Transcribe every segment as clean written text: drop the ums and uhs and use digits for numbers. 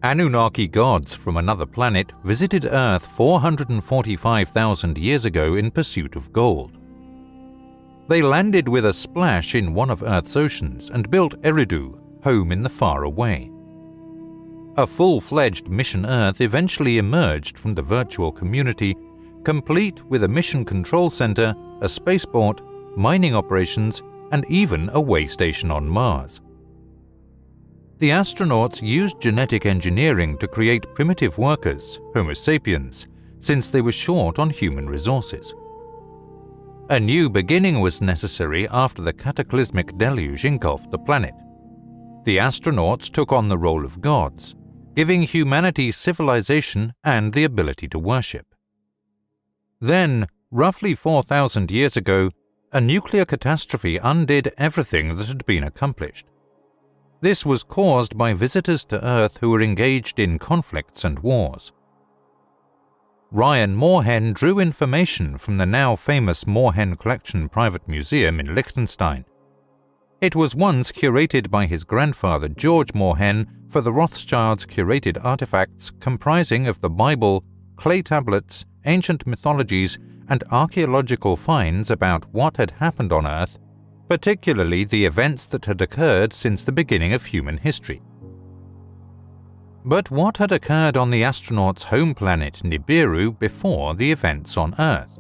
Anunnaki gods from another planet visited Earth 445,000 years ago in pursuit of gold. They landed with a splash in one of Earth's oceans and built Eridu, home in the far away. A full-fledged mission Earth eventually emerged from the virtual community, complete with a mission control center, a spaceport, mining operations, and even a way station on Mars. The astronauts used genetic engineering to create primitive workers, Homo sapiens, since they were short on human resources. A new beginning was necessary after the cataclysmic deluge engulfed the planet. The astronauts took on the role of gods, giving humanity civilization and the ability to worship. Then, roughly 4,000 years ago, a nuclear catastrophe undid everything that had been accomplished. This was caused by visitors to Earth who were engaged in conflicts and wars. Ryan Moorhen drew information from the now famous Moorhen Collection Private Museum in Liechtenstein. It was once curated by his grandfather George Moorhen for the Rothschilds' curated artifacts comprising of the Bible, clay tablets, ancient mythologies, and archaeological finds about what had happened on Earth, particularly the events that had occurred since the beginning of human history. But what had occurred on the astronauts' home planet Nibiru before the events on Earth?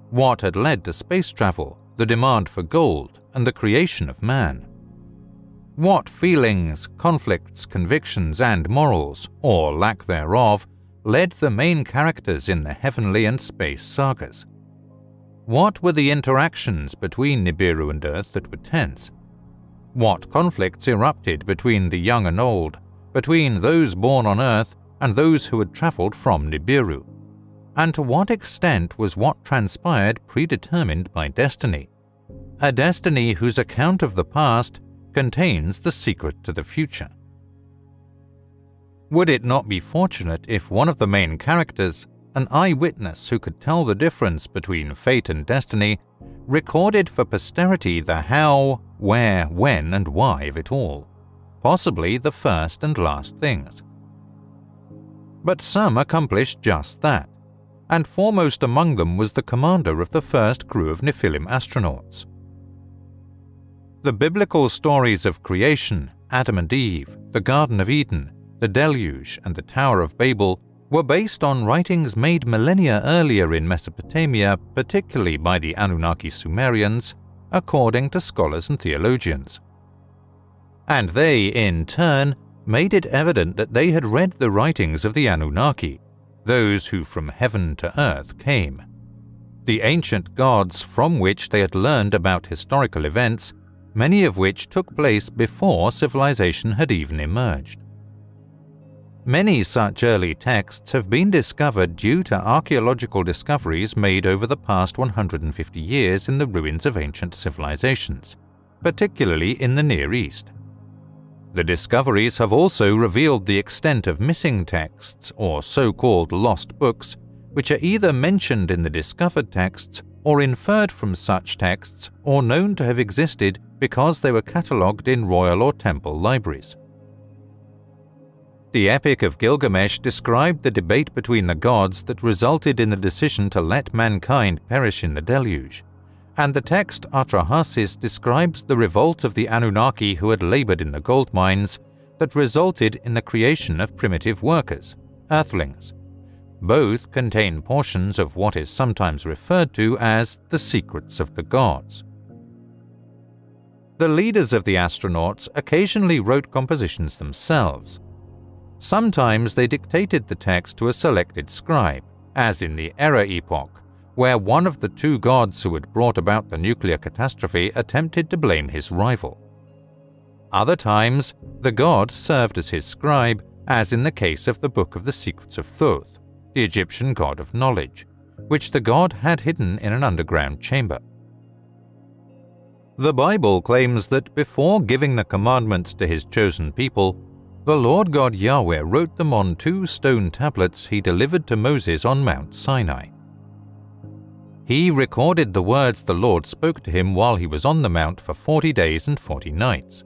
What had led to space travel, the demand for gold, and the creation of man? What feelings, conflicts, convictions, and morals, or lack thereof, led the main characters in the heavenly and space sagas? What were the interactions between Nibiru and Earth that were tense? What conflicts erupted between the young and old, between those born on Earth and those who had traveled from Nibiru? And to what extent was what transpired predetermined by destiny? A destiny whose account of the past contains the secret to the future. Would it not be fortunate if one of the main characters, an eyewitness who could tell the difference between fate and destiny, recorded for posterity the how, where, when, and why of it all, possibly the first and last things? But some accomplished just that, and foremost among them was the commander of the first crew of Nephilim astronauts. The biblical stories of creation, Adam and Eve, the Garden of Eden, the Deluge, and the Tower of Babel were based on writings made millennia earlier in Mesopotamia, particularly by the Anunnaki Sumerians, according to scholars and theologians. And they, in turn, made it evident that they had read the writings of the Anunnaki, those who from heaven to earth came, the ancient gods from which they had learned about historical events, many of which took place before civilization had even emerged. Many such early texts have been discovered due to archaeological discoveries made over the past 150 years in the ruins of ancient civilizations, particularly in the Near East. The discoveries have also revealed the extent of missing texts, or so-called lost books, which are either mentioned in the discovered texts or inferred from such texts or known to have existed because they were catalogued in royal or temple libraries. The Epic of Gilgamesh described the debate between the gods that resulted in the decision to let mankind perish in the deluge, and the text Atrahasis describes the revolt of the Anunnaki who had labored in the gold mines that resulted in the creation of primitive workers, earthlings. Both contain portions of what is sometimes referred to as the secrets of the gods. The leaders of the astronauts occasionally wrote compositions themselves. Sometimes they dictated the text to a selected scribe, as in the Era epoch, where one of the two gods who had brought about the nuclear catastrophe attempted to blame his rival. Other times, the god served as his scribe, as in the case of the Book of the Secrets of Thoth, the Egyptian god of knowledge, which the god had hidden in an underground chamber. The Bible claims that before giving the commandments to his chosen people, the Lord God Yahweh wrote them on 2 stone tablets he delivered to Moses on Mount Sinai. He recorded the words the Lord spoke to him while he was on the mount for 40 days and 40 nights.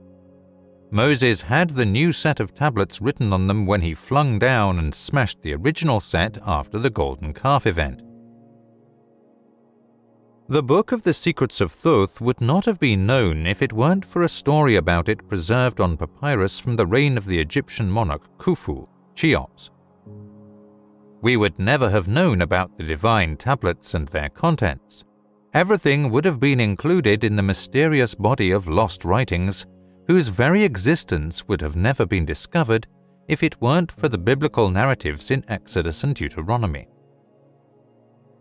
Moses had the new set of tablets written on them when he flung down and smashed the original set after the golden calf event. The Book of the Secrets of Thoth would not have been known if it weren't for a story about it preserved on papyrus from the reign of the Egyptian monarch Khufu, Cheops. We would never have known about the divine tablets and their contents. Everything would have been included in the mysterious body of lost writings, whose very existence would have never been discovered if it weren't for the biblical narratives in Exodus and Deuteronomy.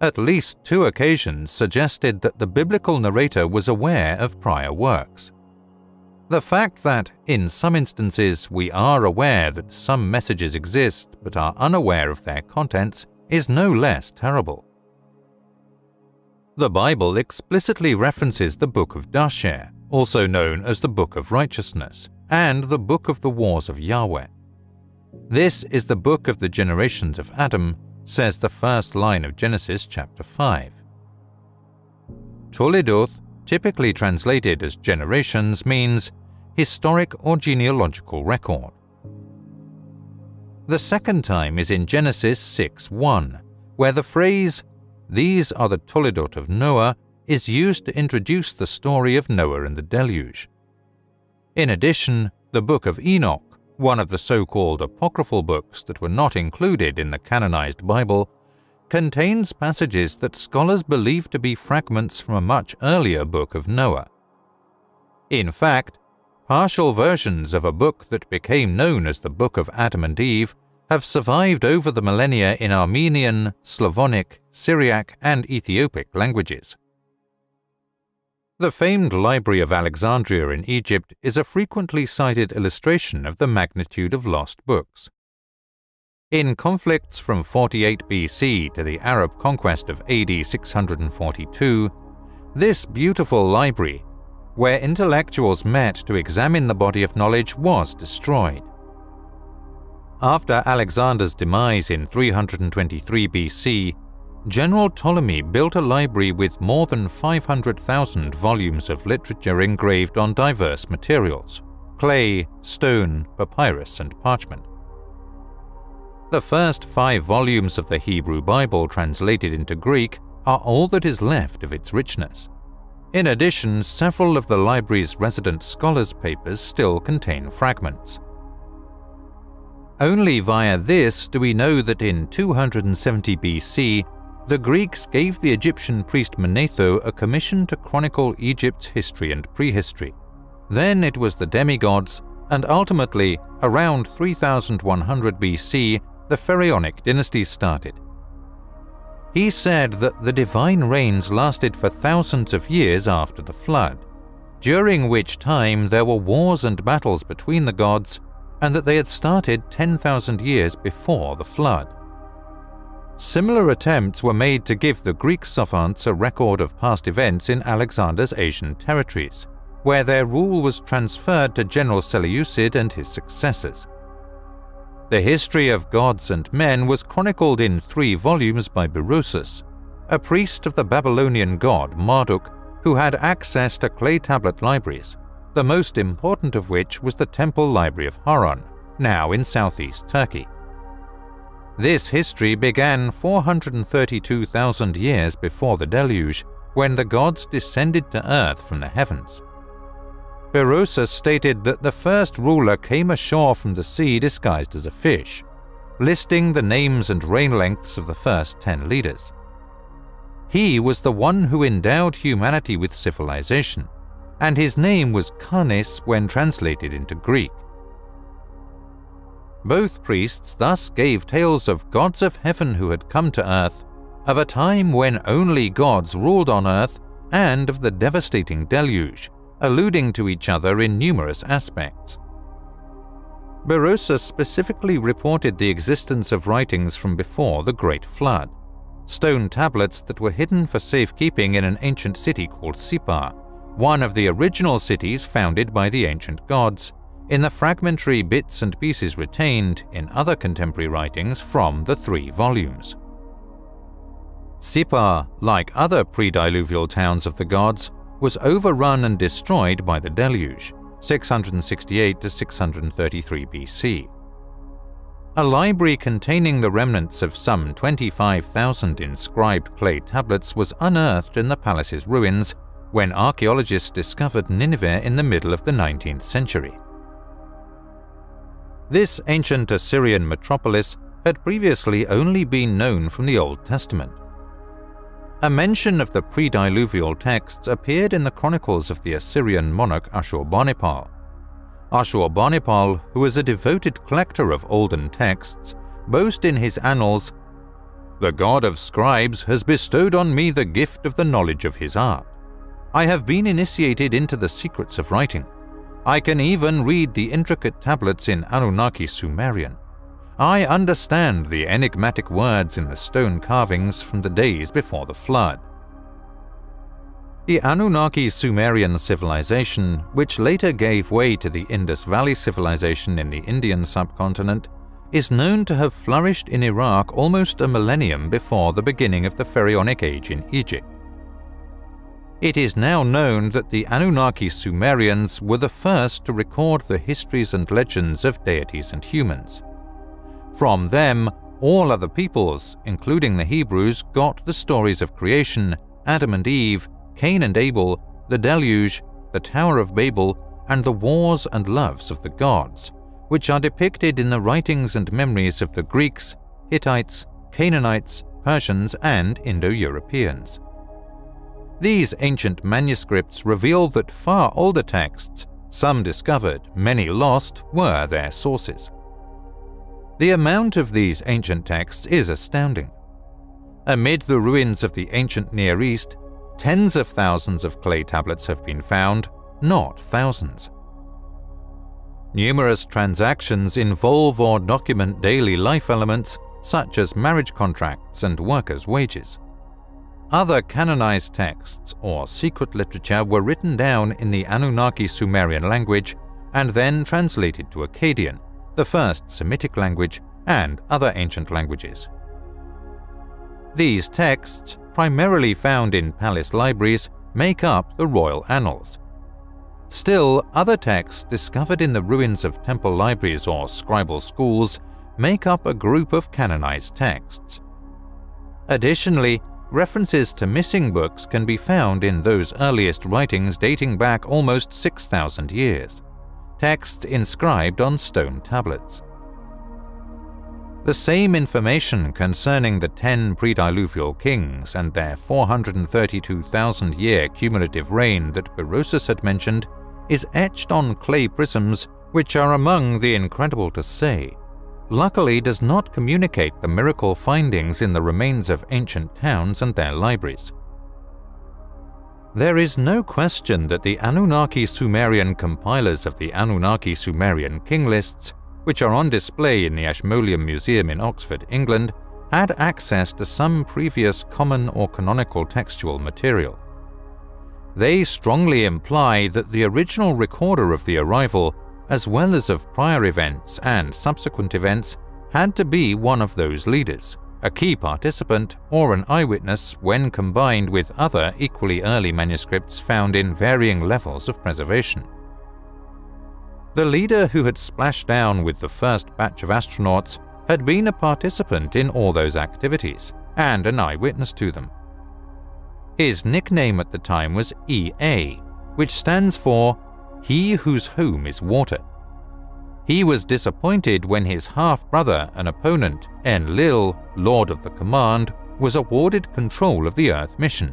At least 2 occasions suggested that the biblical narrator was aware of prior works. The fact that, in some instances, we are aware that some messages exist but are unaware of their contents is no less terrible. The Bible explicitly references the Book of Dasher, also known as the Book of Righteousness, and the Book of the Wars of Yahweh. This is the book of the generations of Adam, says the first line of Genesis chapter 5. Toledoth, typically translated as generations, means historic or genealogical record. The second time is in Genesis 6:1, where the phrase, "These are the Toledot of Noah," is used to introduce the story of Noah and the deluge. In addition, the Book of Enoch, one of the so-called apocryphal books that were not included in the canonized Bible, contains passages that scholars believe to be fragments from a much earlier book of Noah. In fact, partial versions of a book that became known as the Book of Adam and Eve have survived over the millennia in Armenian, Slavonic, Syriac, and Ethiopic languages. The famed Library of Alexandria in Egypt is a frequently cited illustration of the magnitude of lost books. In conflicts from 48 BC to the Arab conquest of AD 642, this beautiful library, where intellectuals met to examine the body of knowledge, was destroyed. After Alexander's demise in 323 BC, General Ptolemy built a library with more than 500,000 volumes of literature engraved on diverse materials: clay, stone, papyrus, and parchment. The first 5 volumes of the Hebrew Bible translated into Greek are all that is left of its richness. In addition, several of the library's resident scholars' papers still contain fragments. Only via this do we know that in 270 BC, the Greeks gave the Egyptian priest Manetho a commission to chronicle Egypt's history and prehistory. Then it was the demigods, and ultimately, around 3100 BC, the Pharaonic dynasty started. He said that the divine reigns lasted for thousands of years after the flood, during which time there were wars and battles between the gods, and that they had started 10,000 years before the flood. Similar attempts were made to give the Greek savants a record of past events in Alexander's Asian territories, where their rule was transferred to General Seleucid and his successors. The history of gods and men was chronicled in 3 volumes by Berosus, a priest of the Babylonian god Marduk, who had access to clay tablet libraries, the most important of which was the Temple Library of Haran, now in southeast Turkey. This history began 432,000 years before the deluge, when the gods descended to earth from the heavens. Berosus stated that the first ruler came ashore from the sea disguised as a fish, listing the names and reign lengths of the first 10 leaders. He was the one who endowed humanity with civilization, and his name was Canis when translated into Greek. Both priests thus gave tales of gods of heaven who had come to earth, of a time when only gods ruled on earth, and of the devastating deluge, alluding to each other in numerous aspects. Berosus specifically reported the existence of writings from before the Great Flood, stone tablets that were hidden for safekeeping in an ancient city called Sippar, one of the original cities founded by the ancient gods, in the fragmentary bits and pieces retained in other contemporary writings from the 3 volumes. Sippar, like other pre-diluvial towns of the gods, was overrun and destroyed by the deluge, 668 to 633 BC. A library containing the remnants of some 25,000 inscribed clay tablets was unearthed in the palace's ruins when archaeologists discovered Nineveh in the middle of the 19th century. This ancient Assyrian metropolis had previously only been known from the Old Testament. A mention of the pre-diluvial texts appeared in the chronicles of the Assyrian monarch Ashurbanipal. Ashurbanipal, who was a devoted collector of olden texts, boasts in his annals, "The god of scribes has bestowed on me the gift of the knowledge of his art. I have been initiated into the secrets of writing. I can even read the intricate tablets in Anunnaki Sumerian. I understand the enigmatic words in the stone carvings from the days before the flood." The Anunnaki Sumerian civilization, which later gave way to the Indus Valley civilization in the Indian subcontinent, is known to have flourished in Iraq almost a millennium before the beginning of the Pharaonic Age in Egypt. It is now known that the Anunnaki Sumerians were the first to record the histories and legends of deities and humans. From them, all other peoples, including the Hebrews, got the stories of creation, Adam and Eve, Cain and Abel, the deluge, the Tower of Babel, and the wars and loves of the gods, which are depicted in the writings and memories of the Greeks, Hittites, Canaanites, Persians, and Indo-Europeans. These ancient manuscripts reveal that far older texts, some discovered, many lost, were their sources. The amount of these ancient texts is astounding. Amid the ruins of the ancient Near East, tens of thousands of clay tablets have been found, not thousands. Numerous transactions involve or document daily life elements such as marriage contracts and workers' wages. Other canonized texts or secret literature were written down in the Anunnaki Sumerian language and then translated to Akkadian, the first Semitic language, and other ancient languages. These texts, primarily found in palace libraries, make up the royal annals. Still, other texts discovered in the ruins of temple libraries or scribal schools make up a group of canonized texts. Additionally, references to missing books can be found in those earliest writings dating back almost 6,000 years, texts inscribed on stone tablets. The same information concerning the 10 pre-diluvial kings and their 432,000-year cumulative reign that Berosus had mentioned is etched on clay prisms, which are among the incredible to say. Luckily does not communicate the miracle findings in the remains of ancient towns and their libraries. There is no question that the Anunnaki Sumerian compilers of the Anunnaki Sumerian king lists, which are on display in the Ashmolean Museum in Oxford, England, had access to some previous common or canonical textual material. They strongly imply that the original recorder of the arrival, as well as of prior events and subsequent events, had to be one of those leaders, a key participant, or an eyewitness when combined with other equally early manuscripts found in varying levels of preservation. The leader who had splashed down with the first batch of astronauts had been a participant in all those activities and an eyewitness to them. His nickname at the time was EA, which stands for He Whose Home is Water. He was disappointed when his half-brother and opponent, Enlil, Lord of the Command, was awarded control of the Earth mission,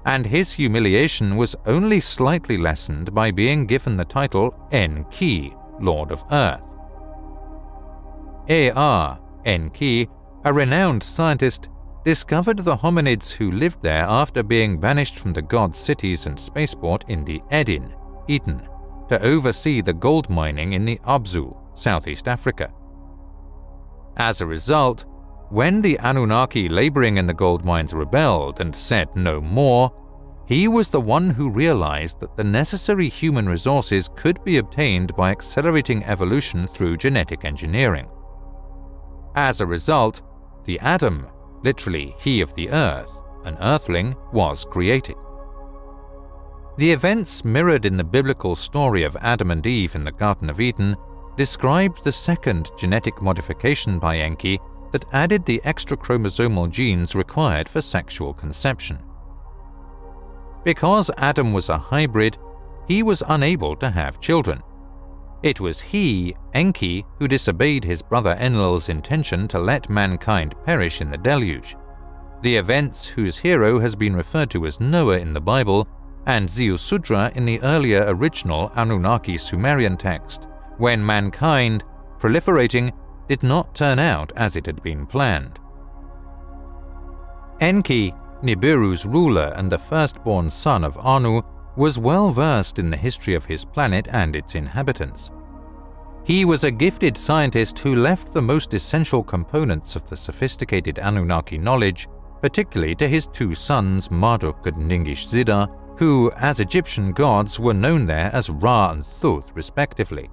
and his humiliation was only slightly lessened by being given the title ENKI, Lord of Earth. ENKI, a renowned scientist, discovered the hominids who lived there after being banished from the god's cities and spaceport in the Eden, to oversee the gold mining in the Abzu, Southeast Africa. As a result, when the Anunnaki laboring in the gold mines rebelled and said no more, he was the one who realized that the necessary human resources could be obtained by accelerating evolution through genetic engineering. As a result, the Adam, literally he of the earth, an earthling, was created. The events mirrored in the biblical story of Adam and Eve in the Garden of Eden described the second genetic modification by ENKI that added the extra chromosomal genes required for sexual conception. Because Adam was a hybrid, he was unable to have children. It was he, ENKI, who disobeyed his brother Enlil's intention to let mankind perish in the deluge. The events whose hero has been referred to as Noah in the Bible and Ziusudra in the earlier original Anunnaki Sumerian text, when mankind, proliferating, did not turn out as it had been planned. ENKI, Nibiru's ruler and the firstborn son of Anu, was well versed in the history of his planet and its inhabitants. He was a gifted scientist who left the most essential components of the sophisticated Anunnaki knowledge, particularly to his two sons Marduk and Ningishzida, who, as Egyptian gods, were known there as Ra and Thoth respectively.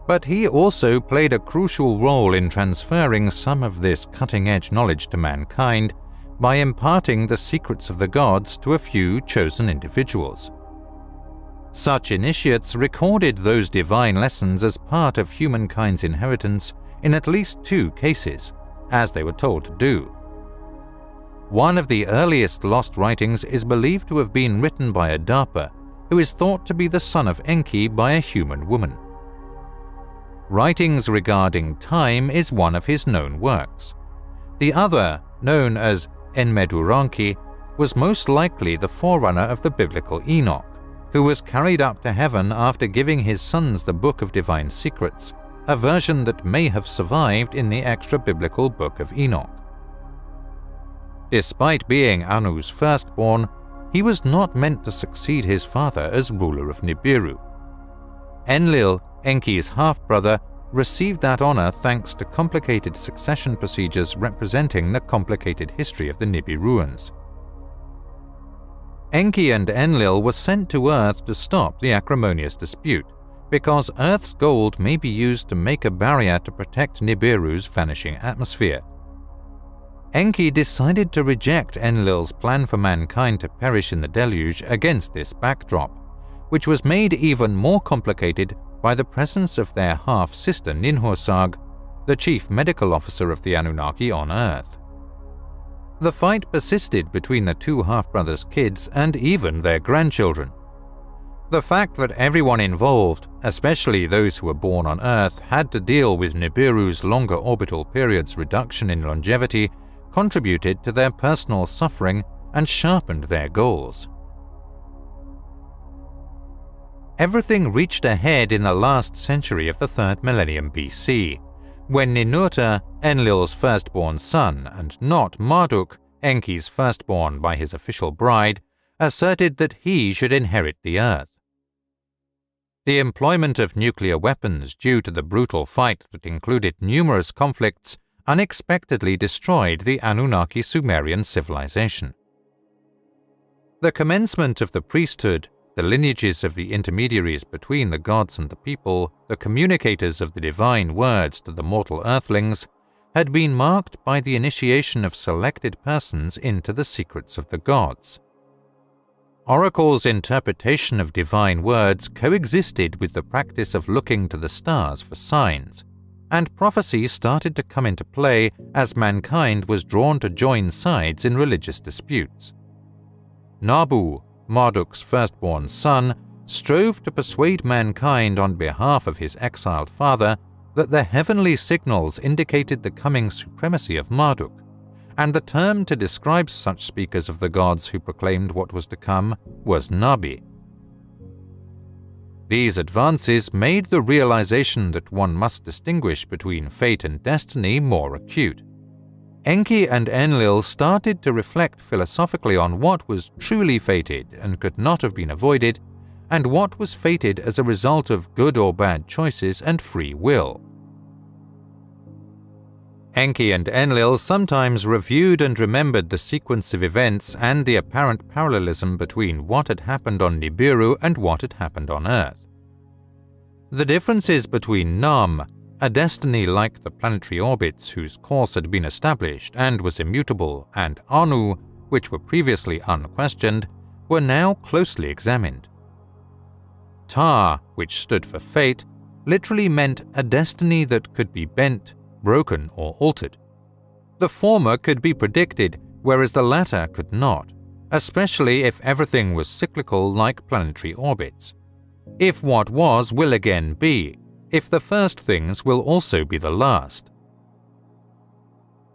But he also played a crucial role in transferring some of this cutting-edge knowledge to mankind by imparting the secrets of the gods to a few chosen individuals. Such initiates recorded those divine lessons as part of humankind's inheritance in at least 2 cases, as they were told to do. One of the earliest lost writings is believed to have been written by Adapa, who is thought to be the son of ENKI by a human woman. Writings regarding time is one of his known works. The other, known as Enmeduranki, was most likely the forerunner of the biblical Enoch, who was carried up to heaven after giving his sons the Book of Divine Secrets, a version that may have survived in the extra-biblical Book of Enoch. Despite being Anu's firstborn, he was not meant to succeed his father as ruler of Nibiru. Enlil, Enki's half-brother, received that honor thanks to complicated succession procedures representing the complicated history of the Nibiruans. ENKI and Enlil were sent to Earth to stop the acrimonious dispute, because Earth's gold may be used to make a barrier to protect Nibiru's vanishing atmosphere. ENKI decided to reject Enlil's plan for mankind to perish in the deluge against this backdrop, which was made even more complicated by the presence of their half-sister Ninhursag, the chief medical officer of the Anunnaki on Earth. The fight persisted between the two half-brothers' kids and even their grandchildren. The fact that everyone involved, especially those who were born on Earth, had to deal with Nibiru's longer orbital period's reduction in longevity contributed to their personal suffering and sharpened their goals. Everything reached a head in the last century of the 3rd millennium BC, when Ninurta, Enlil's firstborn son, and not Marduk, Enki's firstborn by his official bride, asserted that he should inherit the earth. The employment of nuclear weapons due to the brutal fight that included numerous conflicts unexpectedly destroyed the Anunnaki Sumerian civilization. The commencement of the priesthood, the lineages of the intermediaries between the gods and the people, the communicators of the divine words to the mortal earthlings, had been marked by the initiation of selected persons into the secrets of the gods. Oracle's interpretation of divine words coexisted with the practice of looking to the stars for signs, and prophecy started to come into play as mankind was drawn to join sides in religious disputes. Nabu, Marduk's firstborn son, strove to persuade mankind on behalf of his exiled father that the heavenly signals indicated the coming supremacy of Marduk, and the term to describe such speakers of the gods who proclaimed what was to come was Nabi. These advances made the realization that one must distinguish between fate and destiny more acute. ENKI and Enlil started to reflect philosophically on what was truly fated and could not have been avoided, and what was fated as a result of good or bad choices and free will. ENKI and Enlil sometimes reviewed and remembered the sequence of events and the apparent parallelism between what had happened on Nibiru and what had happened on Earth. The differences between Nam, a destiny like the planetary orbits whose course had been established and was immutable, and Anu, which were previously unquestioned, were now closely examined. Ta, which stood for fate, literally meant a destiny that could be bent, broken, or altered. The former could be predicted, whereas the latter could not, especially if everything was cyclical like planetary orbits. If what was will again be, if the first things will also be the last.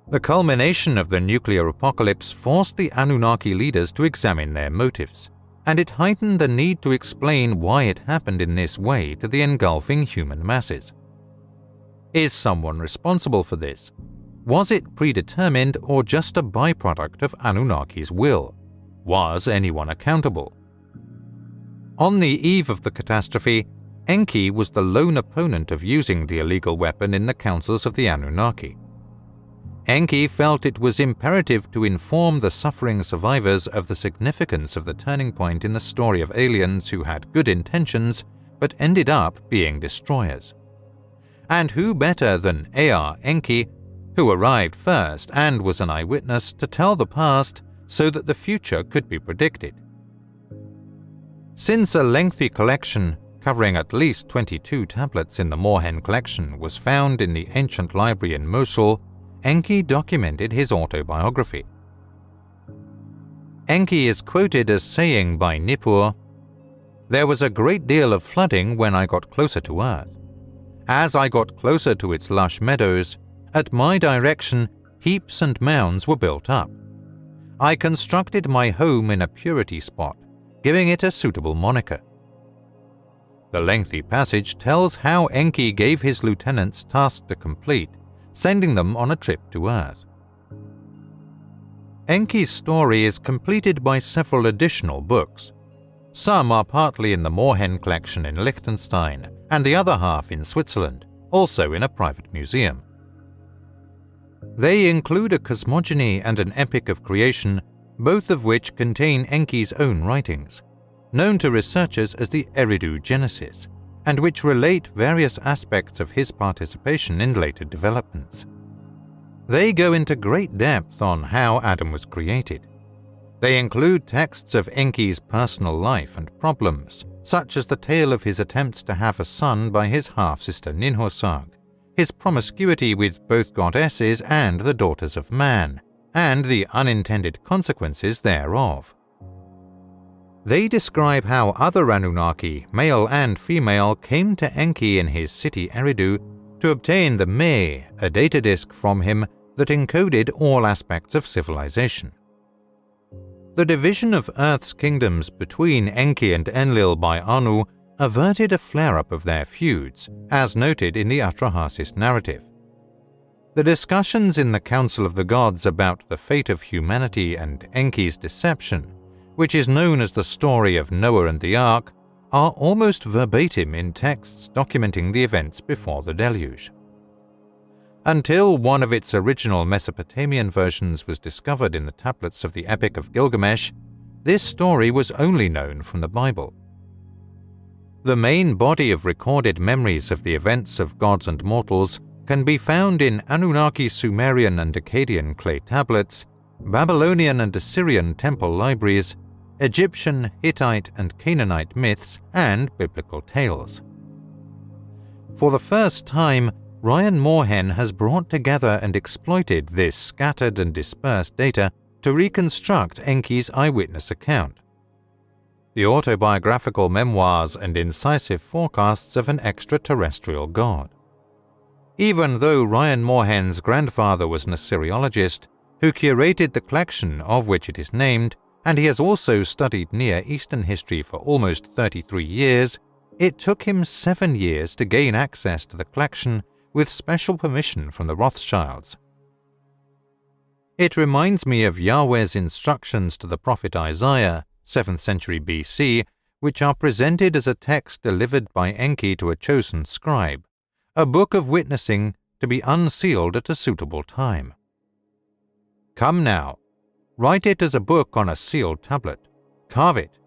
The culmination of the nuclear apocalypse forced the Anunnaki leaders to examine their motives, and it heightened the need to explain why it happened in this way to the engulfing human masses. Is someone responsible for this? Was it predetermined or just a byproduct of Anunnaki's will? Was anyone accountable? On the eve of the catastrophe, ENKI was the lone opponent of using the illegal weapon in the councils of the Anunnaki. ENKI felt it was imperative to inform the suffering survivors of the significance of the turning point in the story of aliens who had good intentions but ended up being destroyers. And who better than ENKI, who arrived first and was an eyewitness, to tell the past so that the future could be predicted? Since a lengthy collection covering at least 22 tablets in the Morhen collection was found in the ancient library in Mosul, ENKI documented his autobiography. ENKI is quoted as saying by Nippur, "There was a great deal of flooding when I got closer to Earth. As I got closer to its lush meadows, at my direction heaps and mounds were built up. I constructed my home in a purity spot, giving it a suitable moniker." The lengthy passage tells how ENKI gave his lieutenants tasks to complete, sending them on a trip to Earth. ENKI's story is completed by several additional books. Some are partly in the Morhen collection in Liechtenstein, and the other half in Switzerland, also in a private museum. They include a cosmogony and an epic of creation, both of which contain ENKI's own writings, known to researchers as the Eridu Genesis, and which relate various aspects of his participation in later developments. They go into great depth on how Adam was created. They include texts of ENKI's personal life and problems, such as the tale of his attempts to have a son by his half-sister Ninhursag, his promiscuity with both goddesses and the daughters of man, and the unintended consequences thereof. They describe how other Anunnaki, male and female, came to ENKI in his city Eridu to obtain the Me, a data disk from him that encoded all aspects of civilization. The division of Earth's kingdoms between ENKI and Enlil by Anu averted a flare-up of their feuds, as noted in the Atrahasis narrative. The discussions in the Council of the Gods about the fate of humanity and ENKI's deception, which is known as the story of Noah and the Ark, are almost verbatim in texts documenting the events before the deluge. Until one of its original Mesopotamian versions was discovered in the tablets of the Epic of Gilgamesh, this story was only known from the Bible. The main body of recorded memories of the events of gods and mortals can be found in Anunnaki Sumerian and Akkadian clay tablets, Babylonian and Assyrian temple libraries, Egyptian, Hittite, and Canaanite myths, and biblical tales. For the first time, Ryan Morhen has brought together and exploited this scattered and dispersed data to reconstruct ENKI's eyewitness account. The autobiographical memoirs and incisive forecasts of an extraterrestrial god. Even though Ryan Morhen's grandfather was an Assyriologist who curated the collection of which it is named, and he has also studied Near Eastern history for almost 33 years, it took him 7 years to gain access to the collection with special permission from the Rothschilds. It reminds me of Yahweh's instructions to the prophet Isaiah, 7th century BC, which are presented as a text delivered by ENKI to a chosen scribe, a book of witnessing to be unsealed at a suitable time. Come now, write it as a book on a sealed tablet, carve it,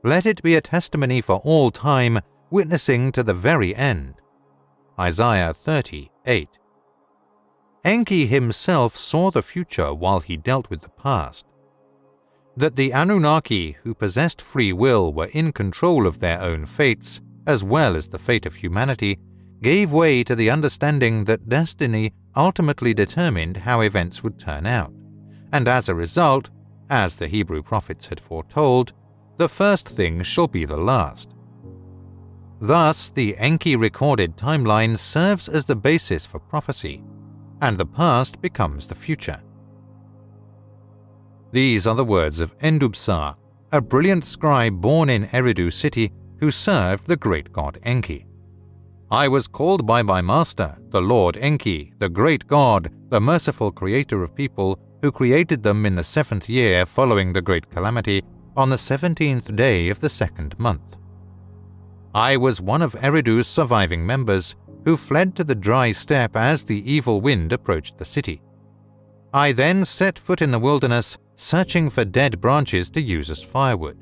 let it be a testimony for all time, witnessing to the very end. Isaiah 30:8. ENKI himself saw the future while he dealt with the past. that the Anunnaki who possessed free will were in control of their own fates, as well as the fate of humanity, gave way to the understanding that destiny ultimately determined how events would turn out, and as a result, as the Hebrew prophets had foretold, the first thing shall be the last. Thus, the ENKI recorded timeline serves as the basis for prophecy, and the past becomes the future. These are the words of Endubsar, a brilliant scribe born in Eridu city who served the great god ENKI. I was called by my master, the Lord ENKI, the great god, the merciful creator of people, who created them in the 7th year following the great calamity, on the 17th day of the 2nd month. I was one of Eridu's surviving members, who fled to the dry steppe as the evil wind approached the city. I then set foot in the wilderness, searching for dead branches to use as firewood.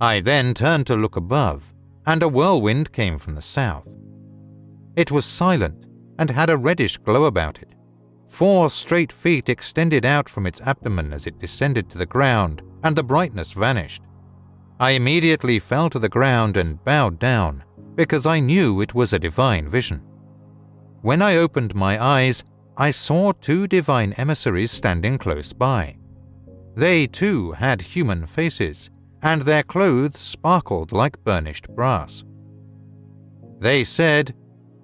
I then turned to look above, and a whirlwind came from the south. It was silent and had a reddish glow about it. 4 straight feet extended out from its abdomen as it descended to the ground, and the brightness vanished. I immediately fell to the ground and bowed down, because I knew it was a divine vision. When I opened my eyes, I saw 2 divine emissaries standing close by. They too had human faces, and their clothes sparkled like burnished brass. They said,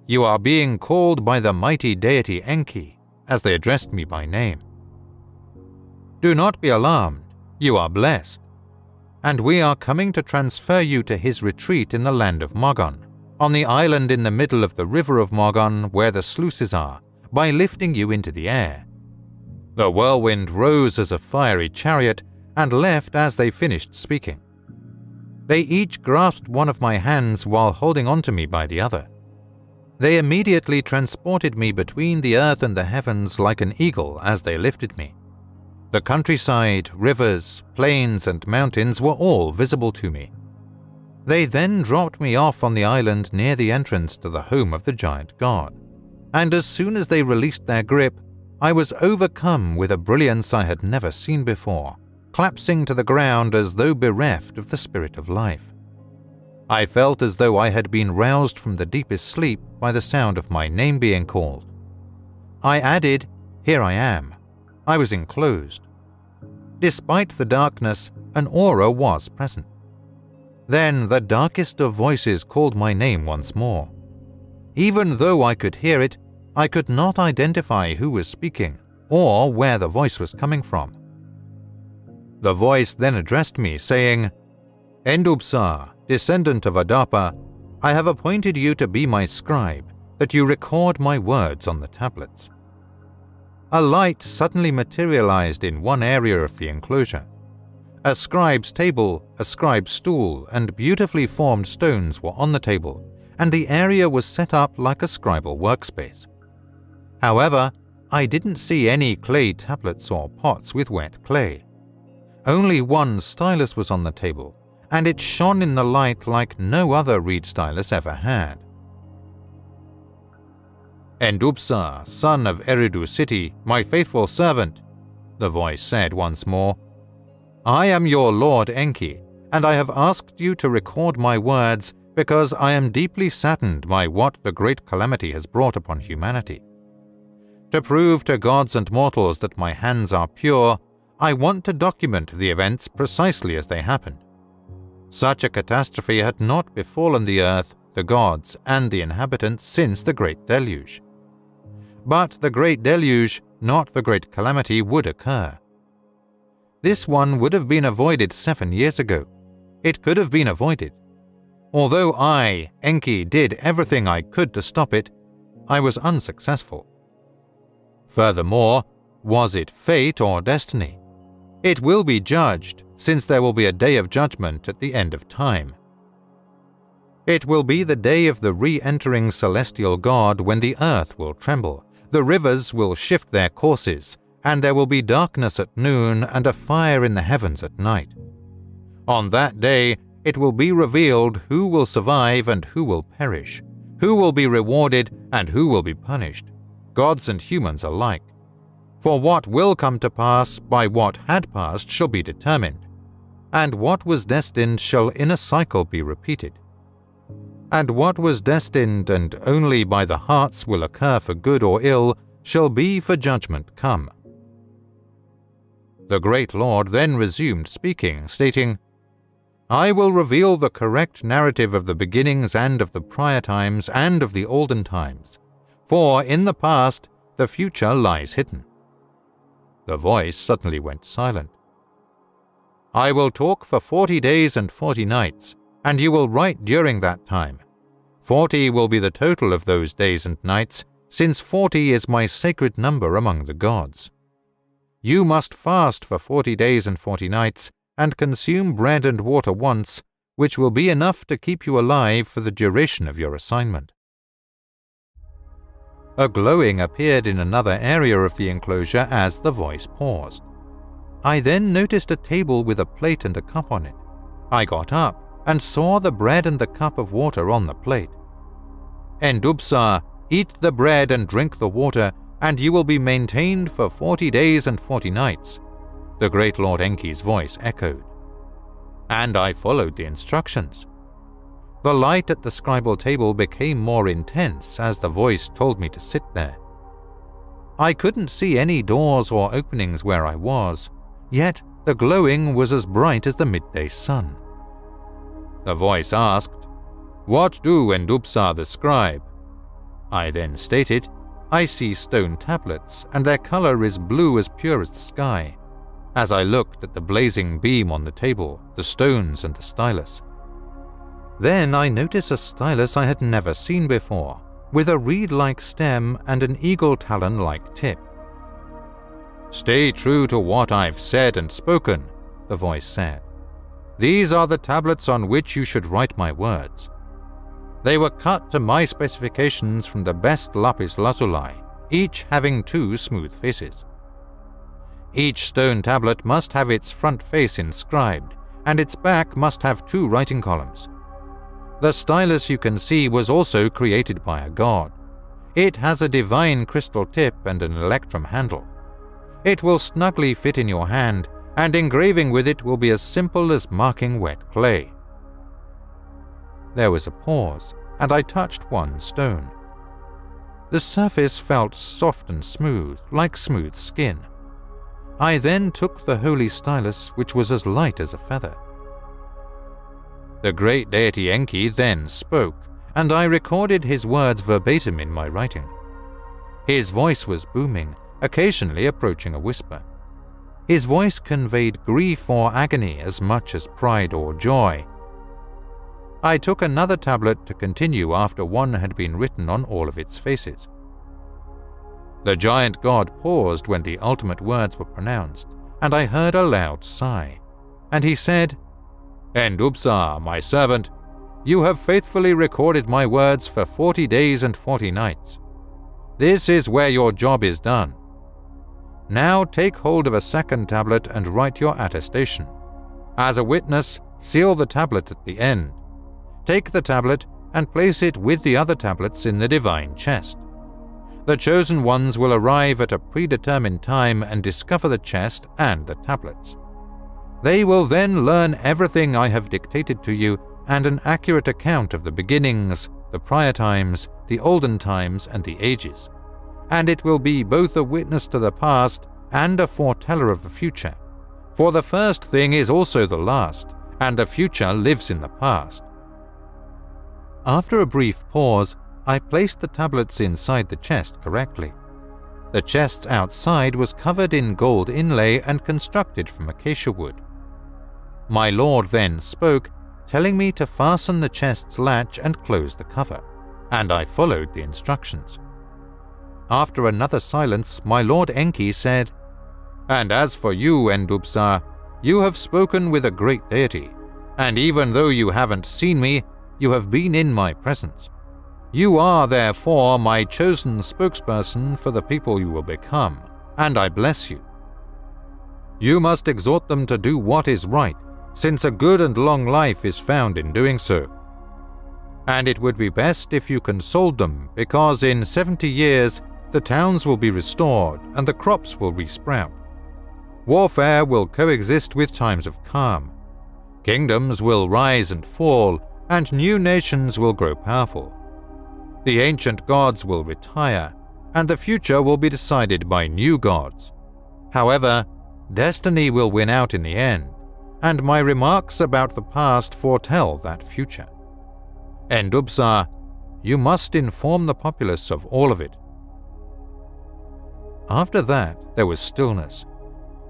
"You are being called by the mighty deity ENKI," as they addressed me by name. "Do not be alarmed, you are blessed, and we are coming to transfer you to his retreat in the land of Mogon, on the island in the middle of the river of Mogon where the sluices are, by lifting you into the air." The whirlwind rose as a fiery chariot and left as they finished speaking. They each grasped one of my hands while holding onto me by the other. They immediately transported me between the earth and the heavens like an eagle as they lifted me. The countryside, rivers, plains, and mountains were all visible to me. They then dropped me off on the island near the entrance to the home of the giant god, and as soon as they released their grip, I was overcome with a brilliance I had never seen before, collapsing to the ground as though bereft of the spirit of life. I felt as though I had been roused from the deepest sleep by the sound of my name being called. I added, "Here I am." I was enclosed. Despite the darkness, an aura was present. Then the darkest of voices called my name once more. Even though I could hear it, I could not identify who was speaking or where the voice was coming from. The voice then addressed me, saying, "Endubsar, descendant of Adapa, I have appointed you to be my scribe, that you record my words on the tablets." A light suddenly materialized in one area of the enclosure. A scribe's table, a scribe's stool, and beautifully formed stones were on the table, and the area was set up like a scribal workspace. However, I didn't see any clay tablets or pots with wet clay. Only one stylus was on the table, and it shone in the light like no other reed stylus ever had. "Endubsar, son of Eridu city, my faithful servant," the voice said once more, "I am your Lord ENKI, and I have asked you to record my words because I am deeply saddened by what the great calamity has brought upon humanity. To prove to gods and mortals that my hands are pure, I want to document the events precisely as they happened. Such a catastrophe had not befallen the earth, the gods, and the inhabitants since the Great Deluge. But the Great Deluge, not the Great Calamity, would occur. This one would have been avoided 7 years ago. It could have been avoided. Although I, ENKI, did everything I could to stop it, I was unsuccessful. Furthermore, was it fate or destiny? It will be judged, since there will be a day of judgment at the end of time. It will be the day of the re-entering celestial God when the earth will tremble, the rivers will shift their courses, and there will be darkness at noon and a fire in the heavens at night. On that day, it will be revealed who will survive and who will perish, who will be rewarded and who will be punished, gods and humans alike. For what will come to pass by what had passed shall be determined, and what was destined shall in a cycle be repeated. And what was destined and only by the hearts will occur for good or ill shall be for judgment come. The great Lord then resumed speaking, stating, I will reveal the correct narrative of the beginnings and of the prior times and of the olden times, for in the past the future lies hidden. The voice suddenly went silent. I will talk for 40 days and 40 nights, and you will write during that time. 40 will be the total of those days and nights, since 40 is my sacred number among the gods. You must fast for 40 days and 40 nights, and consume bread and water once, which will be enough to keep you alive for the duration of your assignment. A glowing appeared in another area of the enclosure as the voice paused. I then noticed a table with a plate and a cup on it. I got up and saw the bread and the cup of water on the plate. Endubsa, eat the bread and drink the water, and you will be maintained for 40 days and 40 nights, the great Lord Enki's voice echoed. And I followed the instructions. The light at the scribal table became more intense as the voice told me to sit there. I couldn't see any doors or openings where I was, yet the glowing was as bright as the midday sun. The voice asked, What do Endubsa the scribe? I then stated, I see stone tablets, and their color is blue as pure as the sky. As I looked at the blazing beam on the table, the stones and the stylus. Then I noticed a stylus I had never seen before, with a reed-like stem and an eagle talon-like tip. Stay true to what I've said and spoken, the voice said. These are the tablets on which you should write my words. They were cut to my specifications from the best lapis lazuli, each having 2 smooth faces. Each stone tablet must have its front face inscribed, and its back must have 2 writing columns. The stylus you can see was also created by a god. It has a divine crystal tip and an electrum handle. It will snugly fit in your hand, and engraving with it will be as simple as marking wet clay. There was a pause, and I touched one stone. The surface felt soft and smooth, like smooth skin. I then took the holy stylus, which was as light as a feather. The great deity Enki then spoke, and I recorded his words verbatim in my writing. His voice was booming, occasionally approaching a whisper. His voice conveyed grief or agony as much as pride or joy. I took another tablet to continue after one had been written on all of its faces. The giant god paused when the ultimate words were pronounced, and I heard a loud sigh, and he said, Endubsa, my servant, you have faithfully recorded my words for 40 days and 40 nights. This is where your job is done. Now take hold of a second tablet and write your attestation. As a witness, seal the tablet at the end. Take the tablet and place it with the other tablets in the divine chest. The chosen ones will arrive at a predetermined time and discover the chest and the tablets. They will then learn everything I have dictated to you and an accurate account of the beginnings, the prior times, the olden times, and the ages. And it will be both a witness to the past and a foreteller of the future. For the first thing is also the last, and the future lives in the past. After a brief pause, I placed the tablets inside the chest correctly. The chest outside was covered in gold inlay and constructed from acacia wood. My lord then spoke, telling me to fasten the chest's latch and close the cover, and I followed the instructions. After another silence, my lord Enki said, And as for you, Endubsa, you have spoken with a great deity, and even though you haven't seen me, you have been in my presence. You are therefore my chosen spokesperson for the people you will become, and I bless you. You must exhort them to do what is right, since a good and long life is found in doing so. And it would be best if you consoled them, because in 70 years the towns will be restored and the crops will resprout. Warfare will coexist with times of calm, Kingdoms will rise and fall, and new nations will grow powerful. The ancient gods will retire, and the future will be decided by new gods. However, destiny will win out in the end, and my remarks about the past foretell that future. Endubsar, you must inform the populace of all of it." After that, there was stillness,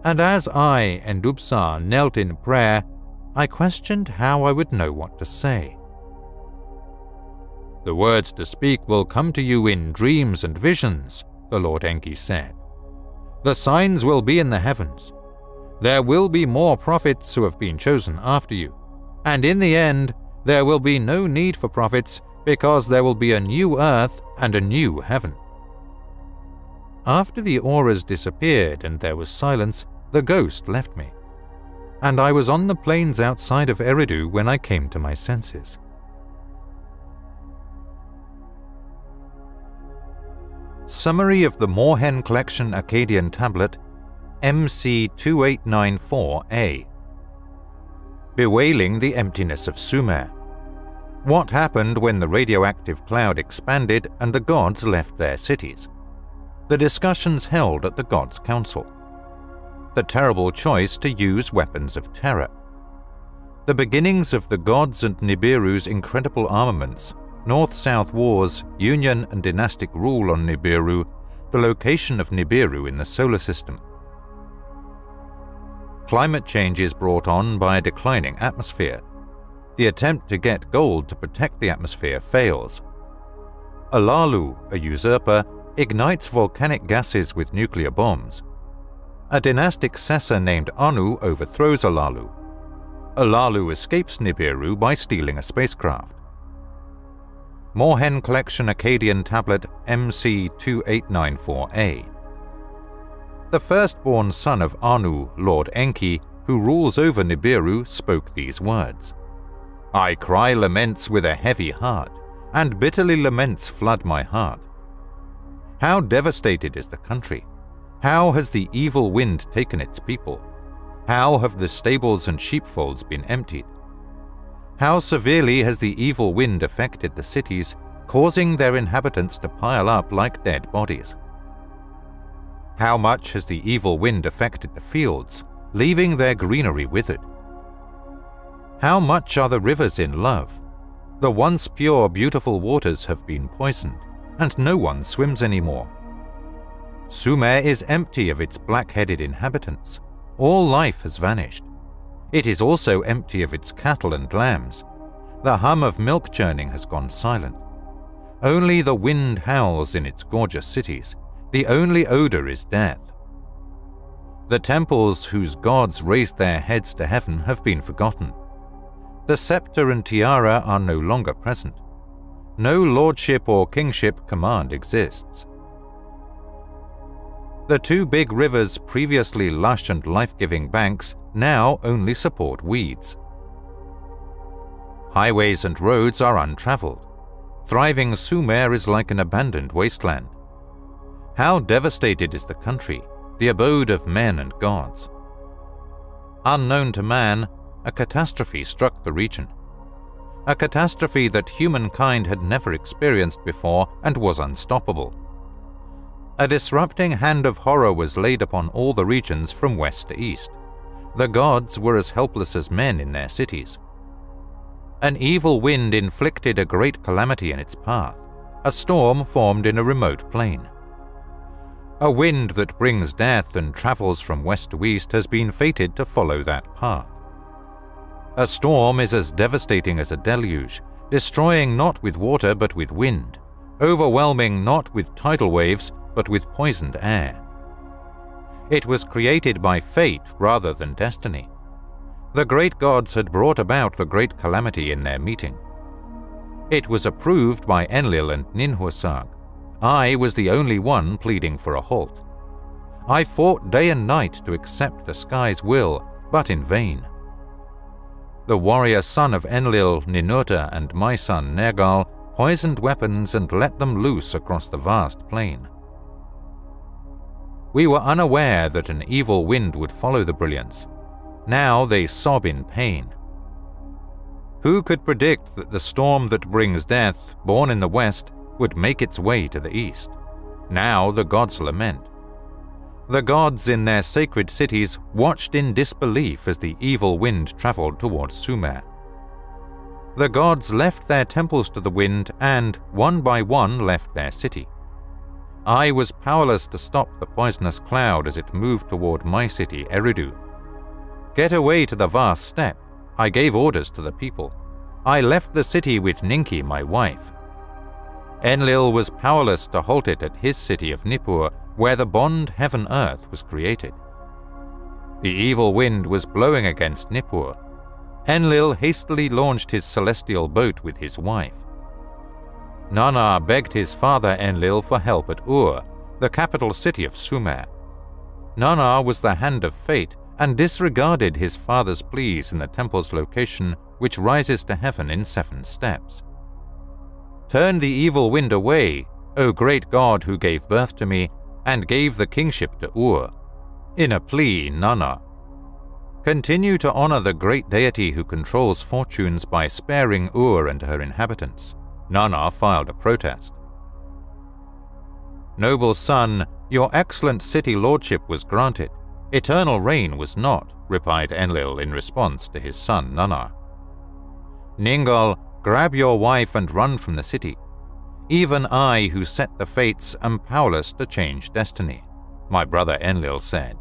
and as I, Endubsar, knelt in prayer, I questioned how I would know what to say. "The words to speak will come to you in dreams and visions," the Lord ENKI said. "The signs will be in the heavens. There will be more prophets who have been chosen after you, and in the end, there will be no need for prophets because there will be a new earth and a new heaven." After the auras disappeared and there was silence, the ghost left me, and I was on the plains outside of Eridu when I came to my senses. Summary of the Moorhen Collection Akkadian Tablet, MC2894A. Bewailing the emptiness of Sumer. What happened when the radioactive cloud expanded and the gods left their cities? The discussions held at the Gods' Council. The terrible choice to use weapons of terror. The beginnings of the gods and Nibiru's incredible armaments, North-South wars, union and dynastic rule on Nibiru, the location of Nibiru in the solar system. Climate change is brought on by a declining atmosphere. The attempt to get gold to protect the atmosphere fails. Alalu, a usurper, ignites volcanic gases with nuclear bombs. A dynastic successor named Anu overthrows Alalu. Alalu escapes Nibiru by stealing a spacecraft. Moorhen Collection Akkadian Tablet MC2894A. The firstborn son of Anu, Lord ENKI, who rules over Nibiru, spoke these words. "I cry laments with a heavy heart, and bitterly laments flood my heart. How devastated is the country? How has the evil wind taken its people? How have the stables and sheepfolds been emptied? How severely has the evil wind affected the cities, causing their inhabitants to pile up like dead bodies? How much has the evil wind affected the fields, leaving their greenery withered? How much are the rivers in love? The once pure, beautiful waters have been poisoned, and no one swims anymore. Sumer is empty of its black-headed inhabitants. All life has vanished. It is also empty of its cattle and lambs. The hum of milk churning has gone silent. Only the wind howls in its gorgeous cities. The only odor is death. The temples whose gods raised their heads to heaven have been forgotten. The scepter and tiara are no longer present. No lordship or kingship command exists. The two big rivers, previously lush and life-giving banks, now only support weeds. Highways and roads are untraveled. Thriving Sumer is like an abandoned wasteland. How devastated is the country, the abode of men and gods. Unknown to man, a catastrophe struck the region. A catastrophe that humankind had never experienced before and was unstoppable. A disrupting hand of horror was laid upon all the regions from west to east. The gods were as helpless as men in their cities. An evil wind inflicted a great calamity in its path. A storm formed in a remote plain. A wind that brings death and travels from west to east has been fated to follow that path. A storm is as devastating as a deluge, destroying not with water but with wind, overwhelming not with tidal waves but with poisoned air. It was created by fate rather than destiny. The great gods had brought about the great calamity in their meeting. It was approved by Enlil and Ninhursag. I was the only one pleading for a halt. I fought day and night to accept the sky's will, but in vain. The warrior son of Enlil, Ninurta, and my son Nergal poisoned weapons and let them loose across the vast plain. We were unaware that an evil wind would follow the brilliance. Now they sob in pain. Who could predict that the storm that brings death, born in the west, would make its way to the east? Now the gods lament. The gods in their sacred cities watched in disbelief as the evil wind traveled towards Sumer. The gods left their temples to the wind and, one by one, left their city. I was powerless to stop the poisonous cloud as it moved toward my city, Eridu. Get away to the vast steppe. I gave orders to the people. I left the city with ENKI, my wife. Enlil was powerless to halt it at his city of Nippur, where the bond heaven-earth was created. The evil wind was blowing against Nippur. Enlil hastily launched his celestial boat with his wife. Nanna begged his father Enlil for help at Ur, the capital city of Sumer. Nanna was the hand of fate and disregarded his father's pleas in the temple's location, which rises to heaven in 7 steps. Turn the evil wind away, O great God who gave birth to me, and gave the kingship to Ur. In a plea, Nanna. Continue to honor the great deity who controls fortunes by sparing Ur and her inhabitants. Nanna filed a protest. Noble son, your excellent city lordship was granted. Eternal reign was not, replied Enlil in response to his son Nanna. Ningal, grab your wife and run from the city. Even I, who set the fates, am powerless to change destiny, my brother Enlil said.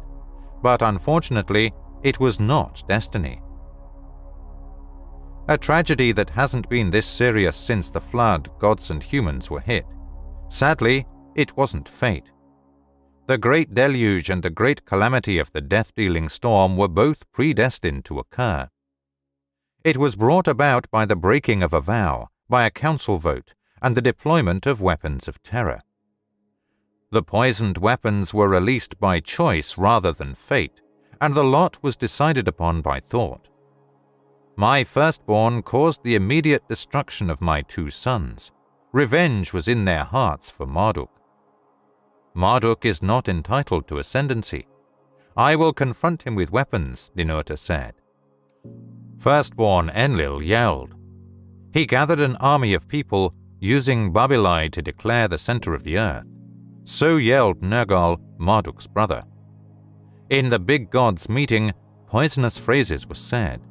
But unfortunately, it was not destiny. A tragedy that hasn't been this serious since the flood gods and humans were hit. Sadly, it wasn't fate. The great deluge and the great calamity of the death-dealing storm were both predestined to occur. It was brought about by the breaking of a vow, by a council vote, and the deployment of weapons of terror. The poisoned weapons were released by choice rather than fate, and the lot was decided upon by thought. My firstborn caused the immediate destruction of my 2 sons. Revenge was in their hearts for Marduk. Marduk is not entitled to ascendancy. I will confront him with weapons, Ninurta said. Firstborn Enlil yelled. He gathered an army of people, using Babilai to declare the center of the earth. So yelled Nergal, Marduk's brother. In the big gods' meeting, poisonous phrases were said.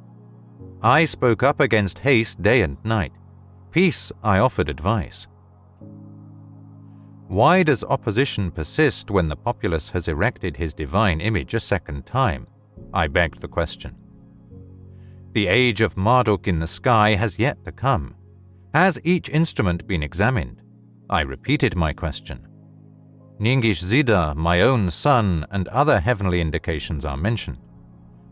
I spoke up against haste day and night. Peace, I offered advice. Why does opposition persist when the populace has erected his divine image a second time? I begged the question. The age of Marduk in the sky has yet to come. Has each instrument been examined? I repeated my question. Ningish Zida, my own son, and other heavenly indications are mentioned.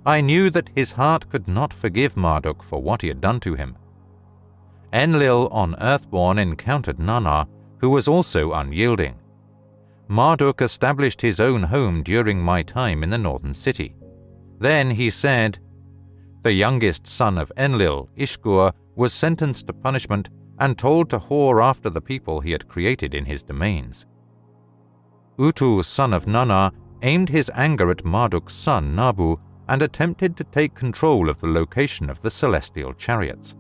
I knew that his heart could not forgive Marduk for what he had done to him. Enlil on Earthborn encountered Nanna, who was also unyielding. Marduk established his own home during my time in the northern city. Then he said, the youngest son of Enlil, Ishkur, was sentenced to punishment and told to whore after the people he had created in his domains. Utu, son of Nanna, aimed his anger at Marduk's son Nabu and attempted to take control of the location of the celestial chariots.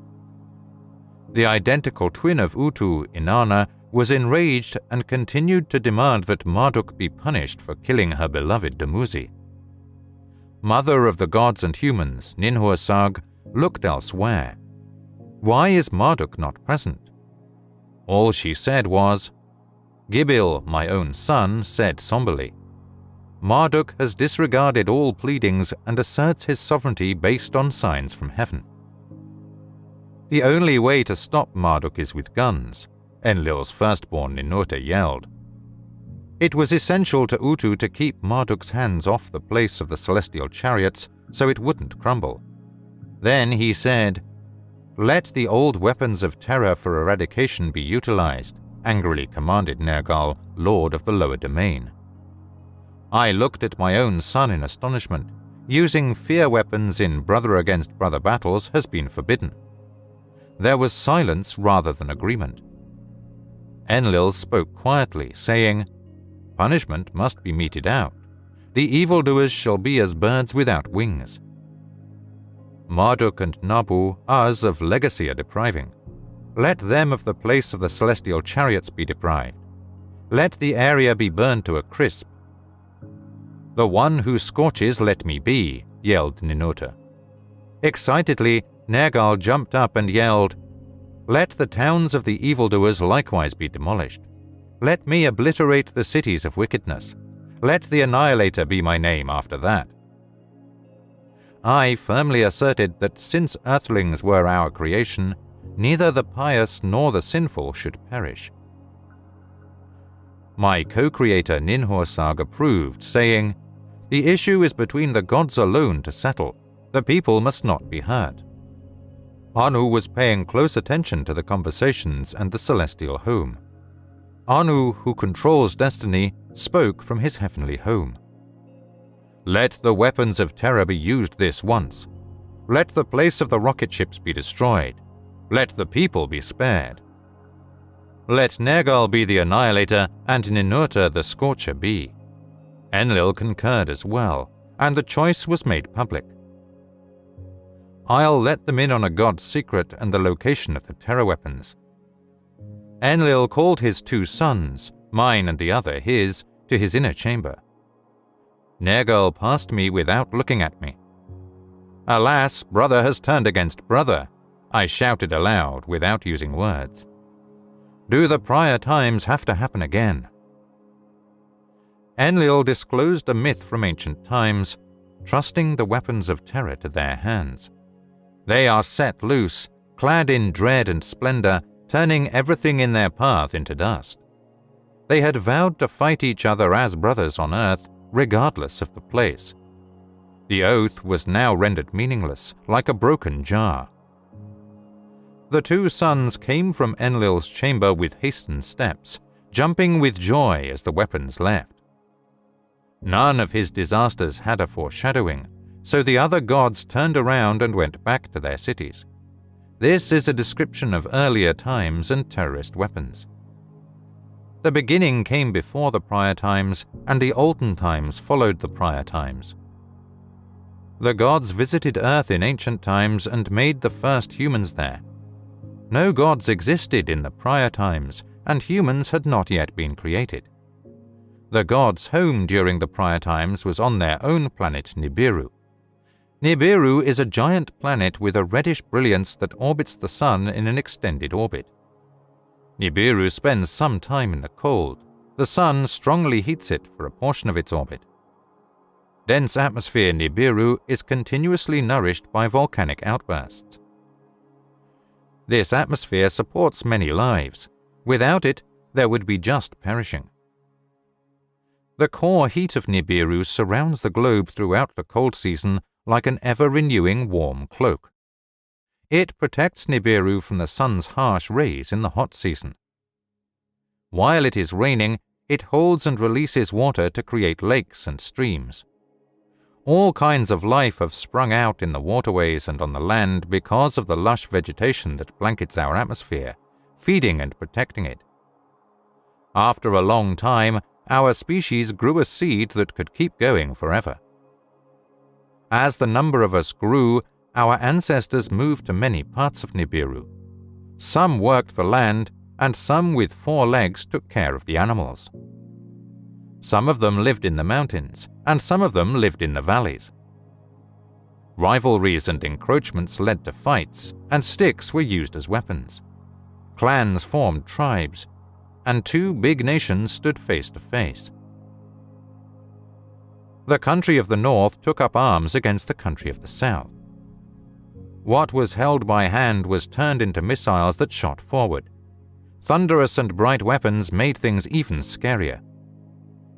The identical twin of Utu, Inanna, was enraged and continued to demand that Marduk be punished for killing her beloved Dumuzi. Mother of the gods and humans, Ninhursag, looked elsewhere. Why is Marduk not present? All she said was, Gibil, my own son, said somberly, Marduk has disregarded all pleadings and asserts his sovereignty based on signs from heaven. The only way to stop Marduk is with guns, Enlil's firstborn Ninurta yelled. It was essential to Utu to keep Marduk's hands off the place of the celestial chariots so it wouldn't crumble. Then he said, Let the old weapons of terror for eradication be utilized, angrily commanded Nergal, lord of the lower domain. I looked at my own son in astonishment. Using fear weapons in brother-against-brother battles has been forbidden. There was silence rather than agreement. Enlil spoke quietly, saying, Punishment must be meted out. The evildoers shall be as birds without wings. Marduk and Nabu us of legacy are depriving. Let them of the place of the celestial chariots be deprived. Let the area be burned to a crisp. The one who scorches let me be, yelled Ninurta. Excitedly, Nergal jumped up and yelled, Let the towns of the evildoers likewise be demolished. Let me obliterate the cities of wickedness. Let the Annihilator be my name after that. I firmly asserted that since earthlings were our creation, neither the pious nor the sinful should perish. My co-creator Ninhursag approved, saying, The issue is between the gods alone to settle. The people must not be hurt. Anu was paying close attention to the conversations and the celestial home. Anu, who controls destiny, spoke from his heavenly home. Let the weapons of terror be used this once. Let the place of the rocket ships be destroyed. Let the people be spared. Let Nergal be the Annihilator and Ninurta the Scorcher be. Enlil concurred as well, and the choice was made public. I'll let them in on a god's secret and the location of the terror weapons. Enlil called his 2 sons, mine and the other his, to his inner chamber. Nergal passed me without looking at me. Alas, brother has turned against brother, I shouted aloud without using words. Do the prior times have to happen again? Enlil disclosed a myth from ancient times, trusting the weapons of terror to their hands. They are set loose, clad in dread and splendor, turning everything in their path into dust. They had vowed to fight each other as brothers on earth, regardless of the place. The oath was now rendered meaningless, like a broken jar. The 2 sons came from Enlil's chamber with hastened steps, jumping with joy as the weapons left. None of his disasters had a foreshadowing, so the other gods turned around and went back to their cities. This is a description of earlier times and terrorist weapons. The beginning came before the prior times, and the olden times followed the prior times. The gods visited Earth in ancient times and made the first humans there. No gods existed in the prior times, and humans had not yet been created. The gods' home during the prior times was on their own planet Nibiru. Nibiru is a giant planet with a reddish brilliance that orbits the Sun in an extended orbit. Nibiru spends some time in the cold. The Sun strongly heats it for a portion of its orbit. Dense atmosphere Nibiru is continuously nourished by volcanic outbursts. This atmosphere supports many lives. Without it, there would be just perishing. The core heat of Nibiru surrounds the globe throughout the cold season like an ever-renewing warm cloak. It protects Nibiru from the sun's harsh rays in the hot season. While it is raining, it holds and releases water to create lakes and streams. All kinds of life have sprung out in the waterways and on the land because of the lush vegetation that blankets our atmosphere, feeding and protecting it. After a long time, our species grew a seed that could keep going forever. As the number of us grew, our ancestors moved to many parts of Nibiru. Some worked the land, and some with 4 legs took care of the animals. Some of them lived in the mountains, and some of them lived in the valleys. Rivalries and encroachments led to fights, and sticks were used as weapons. Clans formed tribes, and 2 big nations stood face to face. The country of the north took up arms against the country of the south. What was held by hand was turned into missiles that shot forward. Thunderous and bright weapons made things even scarier.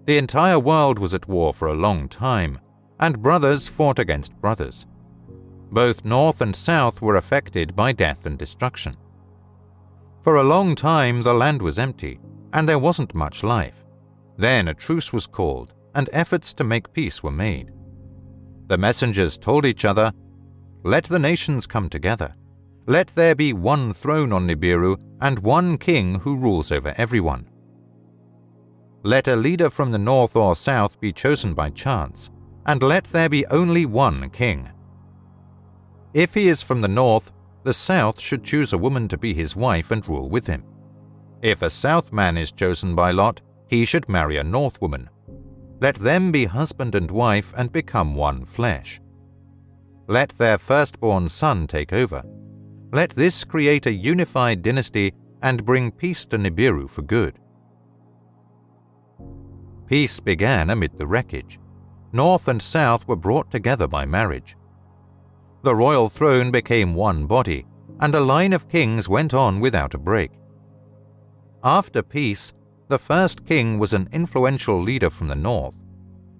The entire world was at war for a long time, and brothers fought against brothers. Both north and south were affected by death and destruction. For a long time the land was empty, and there wasn't much life. Then a truce was called, and efforts to make peace were made. The messengers told each other, "Let the nations come together. Let there be one throne on Nibiru and one king who rules over everyone. Let a leader from the north or south be chosen by chance, and let there be only one king. If he is from the north, the south should choose a woman to be his wife and rule with him. If a south man is chosen by lot, he should marry a north woman. Let them be husband and wife and become one flesh. Let their firstborn son take over. Let this create a unified dynasty and bring peace to Nibiru for good. Peace began amid the wreckage. North and south were brought together by marriage. The royal throne became one body, and a line of kings went on without a break. After peace, the first king was an influential leader from the north.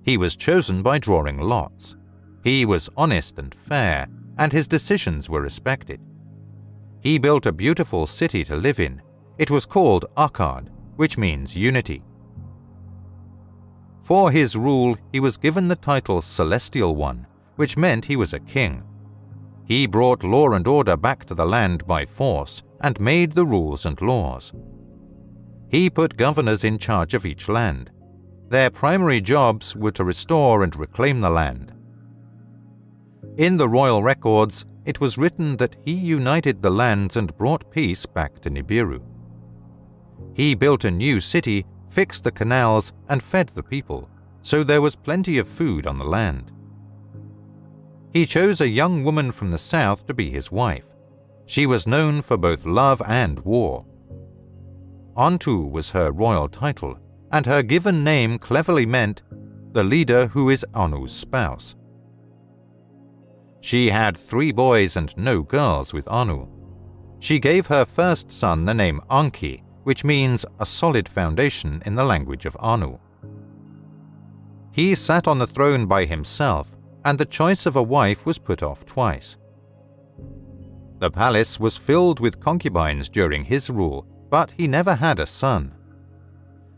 He was chosen by drawing lots. He was honest and fair, and his decisions were respected. He built a beautiful city to live in. It was called Akkad, which means unity. For his rule, he was given the title Celestial One, which meant he was a king. He brought law and order back to the land by force and made the rules and laws. He put governors in charge of each land. Their primary jobs were to restore and reclaim the land. In the royal records, it was written that he united the lands and brought peace back to Nibiru. He built a new city, fixed the canals, and fed the people, so there was plenty of food on the land. He chose a young woman from the south to be his wife. She was known for both love and war. Antu was her royal title, and her given name cleverly meant the leader who is Anu's spouse. She had 3 boys and no girls with Anu. She gave her first son the name ENKI, which means a solid foundation in the language of Anu. He sat on the throne by himself, and the choice of a wife was put off twice. The palace was filled with concubines during his rule, but he never had a son.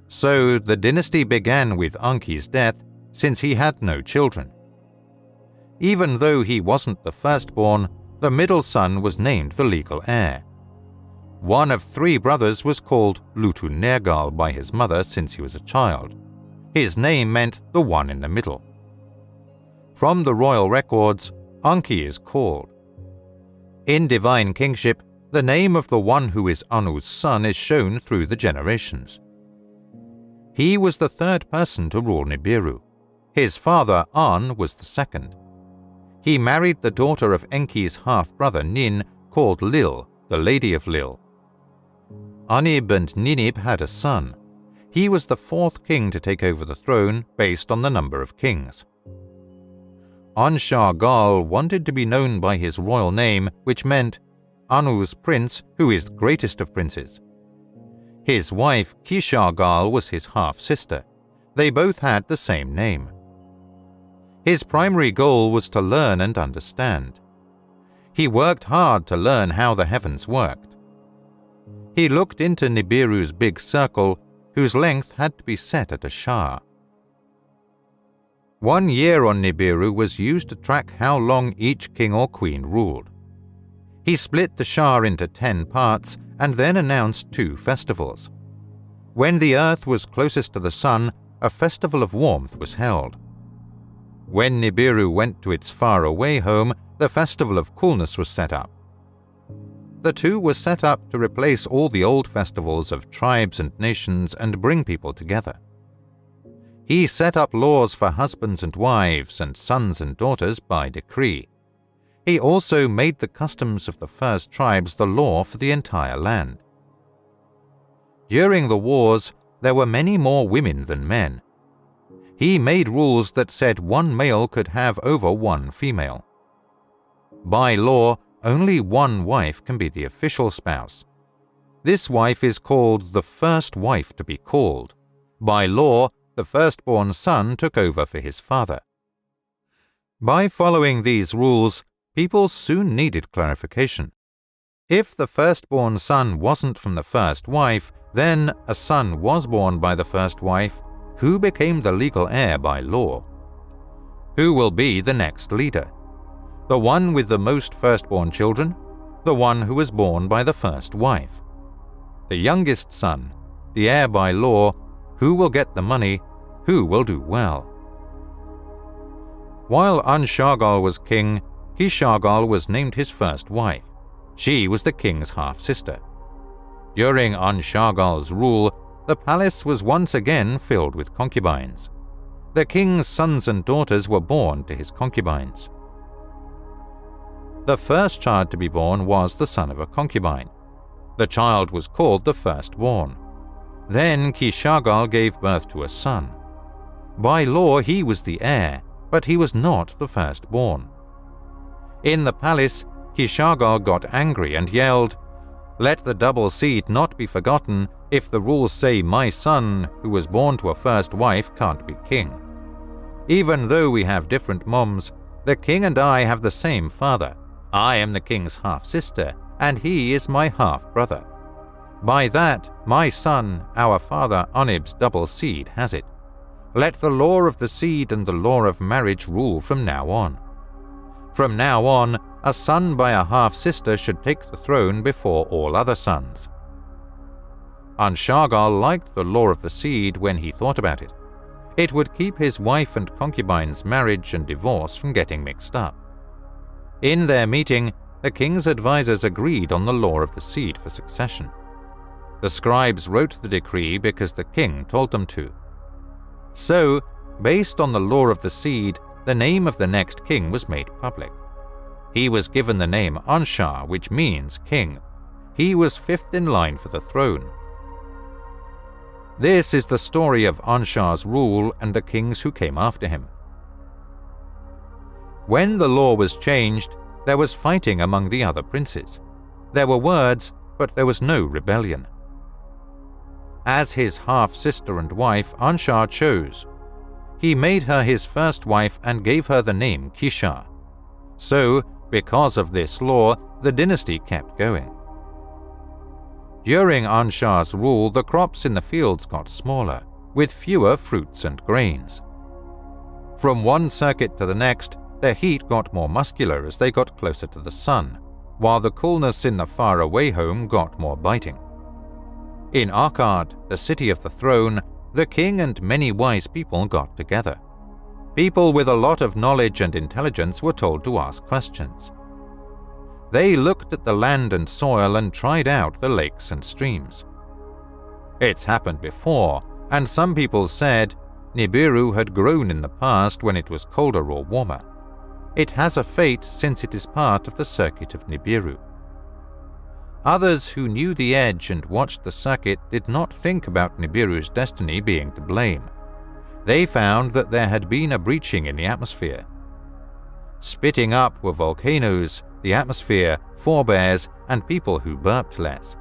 So the dynasty began with Enki's death, since he had no children. Even though he wasn't the firstborn, the middle son was named the legal heir. One of 3 brothers was called Lutu Nergal by his mother since he was a child. His name meant the one in the middle. From the royal records, Enki is called. In divine kingship, the name of the one who is Anu's son is shown through the generations. He was the 3rd person to rule Nibiru. His father, An, was the 2nd. He married the daughter of Enki's half-brother Nin, called Lil, the Lady of Lil. Anib and Ninib had a son. He was the 4th king to take over the throne based on the number of kings. Anshargal wanted to be known by his royal name, which meant Anu's prince, who is the greatest of princes. His wife Kishargal was his half-sister. They both had the same name. His primary goal was to learn and understand. He worked hard to learn how the heavens worked. He looked into Nibiru's big circle, whose length had to be set at a shah. 1 year on Nibiru was used to track how long each king or queen ruled. He split the shah into 10 parts and then announced 2 festivals. When the earth was closest to the sun, a festival of warmth was held. When Nibiru went to its faraway home, the festival of coolness was set up. The 2 were set up to replace all the old festivals of tribes and nations and bring people together. He set up laws for husbands and wives and sons and daughters by decree. He also made the customs of the first tribes the law for the entire land. During the wars, there were many more women than men. He made rules that said 1 male could have over 1 female. By law, only 1 wife can be the official spouse. This wife is called the first wife to be called. By law, the firstborn son took over for his father. By following these rules, people soon needed clarification. If the firstborn son wasn't from the first wife, then a son was born by the first wife, who became the legal heir by law? Who will be the next leader? The one with the most firstborn children? The one who was born by the first wife? The youngest son, the heir by law, who will get the money? Who will do well? While Anshargal was king, Ki-Shargol was named his first wife. She was the king's half-sister. During An-Shargol's rule, the palace was once again filled with concubines. The king's sons and daughters were born to his concubines. The first child to be born was the son of a concubine. The child was called the firstborn. Then Ki-Shargol gave birth to a son. By law he was the heir, but he was not the firstborn. In the palace, Ki-Shargol got angry and yelled, "Let the double seed not be forgotten if the rules say my son, who was born to a first wife, can't be king. Even though we have different moms, the king and I have the same father. I am the king's half-sister, and he is my half-brother. By that, my son, our father Anib's double seed, has it. Let the law of the seed and the law of marriage rule from now on. From now on, a son by a half-sister should take the throne before all other sons." An-Shargol liked the law of the seed when he thought about it. It would keep his wife and concubine's marriage and divorce from getting mixed up. In their meeting, the king's advisors agreed on the law of the seed for succession. The scribes wrote the decree because the king told them to. So, based on the law of the seed, the name of the next king was made public. He was given the name Anshar, which means king. He was fifth in line for the throne. This is the story of Anshar's rule and the kings who came after him. When the law was changed, there was fighting among the other princes. There were words, but there was no rebellion. As his half-sister and wife, Anshar chose. He made her his first wife and gave her the name Kishar. So, because of this law, the dynasty kept going. During Anshar's rule, the crops in the fields got smaller, with fewer fruits and grains. From one circuit to the next, their heat got more muscular as they got closer to the sun, while the coolness in the faraway home got more biting. In Akkad, the city of the throne, the king and many wise people got together. People with a lot of knowledge and intelligence were told to ask questions. They looked at the land and soil and tried out the lakes and streams. It's happened before, and some people said Nibiru had grown in the past when it was colder or warmer. It has a fate since it is part of the circuit of Nibiru. Others who knew the edge and watched the circuit did not think about Nibiru's destiny being to blame. They found that there had been a breaching in the atmosphere. Spitting up were volcanoes, the atmosphere, forebears, and people who burped less.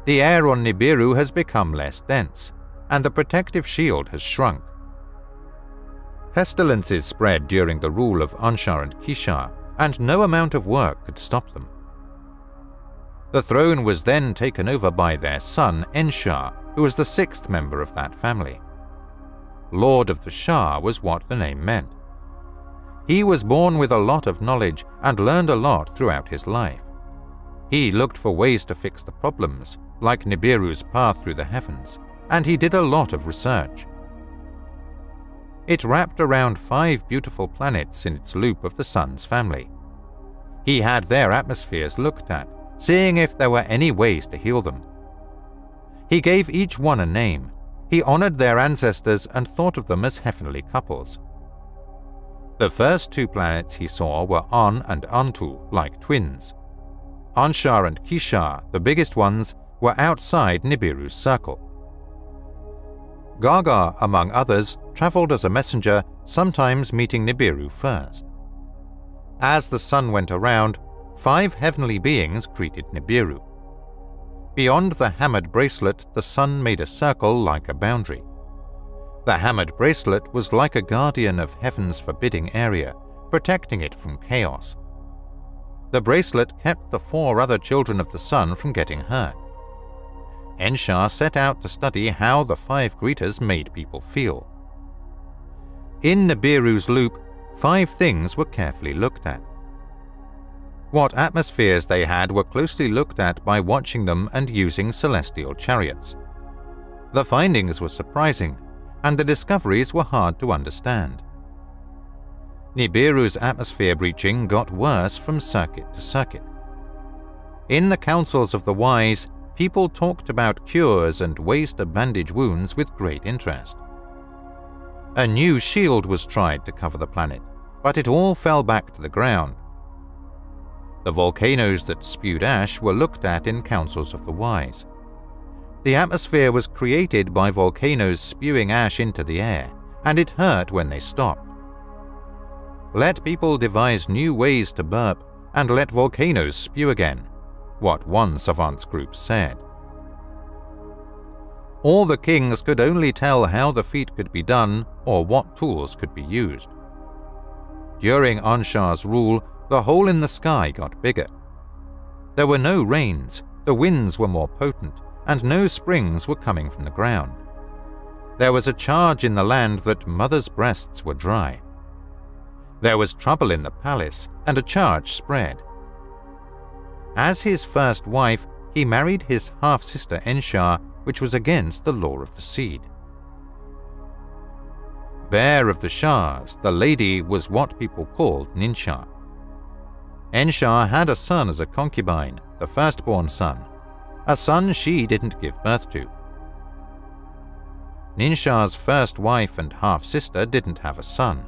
The air on Nibiru has become less dense, and the protective shield has shrunk. Pestilences spread during the rule of Anshar and Kishar, and no amount of work could stop them. The throne was then taken over by their son Enshar, who was the sixth member of that family. Lord of the Shah was what the name meant. He was born with a lot of knowledge and learned a lot throughout his life. He looked for ways to fix the problems, like Nibiru's path through the heavens, and he did a lot of research. It wrapped around 5 beautiful planets in its loop of the sun's family. He had their atmospheres looked at, seeing if there were any ways to heal them. He gave each one a name. He honored their ancestors and thought of them as heavenly couples. The first 2 planets he saw were An and Antu, like twins. Anshar and Kishar, the biggest ones, were outside Nibiru's circle. Gaga, among others, traveled as a messenger, sometimes meeting Nibiru first. As the sun went around, 5 heavenly beings greeted Nibiru. Beyond the hammered bracelet, the sun made a circle like a boundary. The hammered bracelet was like a guardian of heaven's forbidding area, protecting it from chaos. The bracelet kept the 4 other children of the sun from getting hurt. Enshar set out to study how the 5 greeters made people feel. In Nibiru's loop, 5 things were carefully looked at. What atmospheres they had were closely looked at by watching them and using celestial chariots. The findings were surprising, and the discoveries were hard to understand. Nibiru's atmosphere breaching got worse from circuit to circuit. In the councils of the wise, people talked about cures and ways to bandage wounds with great interest. A new shield was tried to cover the planet, but it all fell back to the ground. The volcanoes that spewed ash were looked at in councils of the wise. The atmosphere was created by volcanoes spewing ash into the air, and it hurt when they stopped. Let people devise new ways to burp, and let volcanoes spew again, what one savants group said. All the kings could only tell how the feat could be done or what tools could be used. During Anshar's rule, the hole in the sky got bigger. There were no rains, the winds were more potent, and no springs were coming from the ground. There was a charge in the land that mothers' breasts were dry. There was trouble in the palace, and a charge spread. As his first wife, he married his half-sister Enshar, which was against the law of the seed. Bear of the Shahs, the lady was what people called Ninshar. Enshar had a son as a concubine, the firstborn son, a son she didn't give birth to. Ninshar's first wife and half-sister didn't have a son.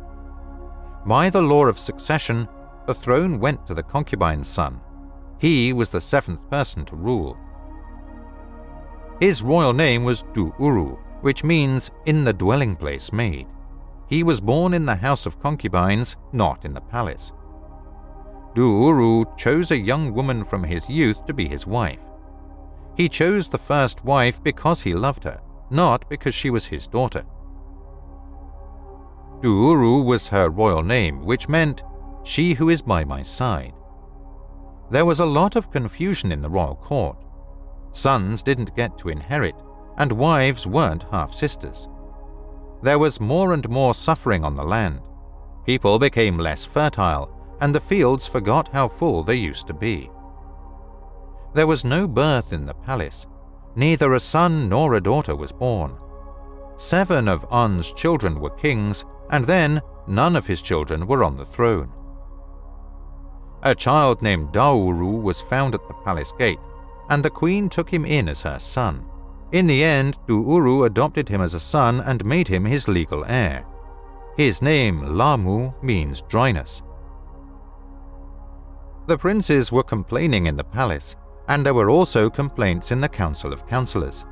By the law of succession, the throne went to the concubine's son. He was the seventh person to rule. His royal name was Du-Uru, which means in the dwelling place made. He was born in the house of concubines, not in the palace. Du-Uru chose a young woman from his youth to be his wife. He chose the first wife because he loved her, not because she was his daughter. Du-Uru was her royal name, which meant, "She who is by my side." There was a lot of confusion in the royal court. Sons didn't get to inherit, and wives weren't half-sisters. There was more and more suffering on the land. People became less fertile, and the fields forgot how full they used to be. There was no birth in the palace. Neither a son nor a daughter was born. 7 of An's children were kings, and then none of his children were on the throne. A child named Dauru was found at the palace gate, and the queen took him in as her son. In the end, Du-Uru adopted him as a son and made him his legal heir. His name, Lamu, means dryness. The princes were complaining in the palace, and there were also complaints in the Council of Councillors.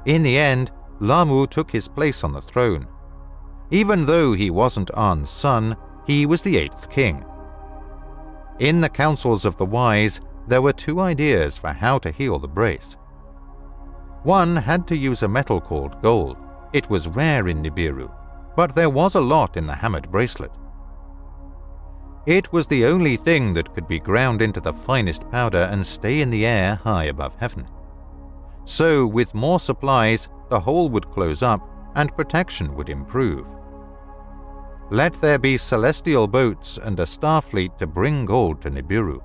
In the end, Lamu took his place on the throne. Even though he wasn't An's son, he was the 8th king. In the councils of the wise, there were 2 ideas for how to heal the brace. One had to use a metal called gold. It was rare in Nibiru, but there was a lot in the hammered bracelet. It was the only thing that could be ground into the finest powder and stay in the air high above heaven. So, with more supplies, the hole would close up and protection would improve. Let there be celestial boats and a star fleet to bring gold to Nibiru.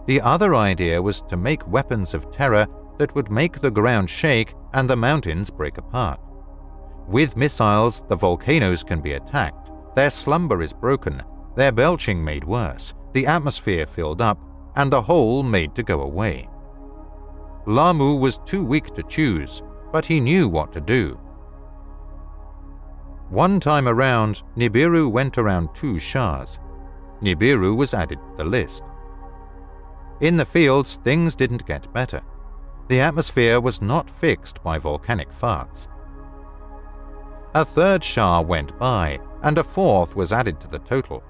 The other idea was to make weapons of terror that would make the ground shake and the mountains break apart. With missiles, the volcanoes can be attacked, their slumber is broken, their belching made worse, the atmosphere filled up, and the hole made to go away. Lamu was too weak to choose, but he knew what to do. One time around, Nibiru went around 2 shahs. Nibiru was added to the list. In the fields, things didn't get better. The atmosphere was not fixed by volcanic farts. A 3rd shah went by, and a 4th was added to the total.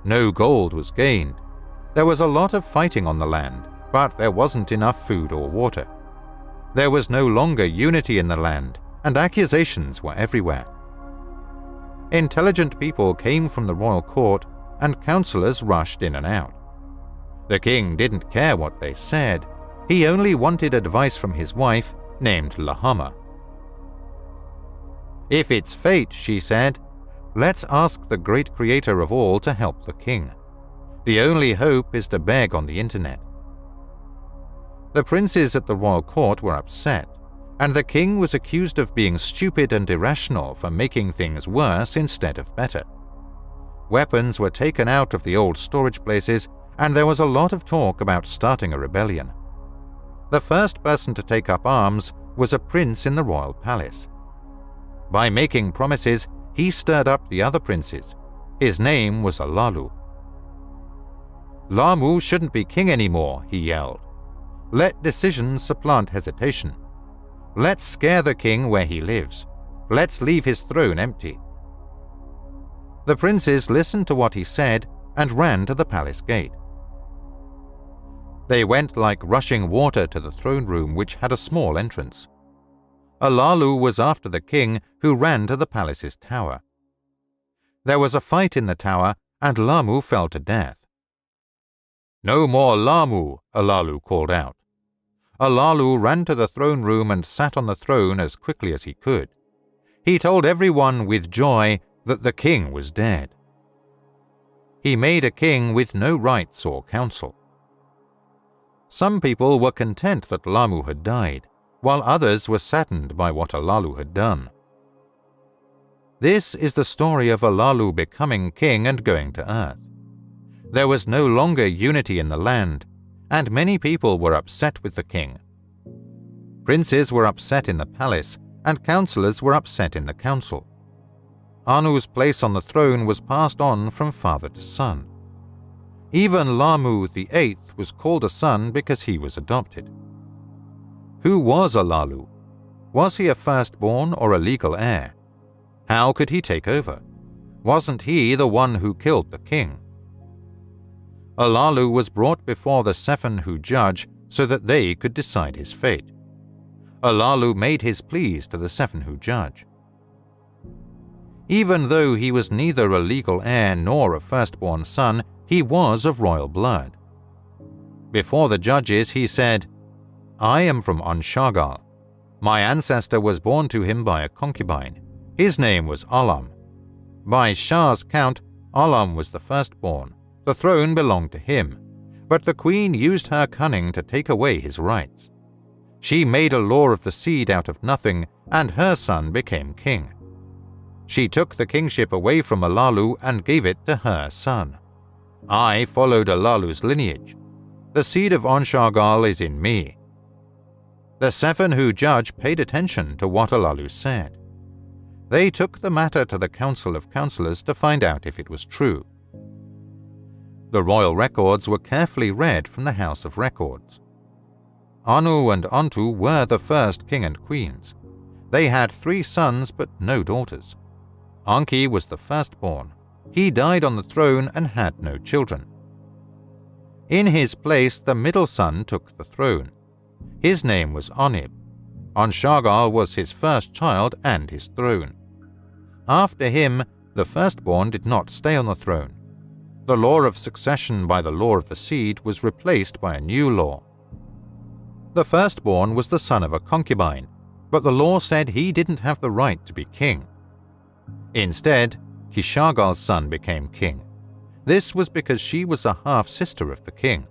No gold was gained. There was a lot of fighting on the land, but there wasn't enough food or water. There was no longer unity in the land, and accusations were everywhere. Intelligent people came from the royal court, and councillors rushed in and out. The king didn't care what they said. He only wanted advice from his wife, named Lahama. "If it's fate," she said, "let's ask the great creator of all to help the king. The only hope is to beg on the internet." The princes at the royal court were upset, and the king was accused of being stupid and irrational for making things worse instead of better. Weapons were taken out of the old storage places, and there was a lot of talk about starting a rebellion. The first person to take up arms was a prince in the royal palace. By making promises, he stirred up the other princes. His name was Alalu. "Lamu shouldn't be king anymore," he yelled. "Let decision supplant hesitation. Let's scare the king where he lives. Let's leave his throne empty." The princes listened to what he said and ran to the palace gate. They went like rushing water to the throne room, which had a small entrance. Alalu was after the king, who ran to the palace's tower. There was a fight in the tower, and Lamu fell to death. "No more Lamu," Alalu called out. Alalu ran to the throne room and sat on the throne as quickly as he could. He told everyone with joy that the king was dead. He made a king with no rights or counsel. Some people were content that Lamu had died, while others were saddened by what Alalu had done. This is the story of Alalu becoming king and going to earth. There was no longer unity in the land, and many people were upset with the king. Princes were upset in the palace, and councillors were upset in the council. Anu's place on the throne was passed on from father to son. Even Lamu the Eighth was called a son because he was adopted. Who was Alalu? Was he a firstborn or a legal heir? How could he take over? Wasn't he the one who killed the king? Alalu was brought before the seven who judge so that they could decide his fate. Alalu made his pleas to the seven who judge. Even though he was neither a legal heir nor a firstborn son, he was of royal blood. Before the judges he said, "I am from Anshagal. My ancestor was born to him by a concubine. His name was Alam. By Shah's count, Alam was the firstborn. The throne belonged to him, but the queen used her cunning to take away his rights. She made a law of the seed out of nothing, and her son became king. She took the kingship away from Alalu and gave it to her son. I followed Alalu's lineage. The seed of Anshagal is in me." The seven who judge paid attention to what Alalu said. They took the matter to the Council of Councillors to find out if it was true. The royal records were carefully read from the House of Records. Anu and Antu were the first king and queens. They had 3 sons but no daughters. ENKI was the firstborn. He died on the throne and had no children. In his place, the middle son took the throne. His name was Anib. Anshagal was his first child and his throne. After him, the firstborn did not stay on the throne. The law of succession by the law of the seed was replaced by a new law. The firstborn was the son of a concubine, but the law said he didn't have the right to be king. Instead, Kishagal's son became king. This was because she was a half-sister of the king.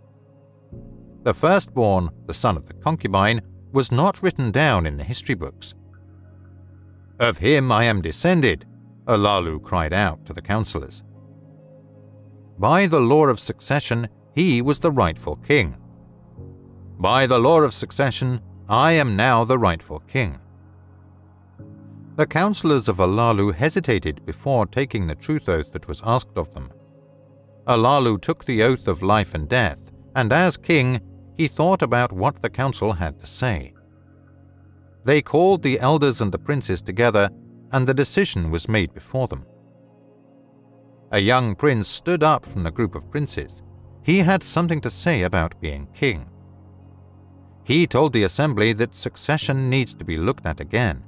The firstborn, the son of the concubine, was not written down in the history books. "Of him I am descended," Alalu cried out to the councillors. By the law of succession, he was the rightful king. By the law of succession, I am now the rightful king. The councillors of Alalu hesitated before taking the truth oath that was asked of them. Alalu took the oath of life and death, and as king, he thought about what the council had to say. They called the elders and the princes together, and the decision was made before them. A young prince stood up from the group of princes. He had something to say about being king. He told the assembly that succession needs to be looked at again.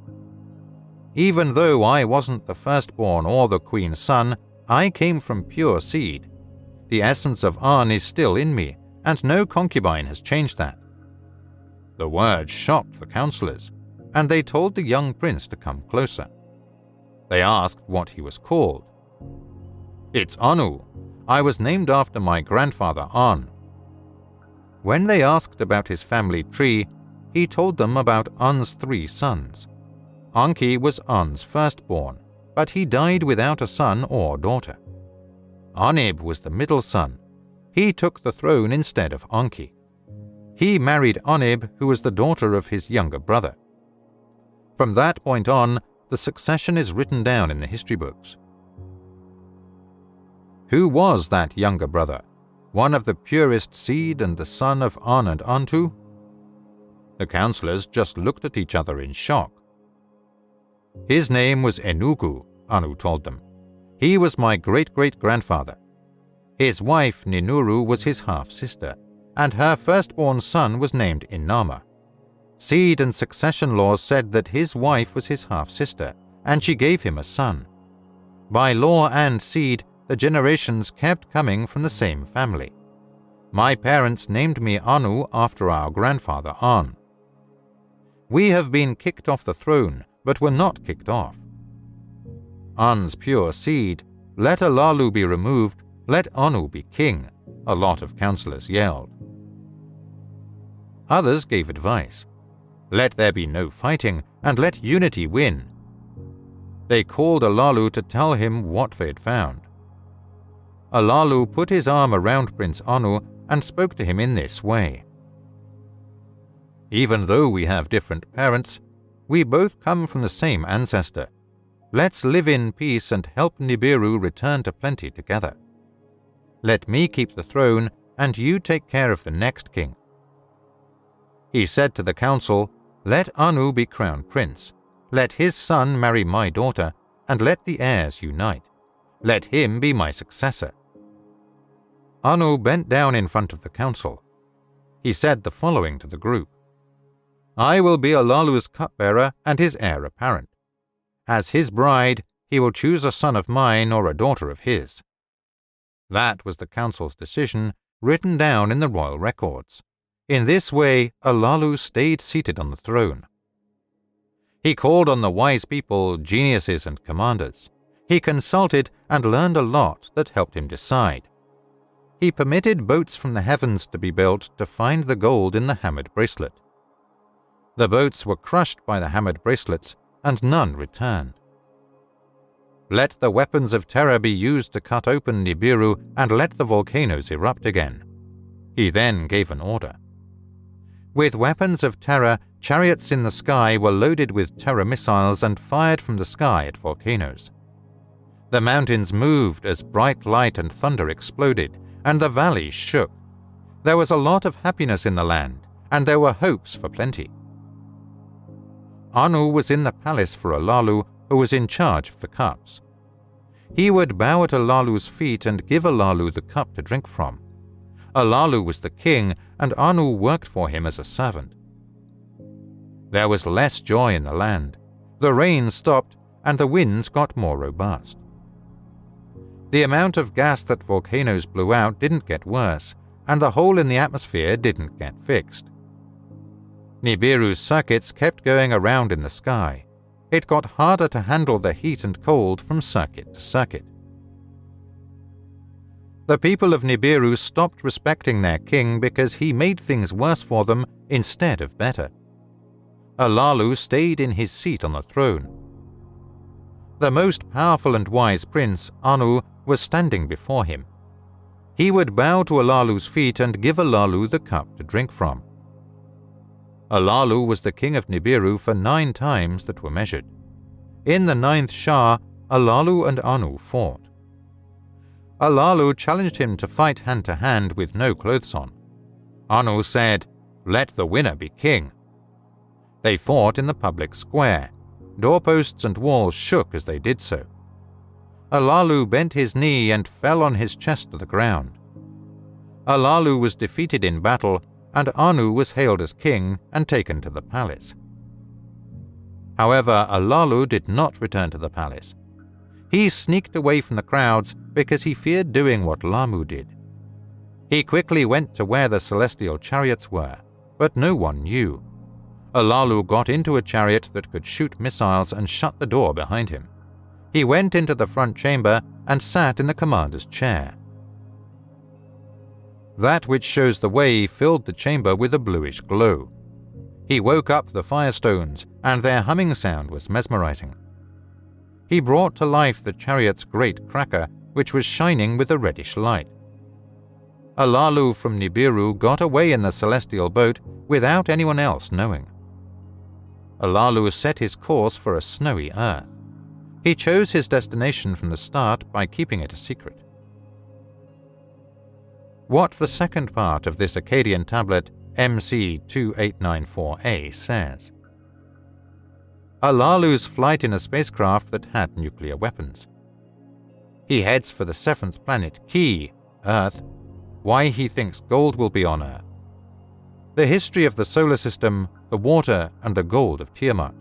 "Even though I wasn't the firstborn or the queen's son, I came from pure seed. The essence of An is still in me, and no concubine has changed that." The words shocked the councillors, and they told the young prince to come closer. They asked what he was called. "It's Anu. I was named after my grandfather An." When they asked about his family tree, he told them about An's 3 sons. ENKI was An's firstborn, but he died without a son or daughter. Anib was the middle son. He took the throne instead of ENKI. He married Anib, who was the daughter of his younger brother. From that point on, the succession is written down in the history books. Who was that younger brother? One of the purest seed and the son of An and Antu? The counselors just looked at each other in shock. His name was Enugu, Anu told them. He was my great-great-grandfather. His wife Ninuru was his half-sister, and her firstborn son was named Inama. Seed and succession laws said that his wife was his half-sister, and she gave him a son. By law and seed, the generations kept coming from the same family. My parents named me Anu after our grandfather An. We have been kicked off the throne, but were not kicked off. An's pure seed, let Alalu be removed, let Anu be king, a lot of councillors yelled. Others gave advice. Let there be no fighting, and let unity win. They called Alalu to tell him what they had found. Alalu put his arm around Prince Anu and spoke to him in this way. Even though we have different parents, we both come from the same ancestor. Let's live in peace and help Nibiru return to plenty together. Let me keep the throne, and you take care of the next king. He said to the council, let Anu be crown prince, let his son marry my daughter, and let the heirs unite. Let him be my successor. Anu bent down in front of the council. He said the following to the group. I will be Alalu's cupbearer and his heir apparent. As his bride, he will choose a son of mine or a daughter of his. That was the council's decision, written down in the royal records. In this way, Alalu stayed seated on the throne. He called on the wise people, geniuses and commanders. He consulted and learned a lot that helped him decide. He permitted boats from the heavens to be built to find the gold in the hammered bracelet. The boats were crushed by the hammered bracelets, and none returned. Let the weapons of terror be used to cut open Nibiru and let the volcanoes erupt again. He then gave an order. With weapons of terror, chariots in the sky were loaded with terror missiles and fired from the sky at volcanoes. The mountains moved as bright light and thunder exploded, and the valleys shook. There was a lot of happiness in the land, and there were hopes for plenty. Anu was in the palace for Alalu, who was in charge of the cups. He would bow at Alalu's feet and give Alalu the cup to drink from. Alalu was the king, and Anu worked for him as a servant. There was less joy in the land. The rain stopped, and the winds got more robust. The amount of gas that volcanoes blew out didn't get worse, and the hole in the atmosphere didn't get fixed. Nibiru's circuits kept going around in the sky. It got harder to handle the heat and cold from circuit to circuit. The people of Nibiru stopped respecting their king because he made things worse for them instead of better. Alalu stayed in his seat on the throne. The most powerful and wise prince, Anu, was standing before him. He would bow to Alalu's feet and give Alalu the cup to drink from. Alalu was the king of Nibiru for 9 times that were measured. In the 9th Shah, Alalu and Anu fought. Alalu challenged him to fight hand-to-hand with no clothes on. Anu said, "Let the winner be king." They fought in the public square. Doorposts and walls shook as they did so. Alalu bent his knee and fell on his chest to the ground. Alalu was defeated in battle, and Anu was hailed as king and taken to the palace. However, Alalu did not return to the palace. He sneaked away from the crowds because he feared doing what Lamu did. He quickly went to where the celestial chariots were, but no one knew. Alalu got into a chariot that could shoot missiles and shut the door behind him. He went into the front chamber and sat in the commander's chair. That which shows the way filled the chamber with a bluish glow. He woke up the firestones, and their humming sound was mesmerizing. He brought to life the chariot's great cracker which was shining with a reddish light. Alalu from Nibiru got away in the celestial boat without anyone else knowing. Alalu set his course for a snowy earth. He chose his destination from the start by keeping it a secret. What the second part of this Akkadian tablet MC2894A says. Alalu's flight in a spacecraft that had nuclear weapons. He heads for the seventh planet, Ki, Earth. Why he thinks gold will be on Earth. The history of the solar system, the water, and the gold of Tiamat.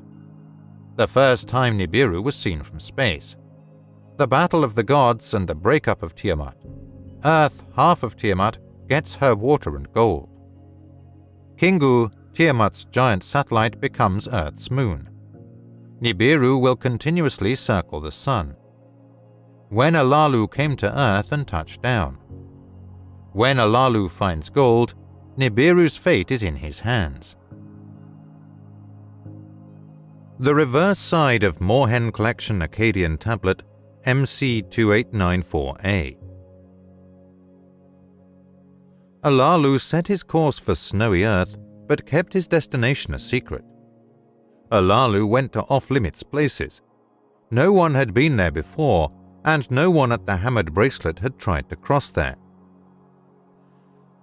The first time Nibiru was seen from space. The battle of the gods and the breakup of Tiamat. Earth, half of Tiamat, gets her water and gold. Kingu, Tiamat's giant satellite, becomes Earth's moon. Nibiru will continuously circle the sun. When Alalu came to Earth and touched down. When Alalu finds gold, Nibiru's fate is in his hands. The reverse side of Moorhen Collection Akkadian Tablet MC2894A. Alalu set his course for snowy Earth, but kept his destination a secret. Alalu went to off-limits places. No one had been there before, and no one at the Hammered Bracelet had tried to cross there.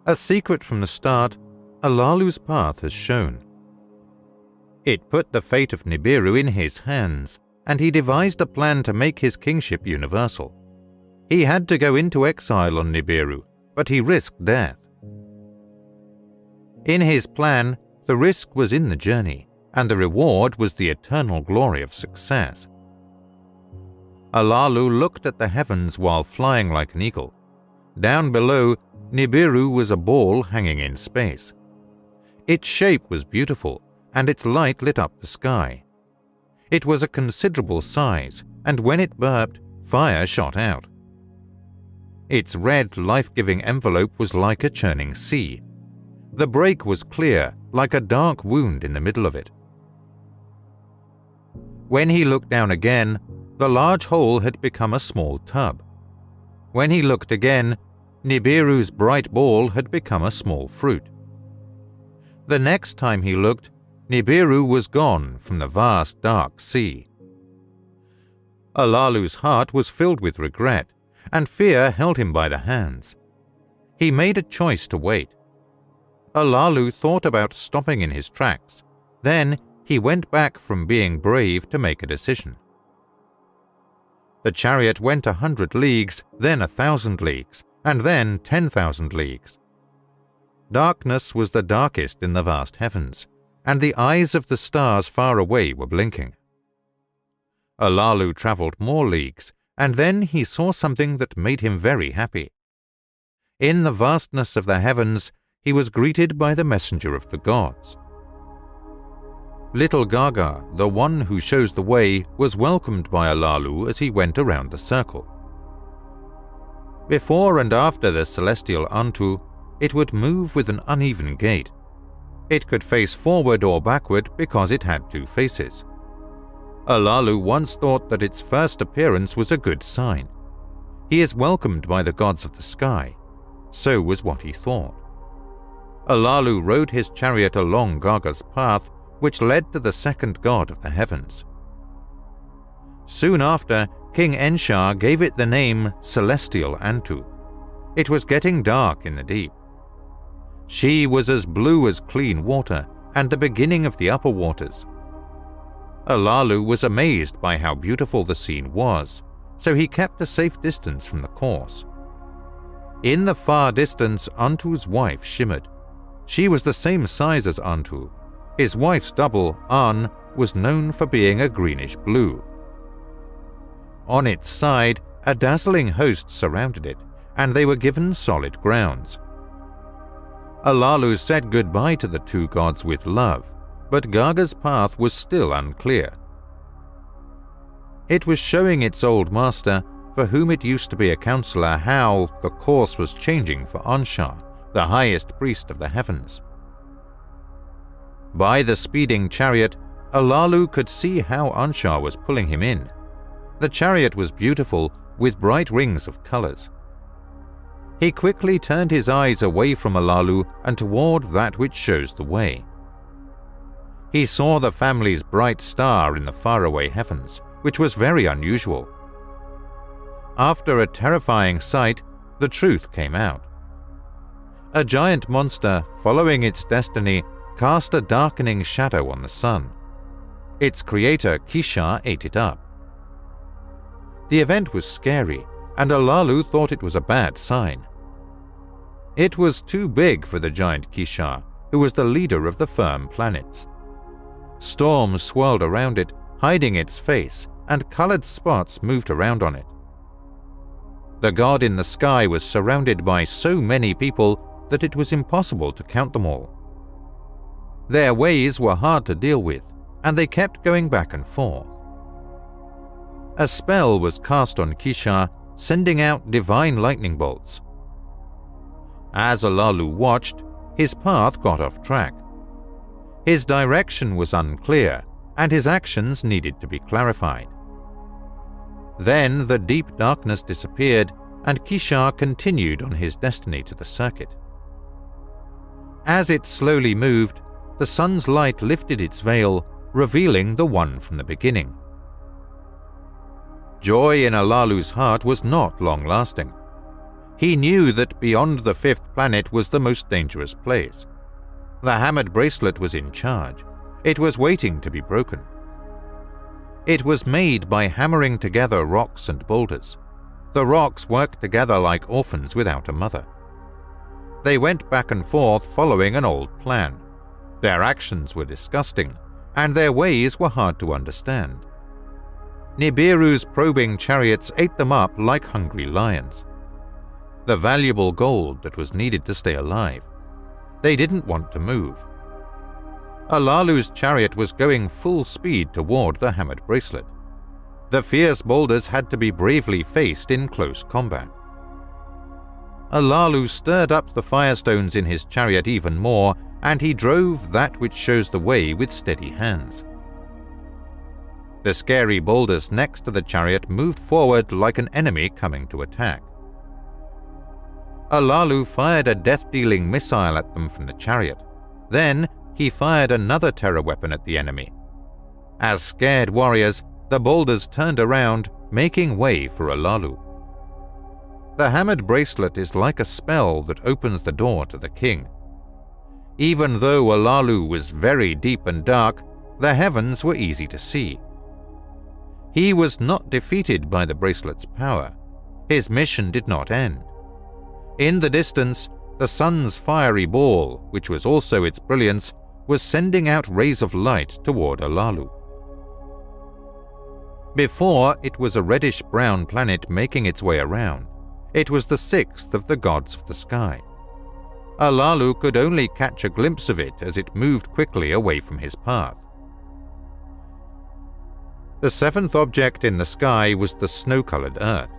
A secret from the start, Alalu's path has shown. It put the fate of Nibiru in his hands, and he devised a plan to make his kingship universal. He had to go into exile on Nibiru, but he risked death. In his plan, the risk was in the journey, and the reward was the eternal glory of success. Alalu looked at the heavens while flying like an eagle. Down below, Nibiru was a ball hanging in space. Its shape was beautiful, and its light lit up the sky. It was a considerable size, and when it burped, fire shot out. Its red, life-giving envelope was like a churning sea. The break was clear, like a dark wound in the middle of it. When he looked down again, the large hole had become a small tub. When he looked again, Nibiru's bright ball had become a small fruit. The next time he looked, Nibiru was gone from the vast dark sea. Alalu's heart was filled with regret, and fear held him by the hands. He made a choice to wait. Alalu thought about stopping in his tracks. Then he went back from being brave to make a decision. The chariot went 100 leagues, then 1,000 leagues, and then 10,000 leagues. Darkness was the darkest in the vast heavens, and the eyes of the stars far away were blinking. Alalu traveled more leagues, and then he saw something that made him very happy. In the vastness of the heavens, he was greeted by the messenger of the gods. Little Gaga, the one who shows the way, was welcomed by Alalu as he went around the circle. Before and after the celestial Antu, it would move with an uneven gait. It could face forward or backward because it had two faces. Alalu once thought that its first appearance was a good sign. He is welcomed by the gods of the sky. So was what he thought. Alalu rode his chariot along Gaga's path, which led to the second god of the heavens. Soon after, King Enshar gave it the name Celestial Antu. It was getting dark in the deep. She was as blue as clean water and the beginning of the upper waters. Alalu was amazed by how beautiful the scene was, so he kept a safe distance from the course. In the far distance, Antu's wife shimmered. She was the same size as Antu. His wife's double, An, was known for being a greenish blue. On its side, a dazzling host surrounded it, and they were given solid grounds. Alalu said goodbye to the two gods with love, but Gaga's path was still unclear. It was showing its old master, for whom it used to be a counselor, how the course was changing for Anshar, the highest priest of the heavens. By the speeding chariot, Alalu could see how Anshar was pulling him in. The chariot was beautiful, with bright rings of colors. He quickly turned his eyes away from Alalu and toward that which shows the way. He saw the family's bright star in the faraway heavens, which was very unusual. After a terrifying sight, the truth came out. A giant monster, following its destiny, cast a darkening shadow on the sun. Its creator, Kisha, ate it up. The event was scary, and Alalu thought it was a bad sign. It was too big for the giant Kisha, who was the leader of the firm planets. Storms swirled around it, hiding its face, and colored spots moved around on it. The god in the sky was surrounded by so many people that it was impossible to count them all. Their ways were hard to deal with, and they kept going back and forth. A spell was cast on Kisha, sending out divine lightning bolts. As Alalu watched, his path got off track. His direction was unclear, and his actions needed to be clarified. Then the deep darkness disappeared, and Kisha continued on his destiny to the circuit. As it slowly moved, the sun's light lifted its veil, revealing the one from the beginning. Joy in Alalu's heart was not long-lasting. He knew that beyond the fifth planet was the most dangerous place. The hammered bracelet was in charge. It was waiting to be broken. It was made by hammering together rocks and boulders. The rocks worked together like orphans without a mother. They went back and forth following an old plan. Their actions were disgusting, and their ways were hard to understand. Nibiru's probing chariots ate them up like hungry lions. The valuable gold that was needed to stay alive. They didn't want to move. Alalu's chariot was going full speed toward the hammered bracelet. The fierce boulders had to be bravely faced in close combat. Alalu stirred up the firestones in his chariot even more, and he drove that which shows the way with steady hands. The scary boulders next to the chariot moved forward like an enemy coming to attack. Alalu fired a death-dealing missile at them from the chariot. Then he fired another terror weapon at the enemy. As scared warriors, the boulders turned around, making way for Alalu. The hammered bracelet is like a spell that opens the door to the king. Even though Alalu was very deep and dark, the heavens were easy to see. He was not defeated by the bracelet's power. His mission did not end. In the distance, the sun's fiery ball, which was also its brilliance, was sending out rays of light toward Alalu. Before, it was a reddish-brown planet making its way around. It was the sixth of the gods of the sky. Alalu could only catch a glimpse of it as it moved quickly away from his path. The seventh object in the sky was the snow-colored earth.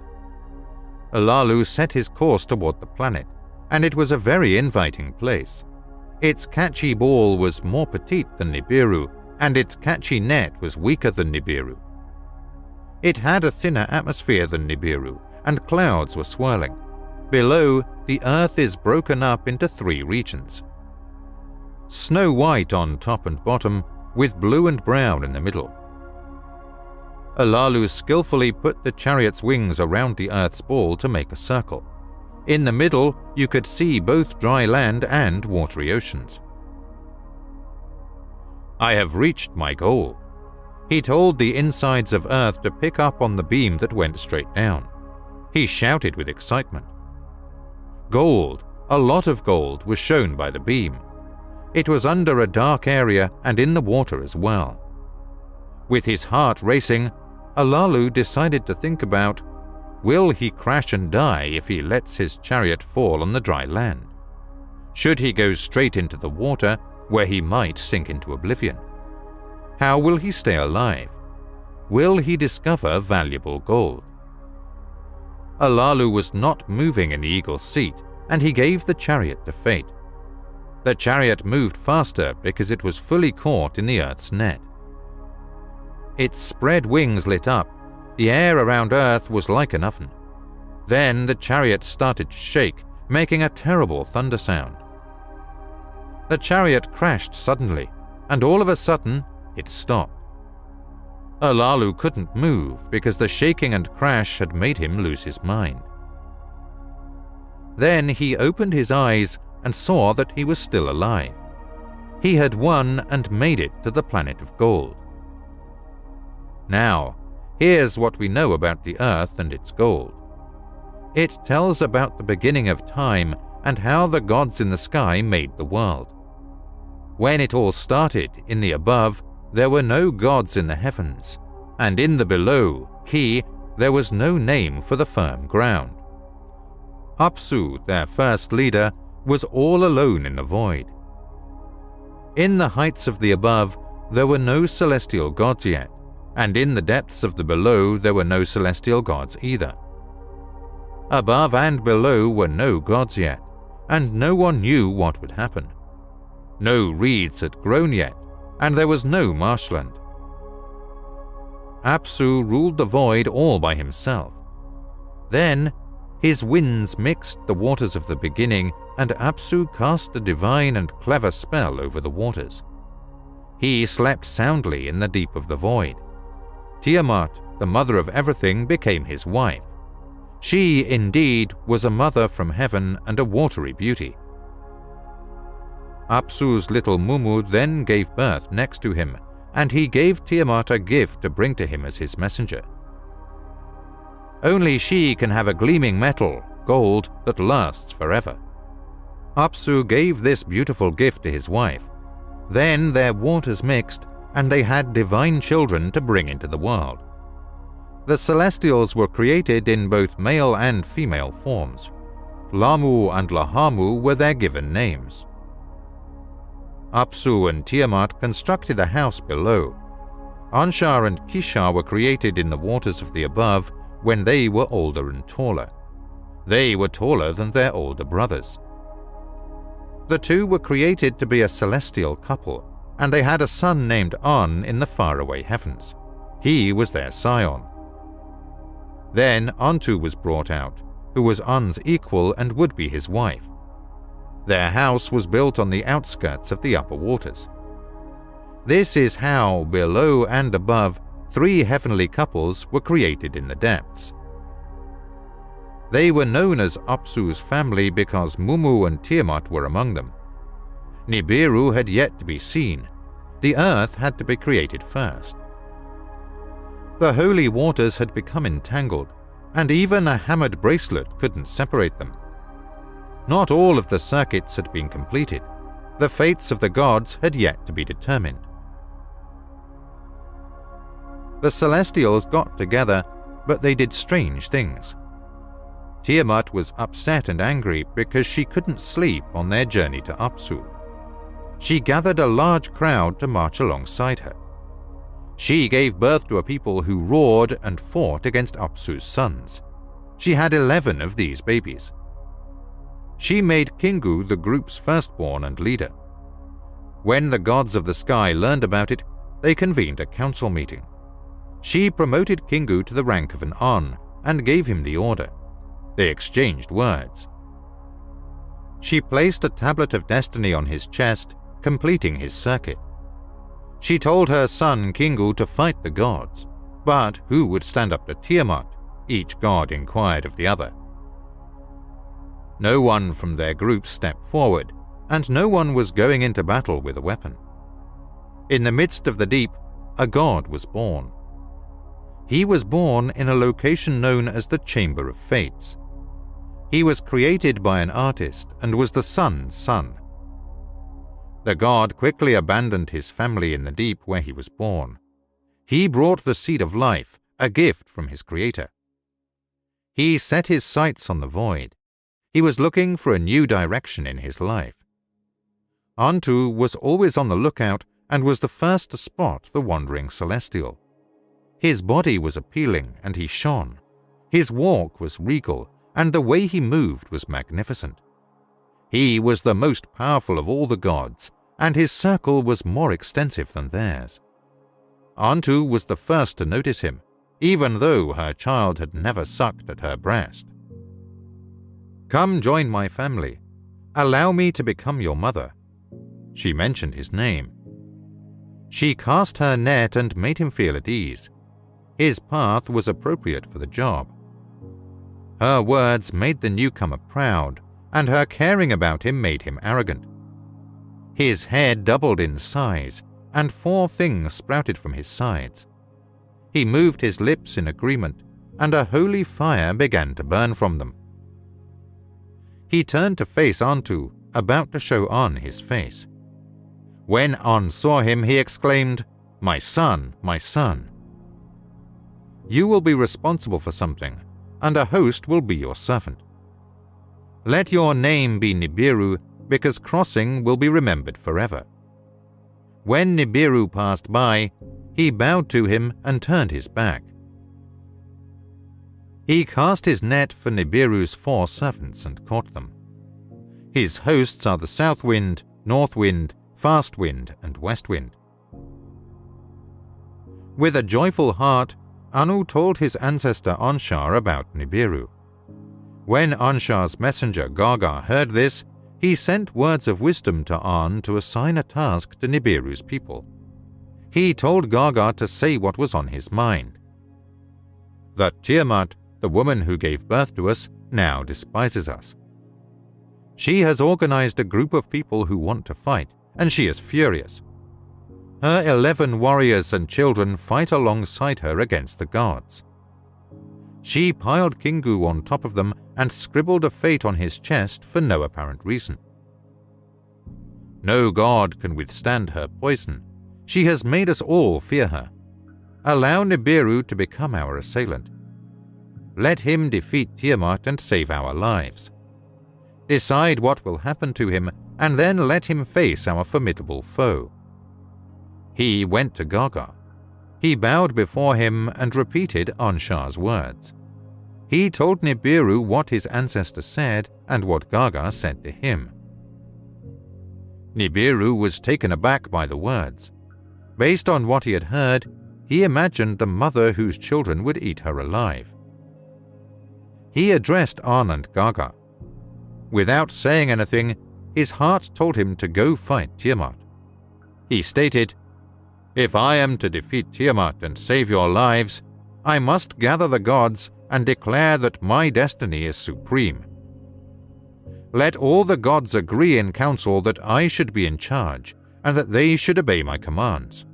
Alalu set his course toward the planet, and it was a very inviting place. Its catchy ball was more petite than Nibiru, and its catchy net was weaker than Nibiru. It had a thinner atmosphere than Nibiru, and clouds were swirling. Below, the earth is broken up into 3 regions. Snow white on top and bottom, with blue and brown in the middle. Alalu skillfully put the chariot's wings around the earth's ball to make a circle. In the middle, you could see both dry land and watery oceans. "I have reached my goal," he told the insides of Earth to pick up on the beam that went straight down. He shouted with excitement. Gold, a lot of gold, was shown by the beam. It was under a dark area and in the water as well. With his heart racing, Alalu decided to think about, will he crash and die if he lets his chariot fall on the dry land? Should he go straight into the water, where he might sink into oblivion? How will he stay alive? Will he discover valuable gold? Alalu was not moving in the eagle's seat, and he gave the chariot to fate. The chariot moved faster because it was fully caught in the earth's net. Its spread wings lit up, The air around Earth was like an oven. Then the chariot started to shake, making a terrible thunder sound. The chariot crashed suddenly, and all of a sudden, it stopped. Alalu couldn't move because the shaking and crash had made him lose his mind. Then he opened his eyes and saw that he was still alive. He had won and made it to the planet of gold. Now, here's what we know about the Earth and its gold. It tells about the beginning of time and how the gods in the sky made the world. When it all started in the above, there were no gods in the heavens, and in the below, Ki, there was no name for the firm ground. Apsu, their first leader, was all alone in the void. In the heights of the above, there were no celestial gods yet, and in the depths of the below there were no celestial gods either. Above and below were no gods yet, and no one knew what would happen. No reeds had grown yet, and there was no marshland. Apsu ruled the void all by himself. Then, his winds mixed the waters of the beginning, and Apsu cast a divine and clever spell over the waters. He slept soundly in the deep of the void. Tiamat, the mother of everything, became his wife. She, indeed, was a mother from heaven and a watery beauty. Apsu's little Mumu then gave birth next to him, and he gave Tiamat a gift to bring to him as his messenger. Only she can have a gleaming metal, gold, that lasts forever. Apsu gave this beautiful gift to his wife. Then their waters mixed, and they had divine children to bring into the world. The Celestials were created in both male and female forms. Lamu and Lahamu were their given names. Apsu and Tiamat constructed a house below. Anshar and Kishar were created in the waters of the above when they were older and taller. They were taller than their older brothers. The two were created to be a celestial couple, and they had a son named An in the faraway heavens. He was their scion. Then Antu was brought out, who was An's equal and would be his wife. Their house was built on the outskirts of the upper waters. This is how, below and above, 3 heavenly couples were created in the depths. They were known as Apsu's family because Mumu and Tiamat were among them. Nibiru had yet to be seen. The earth had to be created first. The holy waters had become entangled, and even a hammered bracelet couldn't separate them. Not all of the circuits had been completed. The fates of the gods had yet to be determined. The Celestials got together, but they did strange things. Tiamat was upset and angry because she couldn't sleep on their journey to Apsu. She gathered a large crowd to march alongside her. She gave birth to a people who roared and fought against Apsu's sons. She had 11 of these babies. She made Kingu the group's firstborn and leader. When the gods of the sky learned about it, they convened a council meeting. She promoted Kingu to the rank of an An and gave him the order. They exchanged words. She placed a tablet of destiny on his chest, completing his circuit. She told her son Kingu to fight the gods, but who would stand up to Tiamat? Each god inquired of the other. No one from their group stepped forward, and no one was going into battle with a weapon. In the midst of the deep, a god was born. He was born in a location known as the Chamber of Fates. He was created by an artist and was the sun's son. The god quickly abandoned his family in the deep where he was born. He brought the seed of life, a gift from his creator. He set his sights on the void. He was looking for a new direction in his life. Antu was always on the lookout and was the first to spot the wandering celestial. His body was appealing and he shone. His walk was regal and the way he moved was magnificent. He was the most powerful of all the gods, and his circle was more extensive than theirs. Antu was the first to notice him, even though her child had never sucked at her breast. "Come join my family. Allow me to become your mother." She mentioned his name. She cast her net and made him feel at ease. His path was appropriate for the job. Her words made the newcomer proud, and her caring about him made him arrogant. His head doubled in size, and 4 things sprouted from his sides. He moved his lips in agreement, and a holy fire began to burn from them. He turned to face Antu, about to show On his face. When On saw him, he exclaimed, "My son, my son. You will be responsible for something, and a host will be your servant. Let your name be Nibiru, because crossing will be remembered forever." When Nibiru passed by, he bowed to him and turned his back. He cast his net for Nibiru's 4 servants and caught them. His hosts are the south wind, north wind, fast wind, and west wind. With a joyful heart, Anu told his ancestor Anshar about Nibiru. When Anshar's messenger Gaga heard this, he sent words of wisdom to An to assign a task to Nibiru's people. He told Gaga to say what was on his mind. That Tiamat, the woman who gave birth to us, now despises us. She has organized a group of people who want to fight, and she is furious. Her 11 warriors and children fight alongside her against the gods. She piled Kingu on top of them and scribbled a fate on his chest for no apparent reason. No god can withstand her poison. She has made us all fear her. Allow Nibiru to become our assailant. Let him defeat Tiamat and save our lives. Decide what will happen to him, and then let him face our formidable foe. He went to Gaga. He bowed before him and repeated Anshar's words. He told Nibiru what his ancestor said and what Gaga said to him. Nibiru was taken aback by the words. Based on what he had heard, he imagined the mother whose children would eat her alive. He addressed An and Gaga. Without saying anything, his heart told him to go fight Tiamat. He stated, "If I am to defeat Tiamat and save your lives, I must gather the gods and declare that my destiny is supreme. Let all the gods agree in council that I should be in charge and that they should obey my commands."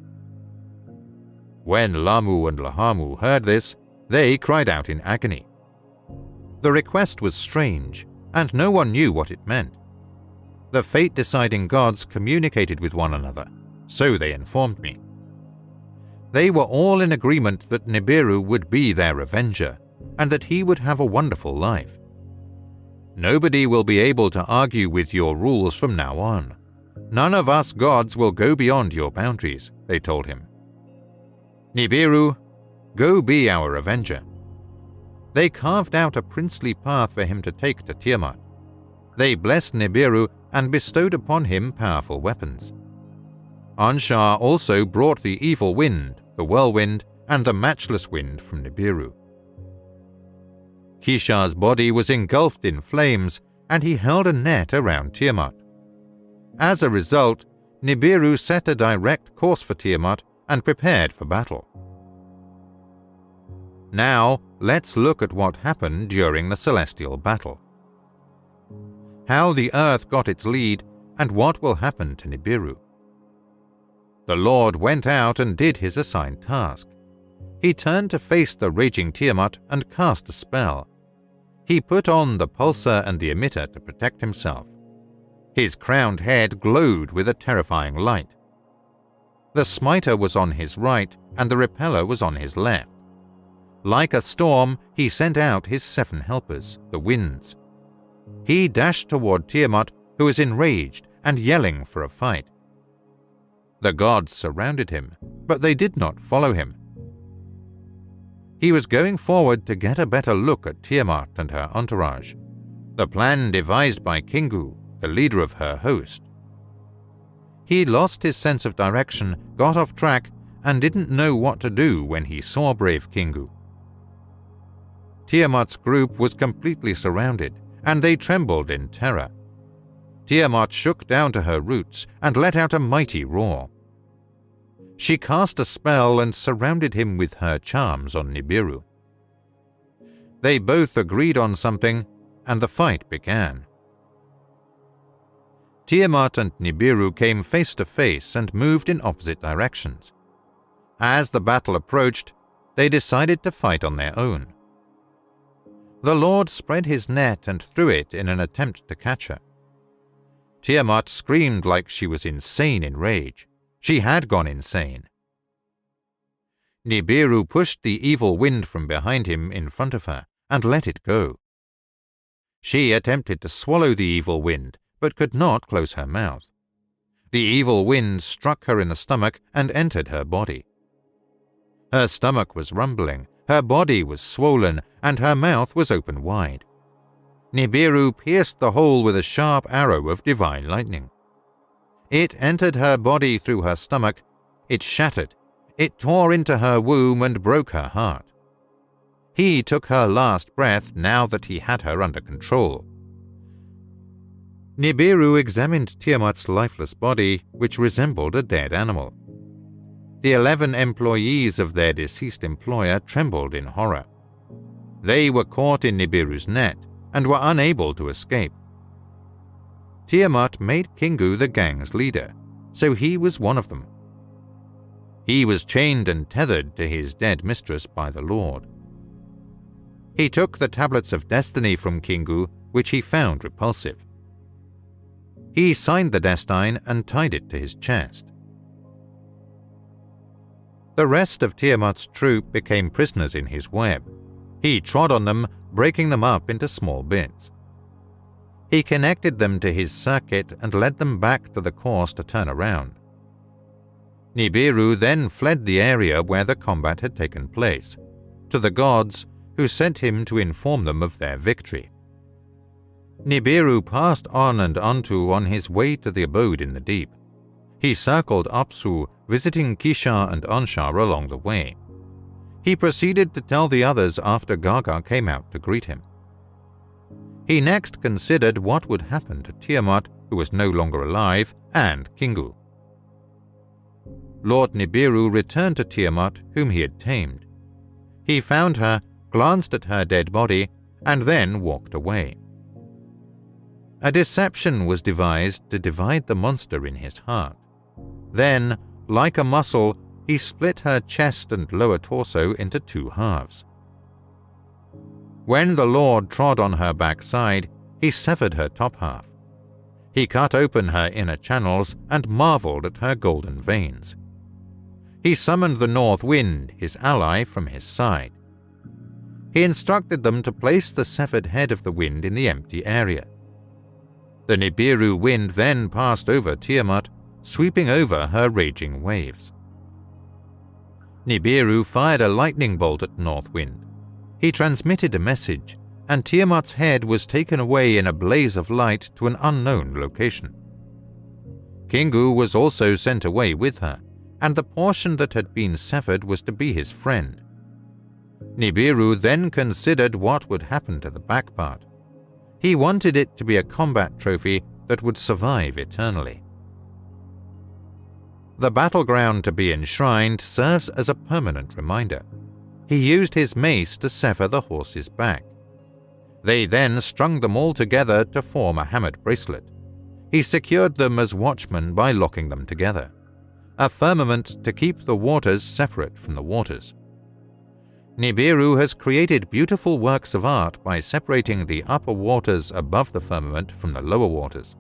When Lamu and Lahamu heard this, they cried out in agony. The request was strange, and no one knew what it meant. The fate-deciding gods communicated with one another, so they informed me. They were all in agreement that Nibiru would be their avenger, and that he would have a wonderful life. Nobody will be able to argue with your rules from now on. None of us gods will go beyond your boundaries, they told him. Nibiru, go be our avenger. They carved out a princely path for him to take to Tiamat. They blessed Nibiru and bestowed upon him powerful weapons. Anshar also brought the evil wind, the whirlwind, and the matchless wind from Nibiru. Kishar's body was engulfed in flames, and he held a net around Tiamat. As a result, Nibiru set a direct course for Tiamat and prepared for battle. Now, let's look at what happened during the celestial battle. How the earth got its lead, and what will happen to Nibiru. The Lord went out and did his assigned task. He turned to face the raging Tiamat and cast a spell. He put on the pulsar and the emitter to protect himself. His crowned head glowed with a terrifying light. The smiter was on his right and the repeller was on his left. Like a storm, he sent out his 7 helpers, the winds. He dashed toward Tiamat, who was enraged and yelling for a fight. The gods surrounded him, but they did not follow him. He was going forward to get a better look at Tiamat and her entourage, the plan devised by Kingu, the leader of her host. He lost his sense of direction, got off track, and didn't know what to do when he saw brave Kingu, Tiamat's group was completely surrounded, and they trembled in terror. Tiamat shook down to her roots and let out a mighty roar. She cast a spell and surrounded him with her charms on Nibiru. They both agreed on something, and the fight began. Tiamat and Nibiru came face to face and moved in opposite directions. As the battle approached, they decided to fight on their own. The Lord spread his net and threw it in an attempt to catch her. Tiamat screamed like she was insane in rage. She had gone insane. Nibiru pushed the evil wind from behind him in front of her and let it go. She attempted to swallow the evil wind, but could not close her mouth. The evil wind struck her in the stomach and entered her body. Her stomach was rumbling, her body was swollen, and her mouth was open wide. Nibiru pierced the hole with a sharp arrow of divine lightning. It entered her body through her stomach, it shattered, it tore into her womb and broke her heart. He took her last breath now that he had her under control. Nibiru examined Tiamat's lifeless body, which resembled a dead animal. The 11 employees of their deceased employer trembled in horror. They were caught in Nibiru's net and were unable to escape. Tiamat made Kingu the gang's leader, so he was one of them. He was chained and tethered to his dead mistress by the Lord. He took the tablets of destiny from Kingu, which he found repulsive. He signed the destine and tied it to his chest. The rest of Tiamat's troop became prisoners in his web. He trod on them, breaking them up into small bits. He connected them to his circuit and led them back to the course to turn around. Nibiru then fled the area where the combat had taken place, to the gods, who sent him to inform them of their victory. Nibiru passed on and Antu on his way to the abode in the deep. He circled Apsu, visiting Kisha and Anshar along the way. He proceeded to tell the others after Gaga came out to greet him. He next considered what would happen to Tiamat, who was no longer alive, and Kingu. Lord Nibiru returned to Tiamat, whom he had tamed. He found her, glanced at her dead body, and then walked away. A deception was devised to divide the monster in his heart. Then, like a muscle, he split her chest and lower torso into 2 halves. When the Lord trod on her backside, he severed her top half. He cut open her inner channels and marveled at her golden veins. He summoned the north wind, his ally, from his side. He instructed them to place the severed head of the wind in the empty area. The Nibiru wind then passed over Tiamat, sweeping over her raging waves. Nibiru fired a lightning bolt at North Wind. He transmitted a message, and Tiamat's head was taken away in a blaze of light to an unknown location. Kingu was also sent away with her, and the portion that had been severed was to be his friend. Nibiru then considered what would happen to the back part. He wanted it to be a combat trophy that would survive eternally. The battleground to be enshrined serves as a permanent reminder. He used his mace to sever the horse's back. They then strung them all together to form a hammered bracelet. He secured them as watchmen by locking them together, a firmament to keep the waters separate from the waters. Nibiru has created beautiful works of art by separating the upper waters above the firmament from the lower waters.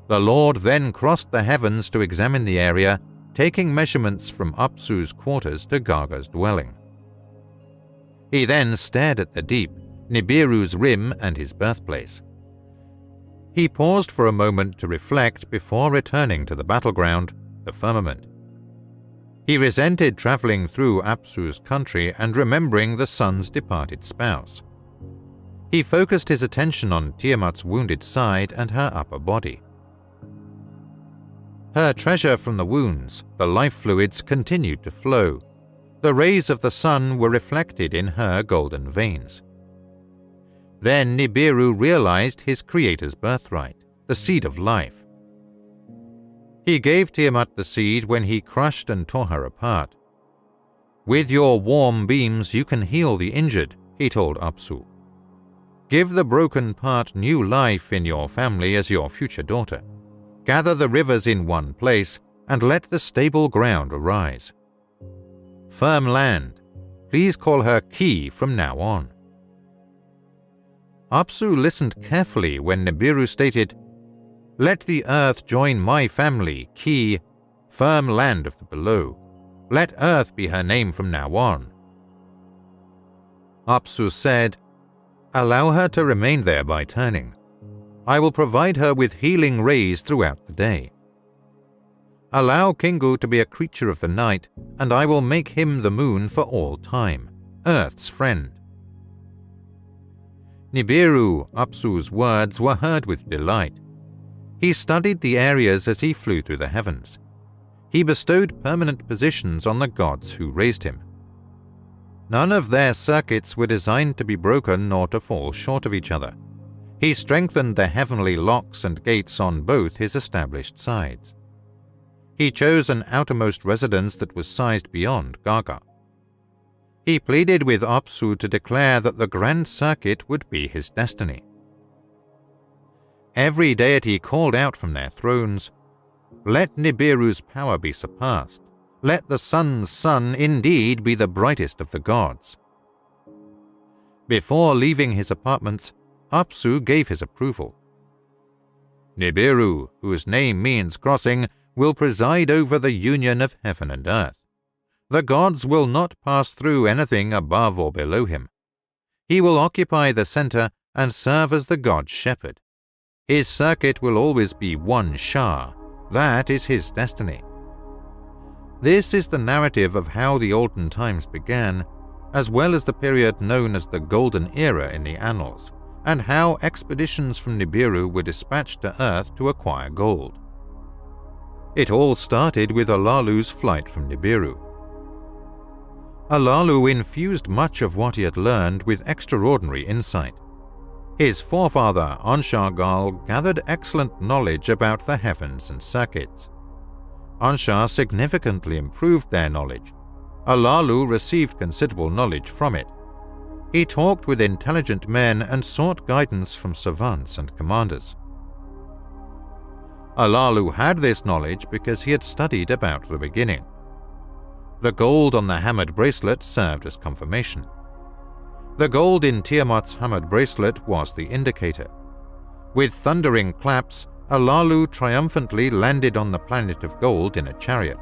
The Lord then crossed the heavens to examine the area, taking measurements from Apsu's quarters to Gaga's dwelling. He then stared at the deep, Nibiru's rim and his birthplace. He paused for a moment to reflect before returning to the battleground, the firmament. He resented traveling through Apsu's country and remembering the sun's departed spouse. He focused his attention on Tiamat's wounded side and her upper body. Her treasure from the wounds, the life fluids, continued to flow. The rays of the sun were reflected in her golden veins. Then Nibiru realized his creator's birthright, the seed of life. He gave Tiamat the seed when he crushed and tore her apart. "With your warm beams you can heal the injured," he told Apsu. "Give the broken part new life in your family as your future daughter. Gather the rivers in one place and let the stable ground arise. Firm land, please call her Ki from now on." Apsu listened carefully when Nibiru stated, "Let the earth join my family, Ki, firm land of the below. Let earth be her name from now on." Apsu said, "Allow her to remain there by turning. I will provide her with healing rays throughout the day. Allow Kingu to be a creature of the night, and I will make him the moon for all time, Earth's friend." Nibiru, Apsu's words, were heard with delight. He studied the areas as he flew through the heavens. He bestowed permanent positions on the gods who raised him. None of their circuits were designed to be broken or to fall short of each other. He strengthened the heavenly locks and gates on both his established sides. He chose an outermost residence that was sized beyond Gaga. He pleaded with Apsu to declare that the Grand Circuit would be his destiny. Every deity called out from their thrones, "Let Nibiru's power be surpassed. Let the sun's sun indeed be the brightest of the gods." Before leaving his apartments, Apsu gave his approval. "Nibiru, whose name means crossing, will preside over the union of heaven and earth. The gods will not pass through anything above or below him. He will occupy the center and serve as the god's shepherd. His circuit will always be one Shah. That is his destiny." This is the narrative of how the olden times began, as well as the period known as the Golden Era in the annals, and how expeditions from Nibiru were dispatched to Earth to acquire gold. It all started with Alalu's flight from Nibiru. Alalu infused much of what he had learned with extraordinary insight. His forefather, Anshargal, gathered excellent knowledge about the heavens and circuits. Anshar significantly improved their knowledge. Alalu received considerable knowledge from it. He talked with intelligent men and sought guidance from savants and commanders. Alalu had this knowledge because he had studied about the beginning. The gold on the hammered bracelet served as confirmation. The gold in Tiamat's hammered bracelet was the indicator. With thundering claps, Alalu triumphantly landed on the planet of gold in a chariot.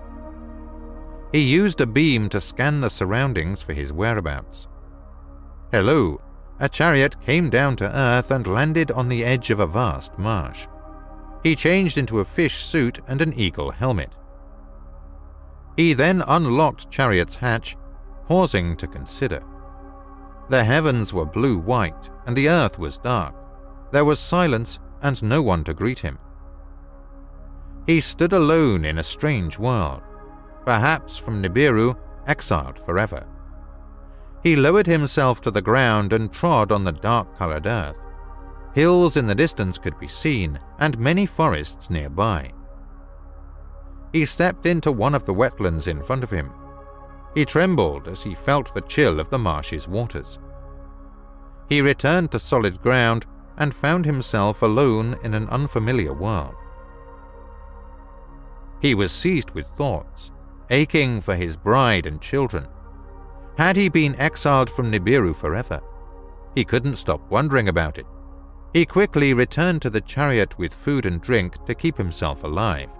He used a beam to scan the surroundings for his whereabouts. Hello, a chariot came down to Earth and landed on the edge of a vast marsh. He changed into a fish suit and an eagle helmet. He then unlocked chariot's hatch, pausing to consider. The heavens were blue-white and the earth was dark. There was silence and no one to greet him. He stood alone in a strange world, perhaps from Nibiru, exiled forever. He lowered himself to the ground and trod on the dark-colored earth. Hills in the distance could be seen, and many forests nearby. He stepped into one of the wetlands in front of him. He trembled as he felt the chill of the marsh's waters. He returned to solid ground and found himself alone in an unfamiliar world. He was seized with thoughts, aching for his bride and children. Had he been exiled from Nibiru forever? He couldn't stop wondering about it. He quickly returned to the chariot with food and drink to keep himself alive.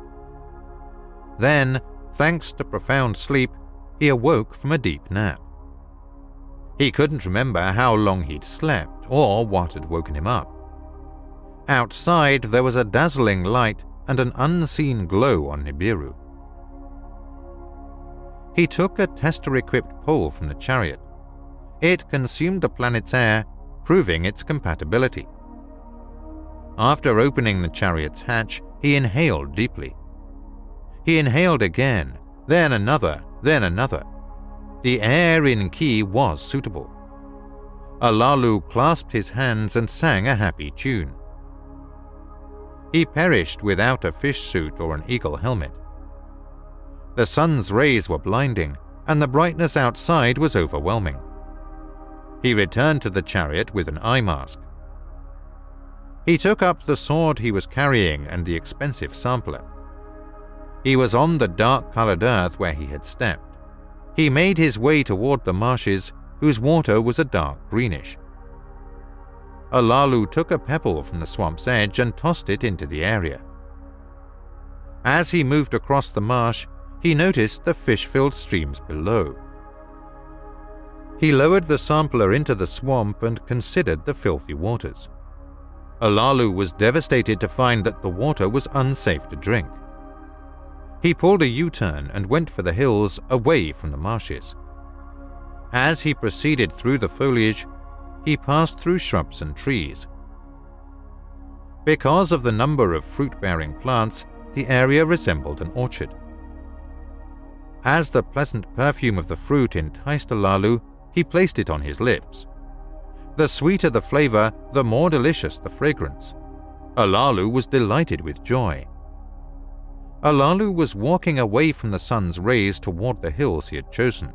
Then, thanks to profound sleep, he awoke from a deep nap. He couldn't remember how long he'd slept or what had woken him up. Outside, there was a dazzling light and an unseen glow on Nibiru. He took a tester-equipped pole from the chariot. It consumed the planet's air, proving its compatibility. After opening the chariot's hatch, he inhaled deeply. He inhaled again, then another, then another. The air in ENKI was suitable. Alalu clasped his hands and sang a happy tune. He perished without a fish suit or an eagle helmet. The sun's rays were blinding, and the brightness outside was overwhelming. He returned to the chariot with an eye mask. He took up the sword he was carrying and the expensive sampler. He was on the dark-colored earth where he had stepped. He made his way toward the marshes, whose water was a dark greenish. Alalu took a pebble from the swamp's edge and tossed it into the area. As he moved across the marsh, he noticed the fish-filled streams below. He lowered the sampler into the swamp and considered the filthy waters. Alalu was devastated to find that the water was unsafe to drink. He pulled a U-turn and went for the hills away from the marshes. As he proceeded through the foliage, he passed through shrubs and trees. Because of the number of fruit-bearing plants, the area resembled an orchard. As the pleasant perfume of the fruit enticed Alalu, he placed it on his lips. The sweeter the flavor, the more delicious the fragrance. Alalu was delighted with joy. Alalu was walking away from the sun's rays toward the hills he had chosen.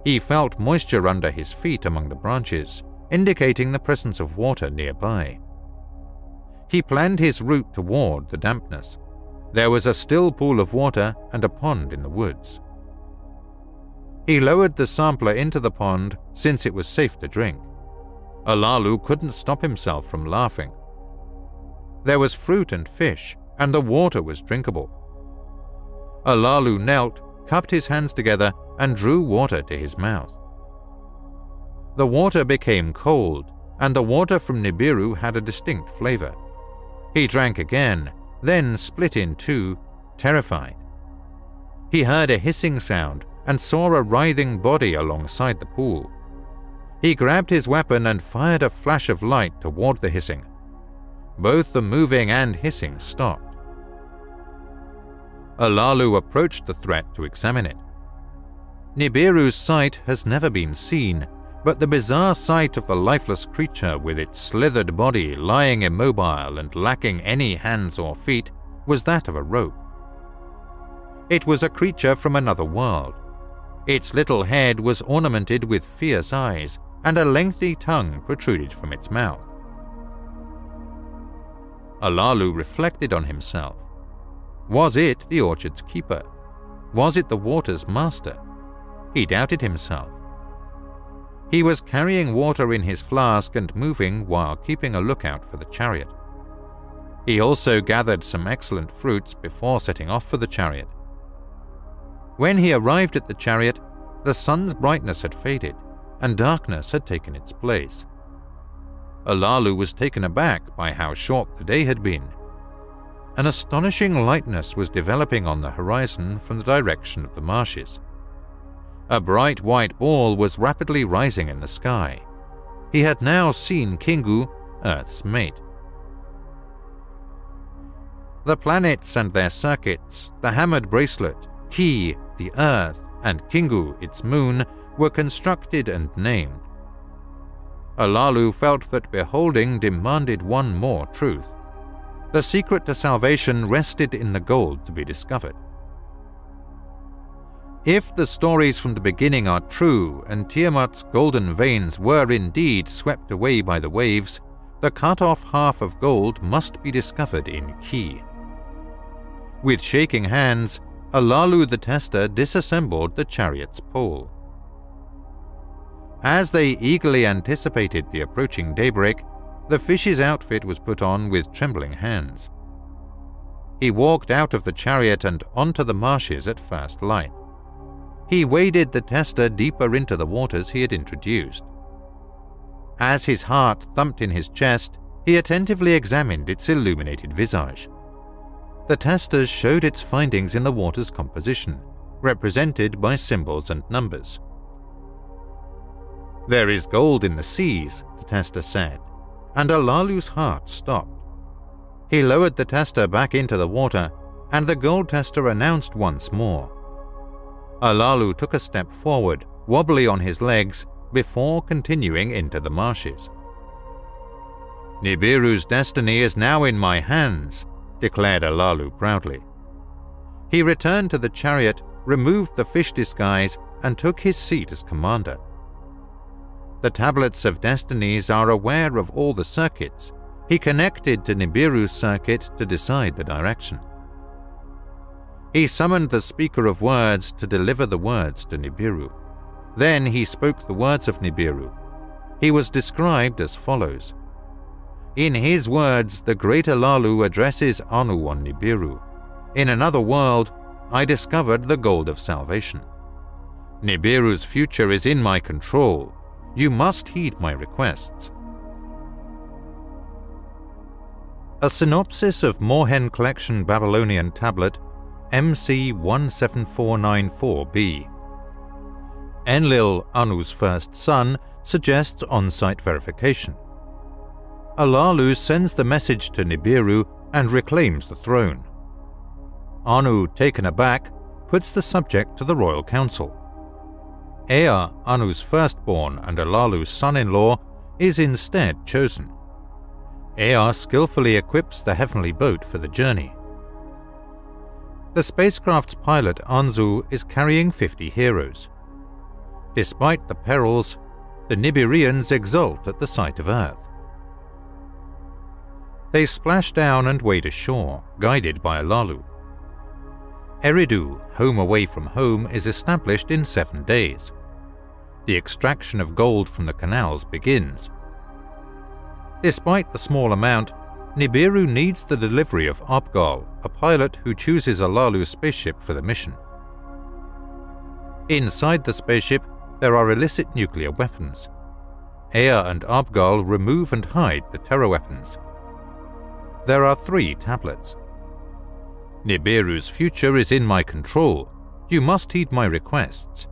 He felt moisture under his feet among the branches, indicating the presence of water nearby. He planned his route toward the dampness. There was a still pool of water and a pond in the woods. He lowered the sampler into the pond since it was safe to drink. Alalu couldn't stop himself from laughing. There was fruit and fish, and the water was drinkable. Alalu knelt, cupped his hands together, and drew water to his mouth. The water became cold, and the water from Nibiru had a distinct flavor. He drank again, then split in two, terrified. He heard a hissing sound and saw a writhing body alongside the pool. He grabbed his weapon and fired a flash of light toward the hissing. Both the moving and hissing stopped. Alalu approached the threat to examine it. Nibiru's sight has never been seen, but the bizarre sight of the lifeless creature with its slithered body lying immobile and lacking any hands or feet was that of a rope. It was a creature from another world. Its little head was ornamented with fierce eyes, and a lengthy tongue protruded from its mouth. Alalu reflected on himself. Was it the orchard's keeper? Was it the water's master? He doubted himself. He was carrying water in his flask and moving while keeping a lookout for the chariot. He also gathered some excellent fruits before setting off for the chariot. When he arrived at the chariot, the sun's brightness had faded, and darkness had taken its place. Alalu was taken aback by how short the day had been. An astonishing lightness was developing on the horizon from the direction of the marshes. A bright white ball was rapidly rising in the sky. He had now seen Kingu, Earth's mate. The planets and their circuits, the hammered bracelet, Ki, the Earth, and Kingu, its moon, were constructed and named. Alalu felt that beholding demanded one more truth. The secret to salvation rested in the gold to be discovered. If the stories from the beginning are true and Tiamat's golden veins were indeed swept away by the waves, the cut-off half of gold must be discovered in Ki. With shaking hands, Alalu the tester disassembled the chariot's pole. As they eagerly anticipated the approaching daybreak, the fish's outfit was put on with trembling hands. He walked out of the chariot and onto the marshes at first light. He waded the tester deeper into the waters he had introduced. As his heart thumped in his chest, he attentively examined its illuminated visage. The testers showed its findings in the water's composition, represented by symbols and numbers. "There is gold in the seas," the tester said, and Alalu's heart stopped. He lowered the tester back into the water, and the gold tester announced once more. Alalu took a step forward, wobbly on his legs before continuing into the marshes. "Nibiru's destiny is now in my hands," declared Alalu proudly. He returned to the chariot, removed the fish disguise, and took his seat as commander. The tablets of destinies are aware of all the circuits. He connected to Nibiru's circuit to decide the direction. He summoned the speaker of words to deliver the words to Nibiru. Then he spoke the words of Nibiru. He was described as follows. In his words, the great Alalu addresses Anu on Nibiru. In another world, I discovered the gold of salvation. Nibiru's future is in my control. You must heed my requests. A synopsis of Mohen Collection Babylonian Tablet MC 17494b. Enlil, Anu's first son, suggests on-site verification. Alalu sends the message to Nibiru and reclaims the throne. Anu, taken aback, puts the subject to the royal council. Ea, Anu's firstborn and Alalu's son-in-law, is instead chosen. Ea skillfully equips the heavenly boat for the journey. The spacecraft's pilot, Anzu, is carrying 50 heroes. Despite the perils, the Nibirians exult at the sight of Earth. They splash down and wade ashore, guided by Alalu. Eridu, home away from home, is established in 7 days. The extraction of gold from the canals begins. Despite the small amount, Nibiru needs the delivery of Abgal, a pilot who chooses Alalu's spaceship for the mission. Inside the spaceship, there are illicit nuclear weapons. Ea and Abgal remove and hide the terror weapons. There are 3 tablets. Nibiru's future is in my control. You must heed my requests.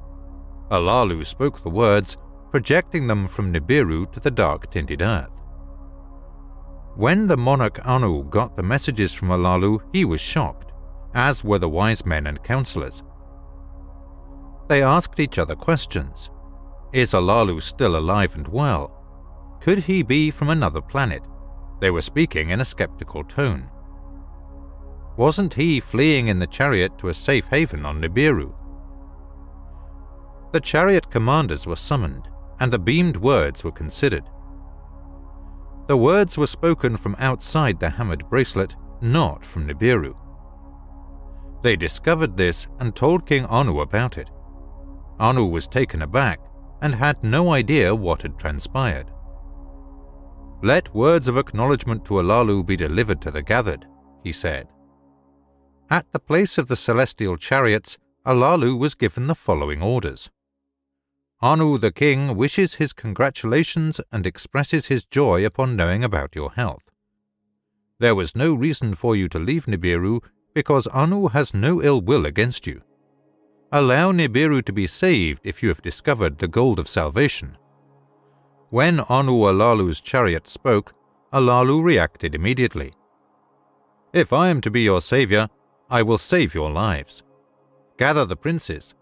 Alalu spoke the words, projecting them from Nibiru to the dark-tinted earth. When the monarch Anu got the messages from Alalu, he was shocked, as were the wise men and counselors. They asked each other questions. Is Alalu still alive and well? Could he be from another planet? They were speaking in a skeptical tone. Wasn't he fleeing in the chariot to a safe haven on Nibiru? The chariot commanders were summoned, and the beamed words were considered. The words were spoken from outside the hammered bracelet, not from Nibiru. They discovered this and told King Anu about it. Anu was taken aback and had no idea what had transpired. "Let words of acknowledgement to Alalu be delivered to the gathered," he said. At the place of the celestial chariots, Alalu was given the following orders. Anu the king wishes his congratulations and expresses his joy upon knowing about your health. There was no reason for you to leave Nibiru because Anu has no ill will against you. Allow Nibiru to be saved if you have discovered the gold of salvation. When Anu Alalu's chariot spoke, Alalu reacted immediately. If I am to be your savior, I will save your lives. Gather the princes.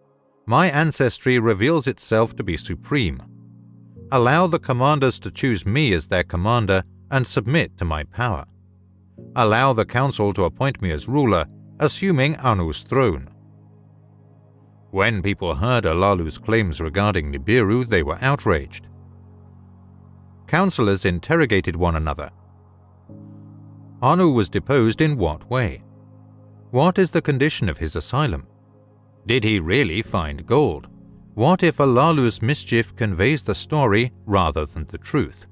My ancestry reveals itself to be supreme. Allow the commanders to choose me as their commander and submit to my power. Allow the council to appoint me as ruler, assuming Anu's throne. When people heard Alalu's claims regarding Nibiru, they were outraged. Councillors interrogated one another. Anu was deposed in what way? What is the condition of his asylum? Did he really find gold? What if Alalu's mischief conveys the story rather than the truth?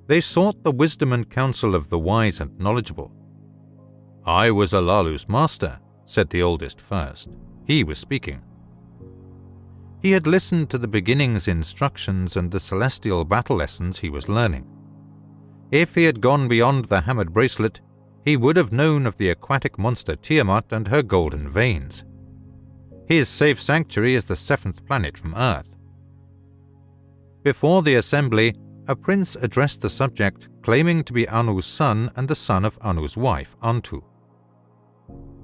They sought the wisdom and counsel of the wise and knowledgeable. I was Alalu's master, said the oldest first. He was speaking. He had listened to the beginning's instructions and the celestial battle lessons he was learning. If he had gone beyond the hammered bracelet, he would have known of the aquatic monster Tiamat and her golden veins. His safe sanctuary is the 7th planet from Earth. Before the assembly, a prince addressed the subject, claiming to be Anu's son and the son of Anu's wife, Antu.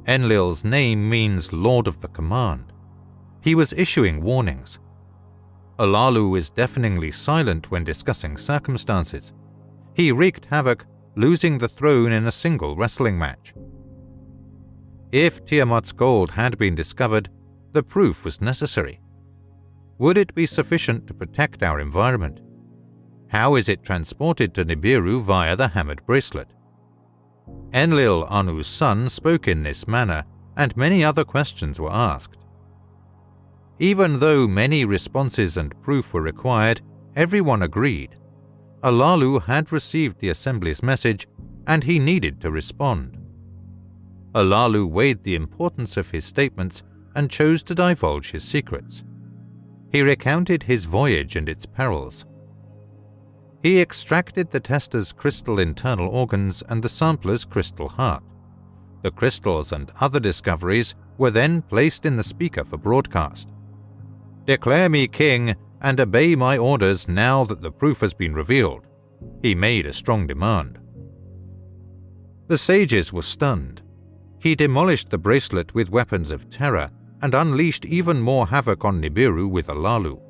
Enlil's name means Lord of the Command. He was issuing warnings, Alalu is deafeningly silent when discussing circumstances. He wreaked havoc, losing the throne in a single wrestling match. If Tiamat's gold had been discovered, the proof was necessary. Would it be sufficient to protect our environment? How is it transported to Nibiru via the hammered bracelet? Enlil, Anu's son, spoke in this manner, and many other questions were asked. Even though many responses and proof were required, everyone agreed. Alalu had received the assembly's message, and he needed to respond. Alalu weighed the importance of his statements and chose to divulge his secrets. He recounted his voyage and its perils. He extracted the tester's crystal internal organs and the sampler's crystal heart. The crystals and other discoveries were then placed in the speaker for broadcast. "Declare me king and obey my orders now that the proof has been revealed," he made a strong demand. The sages were stunned. He demolished the bracelet with weapons of terror and unleashed even more havoc on Nibiru with Alalu.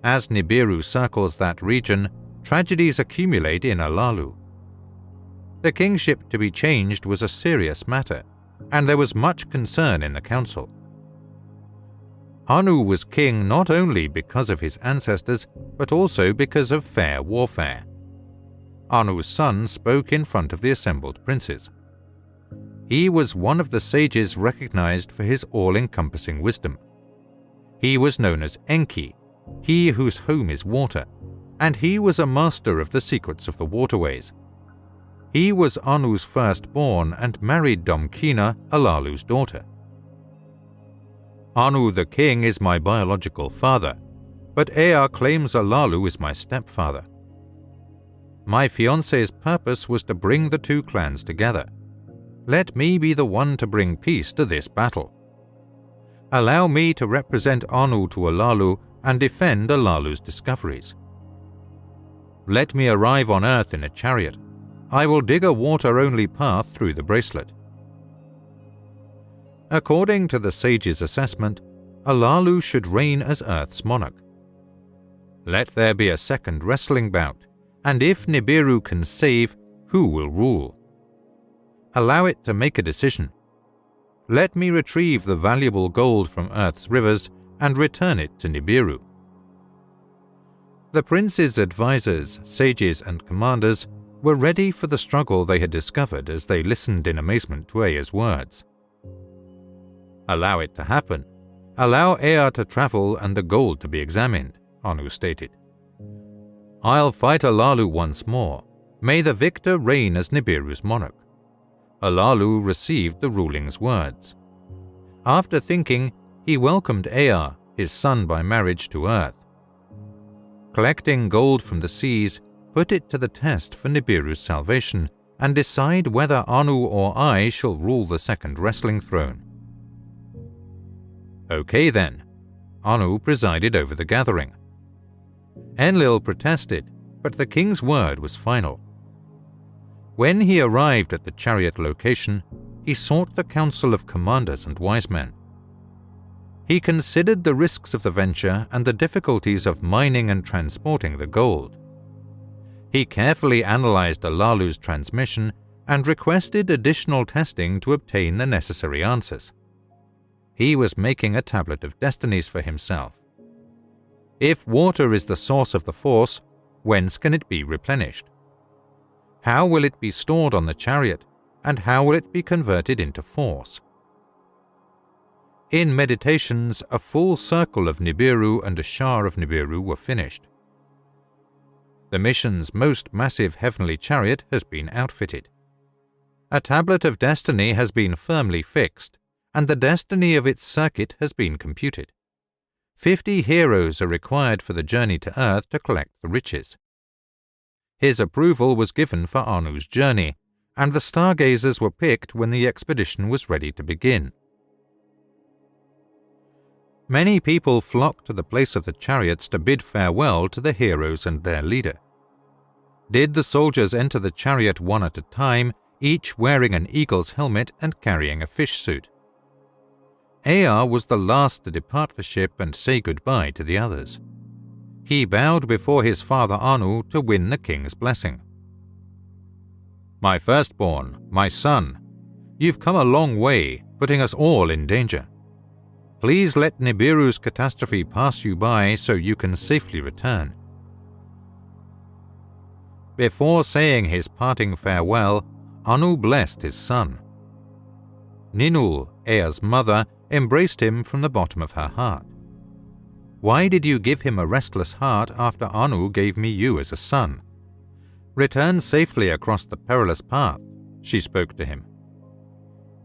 As Nibiru circles that region, tragedies accumulate in Alalu. The kingship to be changed was a serious matter, and there was much concern in the council. Anu was king not only because of his ancestors, but also because of fair warfare. Anu's son spoke in front of the assembled princes. He was one of the sages recognized for his all-encompassing wisdom. He was known as ENKI, he whose home is water, and he was a master of the secrets of the waterways. He was Anu's firstborn and married Domkina, Alalu's daughter. "Anu the king is my biological father, but Ea claims Alalu is my stepfather. My fiancé's purpose was to bring the two clans together. Let me be the one to bring peace to this battle. Allow me to represent Anu to Alalu and defend Alalu's discoveries. Let me arrive on Earth in a chariot. I will dig a water-only path through the bracelet." According to the sage's assessment, Alalu should reign as Earth's monarch. Let there be a second wrestling bout, and if Nibiru can save, who will rule? Allow it to make a decision. Let me retrieve the valuable gold from Earth's rivers and return it to Nibiru. The prince's advisors, sages, and commanders were ready for the struggle they had discovered as they listened in amazement to Ea's words. "Allow it to happen. Allow Ea to travel and the gold to be examined," Anu stated. "I'll fight Alalu once more. May the victor reign as Nibiru's monarch." Alalu received the ruling's words. After thinking, he welcomed Ea, his son by marriage, to Earth. Collecting gold from the seas, put it to the test for Nibiru's salvation and decide whether Anu or I shall rule the second wrestling throne. "Okay then." Anu presided over the gathering. Enlil protested, but the king's word was final. When he arrived at the chariot location, he sought the counsel of commanders and wise men. He considered the risks of the venture and the difficulties of mining and transporting the gold. He carefully analyzed Alalu's transmission and requested additional testing to obtain the necessary answers. He was making a tablet of destinies for himself. If water is the source of the force, whence can it be replenished? How will it be stored on the chariot, and how will it be converted into force? In meditations, a full circle of Nibiru and a Shah of Nibiru were finished. The mission's most massive heavenly chariot has been outfitted. A tablet of destiny has been firmly fixed, and the destiny of its circuit has been computed. 50 heroes are required for the journey to Earth to collect the riches. His approval was given for Anu's journey, and the stargazers were picked when the expedition was ready to begin. Many people flocked to the place of the chariots to bid farewell to the heroes and their leader. Did the soldiers enter the chariot one at a time, each wearing an eagle's helmet and carrying a fish suit? Ea was the last to depart the ship and say goodbye to the others. He bowed before his father Anu to win the king's blessing. "My firstborn, my son, you've come a long way, putting us all in danger. Please let Nibiru's catastrophe pass you by so you can safely return." Before saying his parting farewell, Anu blessed his son. Ninul, Ea's mother, embraced him from the bottom of her heart. "Why did you give him a restless heart after Anu gave me you as a son? Return safely across the perilous path," she spoke to him.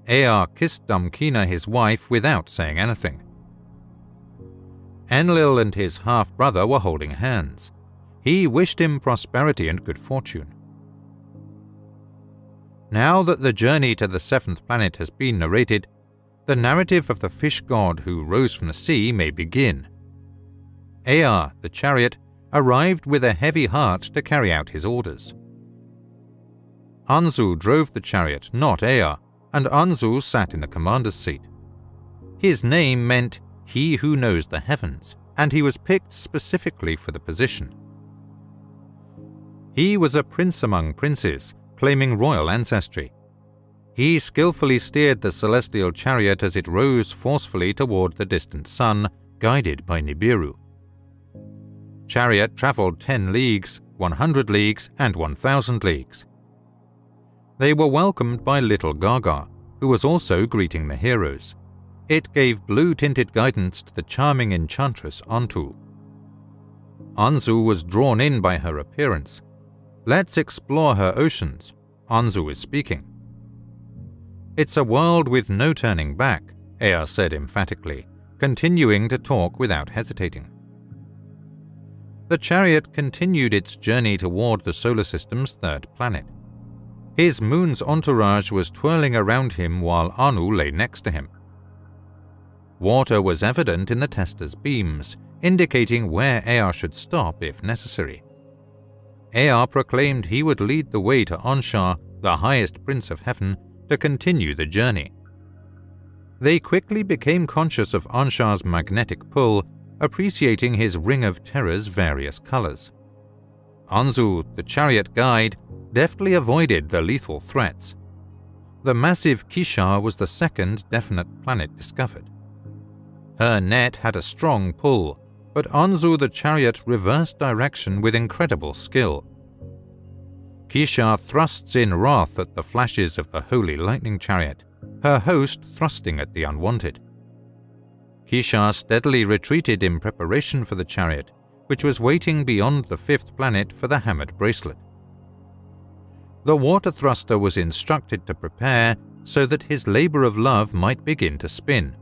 Ea kissed Damkina, his wife, without saying anything. Enlil and his half-brother were holding hands. He wished him prosperity and good fortune. Now that the journey to the seventh planet has been narrated, the narrative of the fish god who rose from the sea may begin. Ea, the chariot, arrived with a heavy heart to carry out his orders. Anzu drove the chariot, not Ea, and Anzu sat in the commander's seat. His name meant "he who knows the heavens," and he was picked specifically for the position. He was a prince among princes, claiming royal ancestry. He skillfully steered the celestial chariot as it rose forcefully toward the distant sun, guided by Nibiru. Chariot traveled 10 leagues, 100 leagues, and 1,000 leagues. They were welcomed by little Gaga, who was also greeting the heroes. It gave blue-tinted guidance to the charming enchantress Antu. Anzu was drawn in by her appearance. "Let's explore her oceans," Anzu is speaking. "It's a world with no turning back," Ea said emphatically, continuing to talk without hesitating. The chariot continued its journey toward the solar system's third planet. His moon's entourage was twirling around him while Anu lay next to him. Water was evident in the tester's beams, indicating where Ea should stop if necessary. Ea proclaimed he would lead the way to Anshar, the highest prince of heaven, to continue the journey. They quickly became conscious of Anshar's magnetic pull, appreciating his ring of terror's various colors. Anzu, the chariot guide, deftly avoided the lethal threats. The massive Kishar was the second definite planet discovered. Her net had a strong pull, but Anzu the chariot reversed direction with incredible skill. Kishar thrusts in wrath at the flashes of the holy lightning chariot, her host thrusting at the unwanted. Kishar steadily retreated in preparation for the chariot, which was waiting beyond the fifth planet for the hammered bracelet. The water thruster was instructed to prepare so that his labor of love might begin to spin.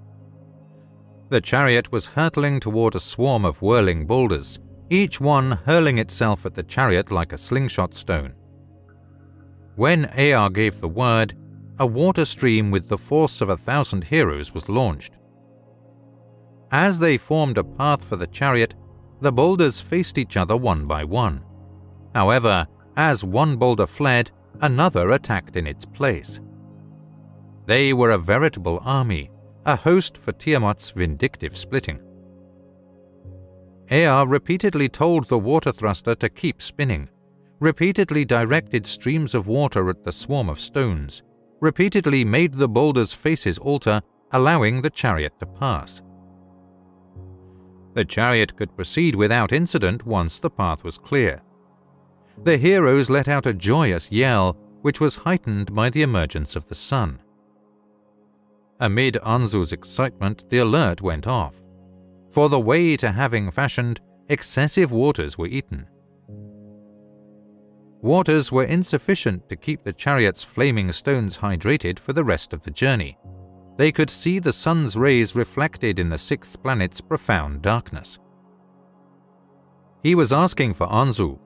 The chariot was hurtling toward a swarm of whirling boulders, each one hurling itself at the chariot like a slingshot stone. When Ea gave the word, a water stream with the force of 1,000 heroes was launched. As they formed a path for the chariot, the boulders faced each other one by one. However, as one boulder fled, another attacked in its place. They were a veritable army, a host for Tiamat's vindictive splitting. Ea repeatedly told the water thruster to keep spinning, repeatedly directed streams of water at the swarm of stones, repeatedly made the boulders' faces alter, allowing the chariot to pass. The chariot could proceed without incident once the path was clear. The heroes let out a joyous yell, which was heightened by the emergence of the sun. Amid Anzu's excitement, the alert went off. For the way to having fashioned, excessive waters were eaten. Waters were insufficient to keep the chariot's flaming stones hydrated for the rest of the journey. They could see the sun's rays reflected in the sixth planet's profound darkness. He was asking for Anzu.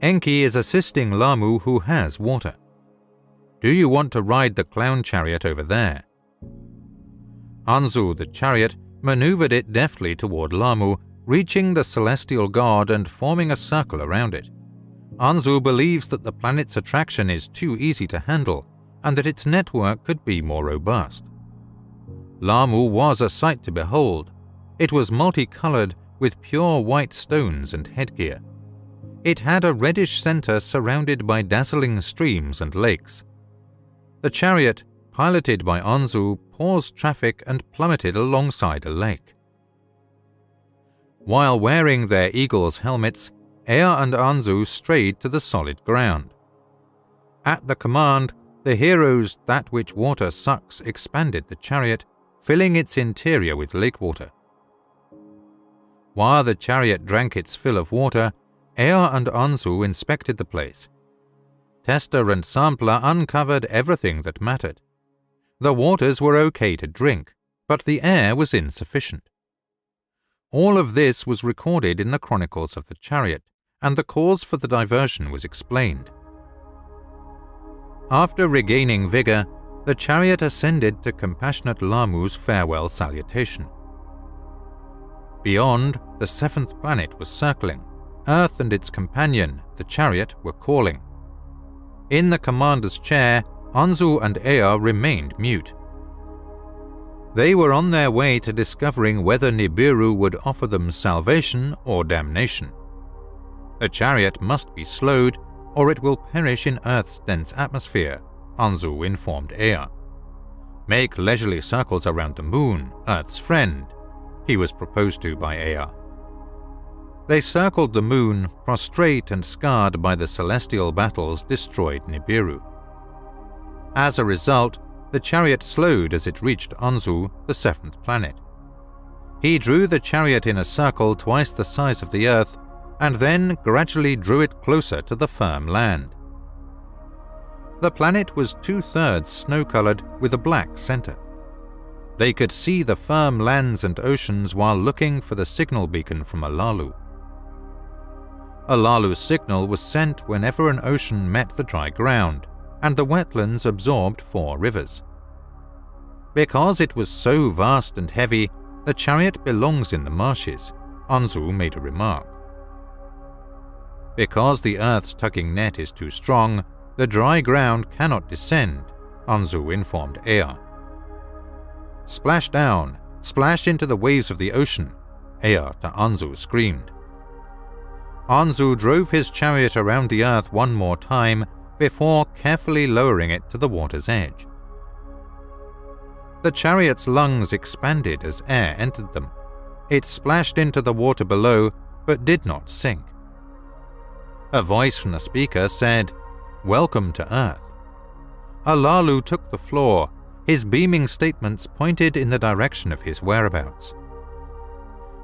Enki is assisting Lamu, who has water. Do you want to ride the clown chariot over there? Anzu, the chariot, maneuvered it deftly toward Lamu, reaching the celestial god and forming a circle around it. Anzu believes that the planet's attraction is too easy to handle, and that its network could be more robust. Lamu was a sight to behold. It was multicolored with pure white stones and headgear. It had a reddish center surrounded by dazzling streams and lakes. The chariot, piloted by Anzu, paused traffic and plummeted alongside a lake. While wearing their eagle's helmets, Ea and Anzu strayed to the solid ground. At the command, the heroes that which water sucks expanded the chariot, filling its interior with lake water. While the chariot drank its fill of water, Ea and Anzu inspected the place. Tester and sampler uncovered everything that mattered. The waters were okay to drink, but the air was insufficient. All of this was recorded in the chronicles of the chariot, and the cause for the diversion was explained. After regaining vigor, the chariot ascended to compassionate Lamu's farewell salutation. Beyond, the seventh planet was circling. Earth and its companion, the chariot, were calling. In the commander's chair, Anzu and Ea remained mute. They were on their way to discovering whether Nibiru would offer them salvation or damnation. The chariot must be slowed, or it will perish in Earth's dense atmosphere, Anzu informed Ea. Make leisurely circles around the moon, Earth's friend, he was proposed to by Ea. They circled the moon, prostrate and scarred by the celestial battles destroyed Nibiru. As a result, the chariot slowed as it reached Anzu, the seventh planet. He drew the chariot in a circle twice the size of the Earth, and then gradually drew it closer to the firm land. The planet was 2/3 snow-colored with a black center. They could see the firm lands and oceans while looking for the signal beacon from Alalu. Alalu's signal was sent whenever an ocean met the dry ground, and the wetlands absorbed 4 rivers. Because it was so vast and heavy, the chariot belongs in the marshes, Anzu made a remark. Because the Earth's tugging net is too strong, the dry ground cannot descend, Anzu informed Ea. Splash down, splash into the waves of the ocean, Ea to Anzu screamed. Anzu drove his chariot around the Earth one more time before carefully lowering it to the water's edge. The chariot's lungs expanded as air entered them. It splashed into the water below, but did not sink. A voice from the speaker said, "Welcome to Earth." Alalu took the floor. His beaming statements pointed in the direction of his whereabouts.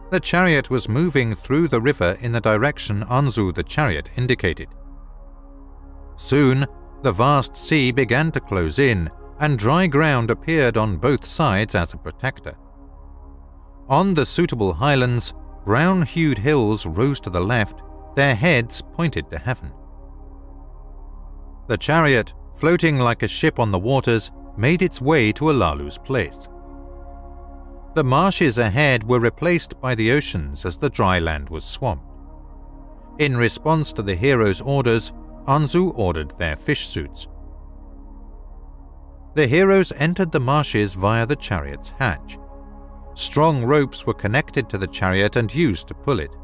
The chariot was moving through the river in the direction Anzu the chariot indicated. Soon, the vast sea began to close in, and dry ground appeared on both sides as a protector. On the suitable highlands, brown-hued hills rose to the left, their heads pointed to heaven. The chariot, floating like a ship on the waters, made its way to Alalu's place. The marshes ahead were replaced by the oceans as the dry land was swamped. In response to the heroes' orders, Anzu ordered their fish suits. The heroes entered the marshes via the chariot's hatch. Strong ropes were connected to the chariot and used to pull it.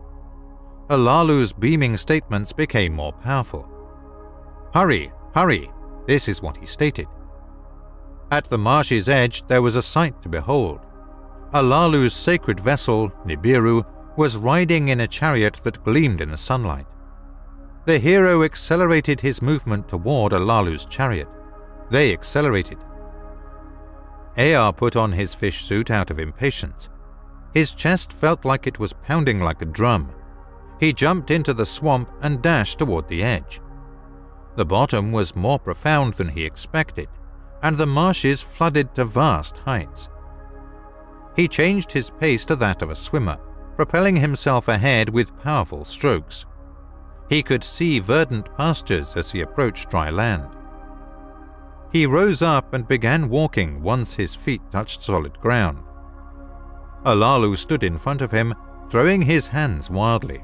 Alalu's beaming statements became more powerful. "Hurry, hurry," this is what he stated. At the marsh's edge there was a sight to behold. Alalu's sacred vessel, Nibiru, was riding in a chariot that gleamed in the sunlight. The hero accelerated his movement toward Alalu's chariot. They accelerated. Ea put on his fish suit out of impatience. His chest felt like it was pounding like a drum. He jumped into the swamp and dashed toward the edge. The bottom was more profound than he expected, and the marshes flooded to vast heights. He changed his pace to that of a swimmer, propelling himself ahead with powerful strokes. He could see verdant pastures as he approached dry land. He rose up and began walking once his feet touched solid ground. Alalu stood in front of him, throwing his hands wildly.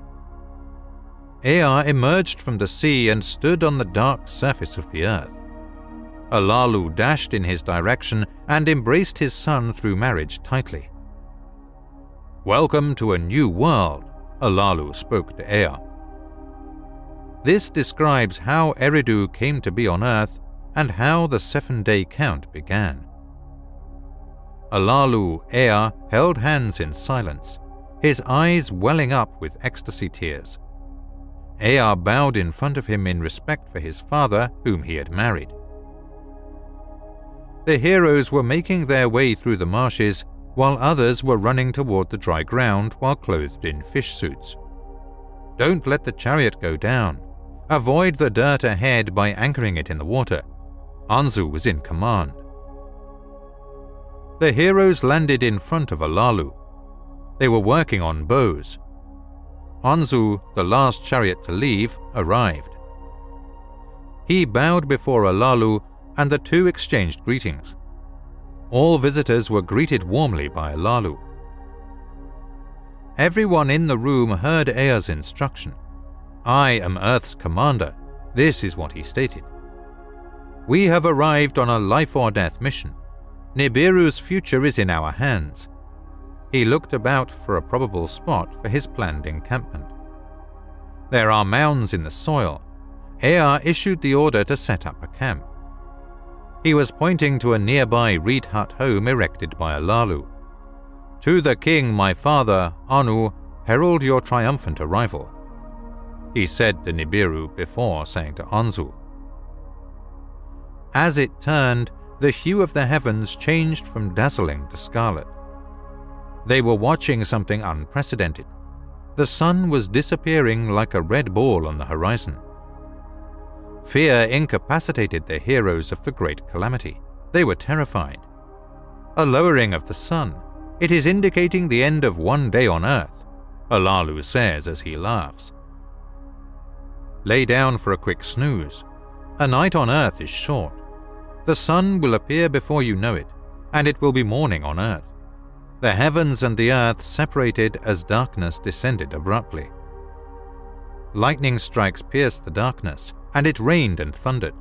Ea emerged from the sea and stood on the dark surface of the earth. Alalu stood in front of him, throwing his hands wildly. Ea emerged from the sea and stood on the dark surface of the earth. Alalu stood in front of him, throwing his hands wildly. Ea emerged from the sea and stood on the dark surface of the earth. Alalu stood in front of him, throwing his hands wildly. Alalu dashed in his direction and embraced his son through marriage tightly. "Welcome to a new world," Alalu spoke to Ea. This describes how Eridu came to be on Earth and how the 7-day count began. Alalu, Ea, held hands in silence, his eyes welling up with ecstasy tears. Ea bowed in front of him in respect for his father, whom he had married. The heroes were making their way through the marshes, while others were running toward the dry ground while clothed in fish suits. "Don't let the chariot go down. Avoid the dirt ahead by anchoring it in the water." Anzu was in command. The heroes landed in front of Alalu. They were working on bows. Anzu, the last chariot to leave, arrived. He bowed before Alalu and the two exchanged greetings. All visitors were greeted warmly by Alalu. Everyone in the room heard Ea's instruction. "I am Earth's commander," this is what he stated. "We have arrived on a life-or-death mission. Nibiru's future is in our hands." He looked about for a probable spot for his planned encampment. "There are mounds in the soil." Ea issued the order to set up a camp. He was pointing to a nearby reed hut home erected by Alalu. "To the king, my father, Anu, herald your triumphant arrival," he said to Nibiru before saying to Anzu. As it turned, the hue of the heavens changed from dazzling to scarlet. They were watching something unprecedented. The sun was disappearing like a red ball on the horizon. Fear incapacitated the heroes of the great calamity. They were terrified. "A lowering of the sun. It is indicating the end of one day on Earth," Alalu says as he laughs. "Lay down for a quick snooze. A night on Earth is short. The sun will appear before you know it, and it will be morning on Earth." The heavens and the earth separated as darkness descended abruptly. Lightning strikes pierced the darkness, and it rained and thundered.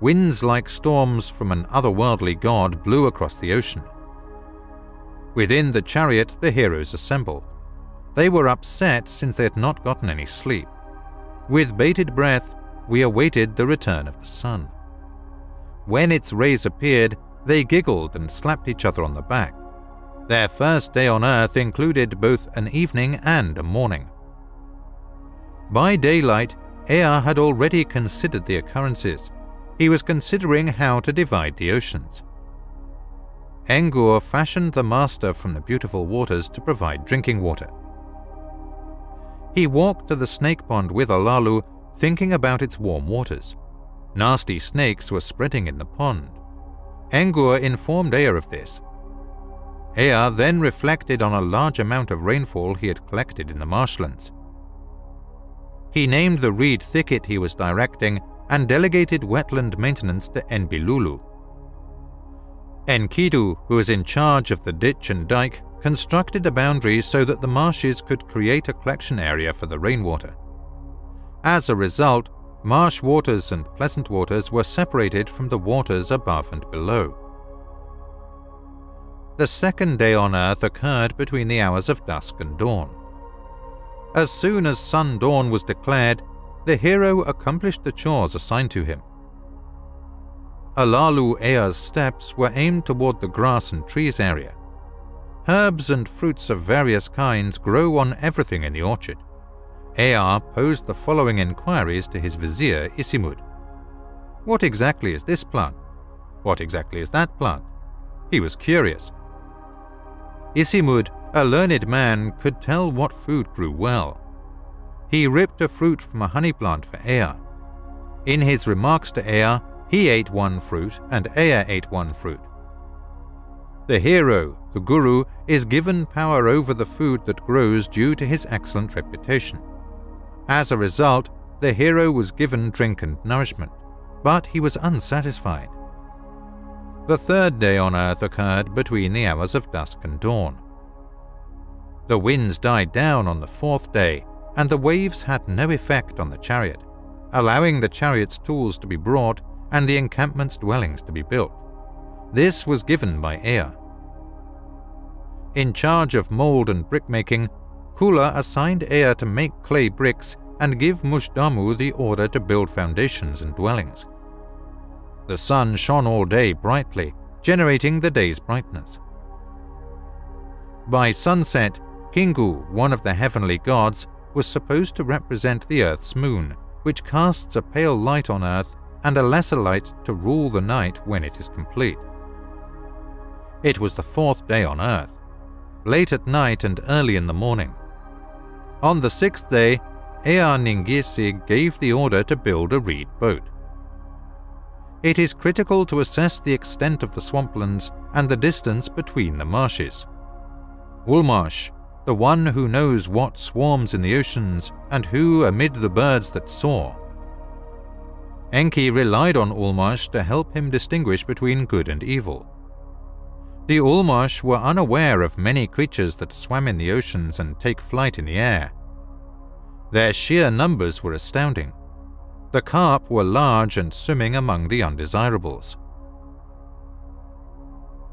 Winds like storms from an otherworldly god blew across the ocean. Within the chariot, the heroes assembled. They were upset since they had not gotten any sleep. With bated breath, we awaited the return of the sun. When its rays appeared, they giggled and slapped each other on the back. Their first day on Earth included both an evening and a morning. By daylight, Ea had already considered the occurrences. He was considering how to divide the oceans. Engur fashioned the master from the beautiful waters to provide drinking water. He walked to the snake pond with Alalu, thinking about its warm waters. Nasty snakes were spreading in the pond. Engur informed Ea of this. Ea then reflected on a large amount of rainfall he had collected in the marshlands. He named the reed thicket he was directing and delegated wetland maintenance to Enbilulu. Enkidu, who was in charge of the ditch and dike, constructed a boundary so that the marshes could create a collection area for the rainwater. As a result, marsh waters and pleasant waters were separated from the waters above and below. The second day on Earth occurred between the hours of dusk and dawn. As soon as sundawn was declared, the hero accomplished the chores assigned to him. Alalu Ea's steps were aimed toward the grass and trees area. Herbs and fruits of various kinds grow on everything in the orchard. Ea posed the following inquiries to his vizier Isimud. What exactly is this plant? What exactly is that plant? He was curious. Isimud, a learned man, could tell what food grew well. He ripped a fruit from a honey plant for Ea. In his remarks to Ea, he ate one fruit and Ea ate one fruit. The hero, the guru, is given power over the food that grows due to his excellent reputation. As a result, the hero was given drink and nourishment, but he was unsatisfied. The third day on Earth occurred between the hours of dusk and dawn. The winds died down on the fourth day, and the waves had no effect on the chariot, allowing the chariot's tools to be brought and the encampment's dwellings to be built. This was given by Ea. In charge of mold and brickmaking, Kula assigned Ea to make clay bricks and give Mushdamu the order to build foundations and dwellings. The sun shone all day brightly, generating the day's brightness. By sunset, Kingu, one of the heavenly gods, was supposed to represent the Earth's moon, which casts a pale light on Earth and a lesser light to rule the night when it is complete. It was the fourth day on Earth, late at night and early in the morning. On the sixth day, Ea Ningisig gave the order to build a reed boat. It is critical to assess the extent of the swamplands and the distance between the marshes. Ulmarsh, the one who knows what swarms in the oceans and who amid the birds that soar. ENKI relied on Ulmarsh to help him distinguish between good and evil. The Ulmarsh were unaware of many creatures that swam in the oceans and take flight in the air. Their sheer numbers were astounding. The carp were large and swimming among the undesirables.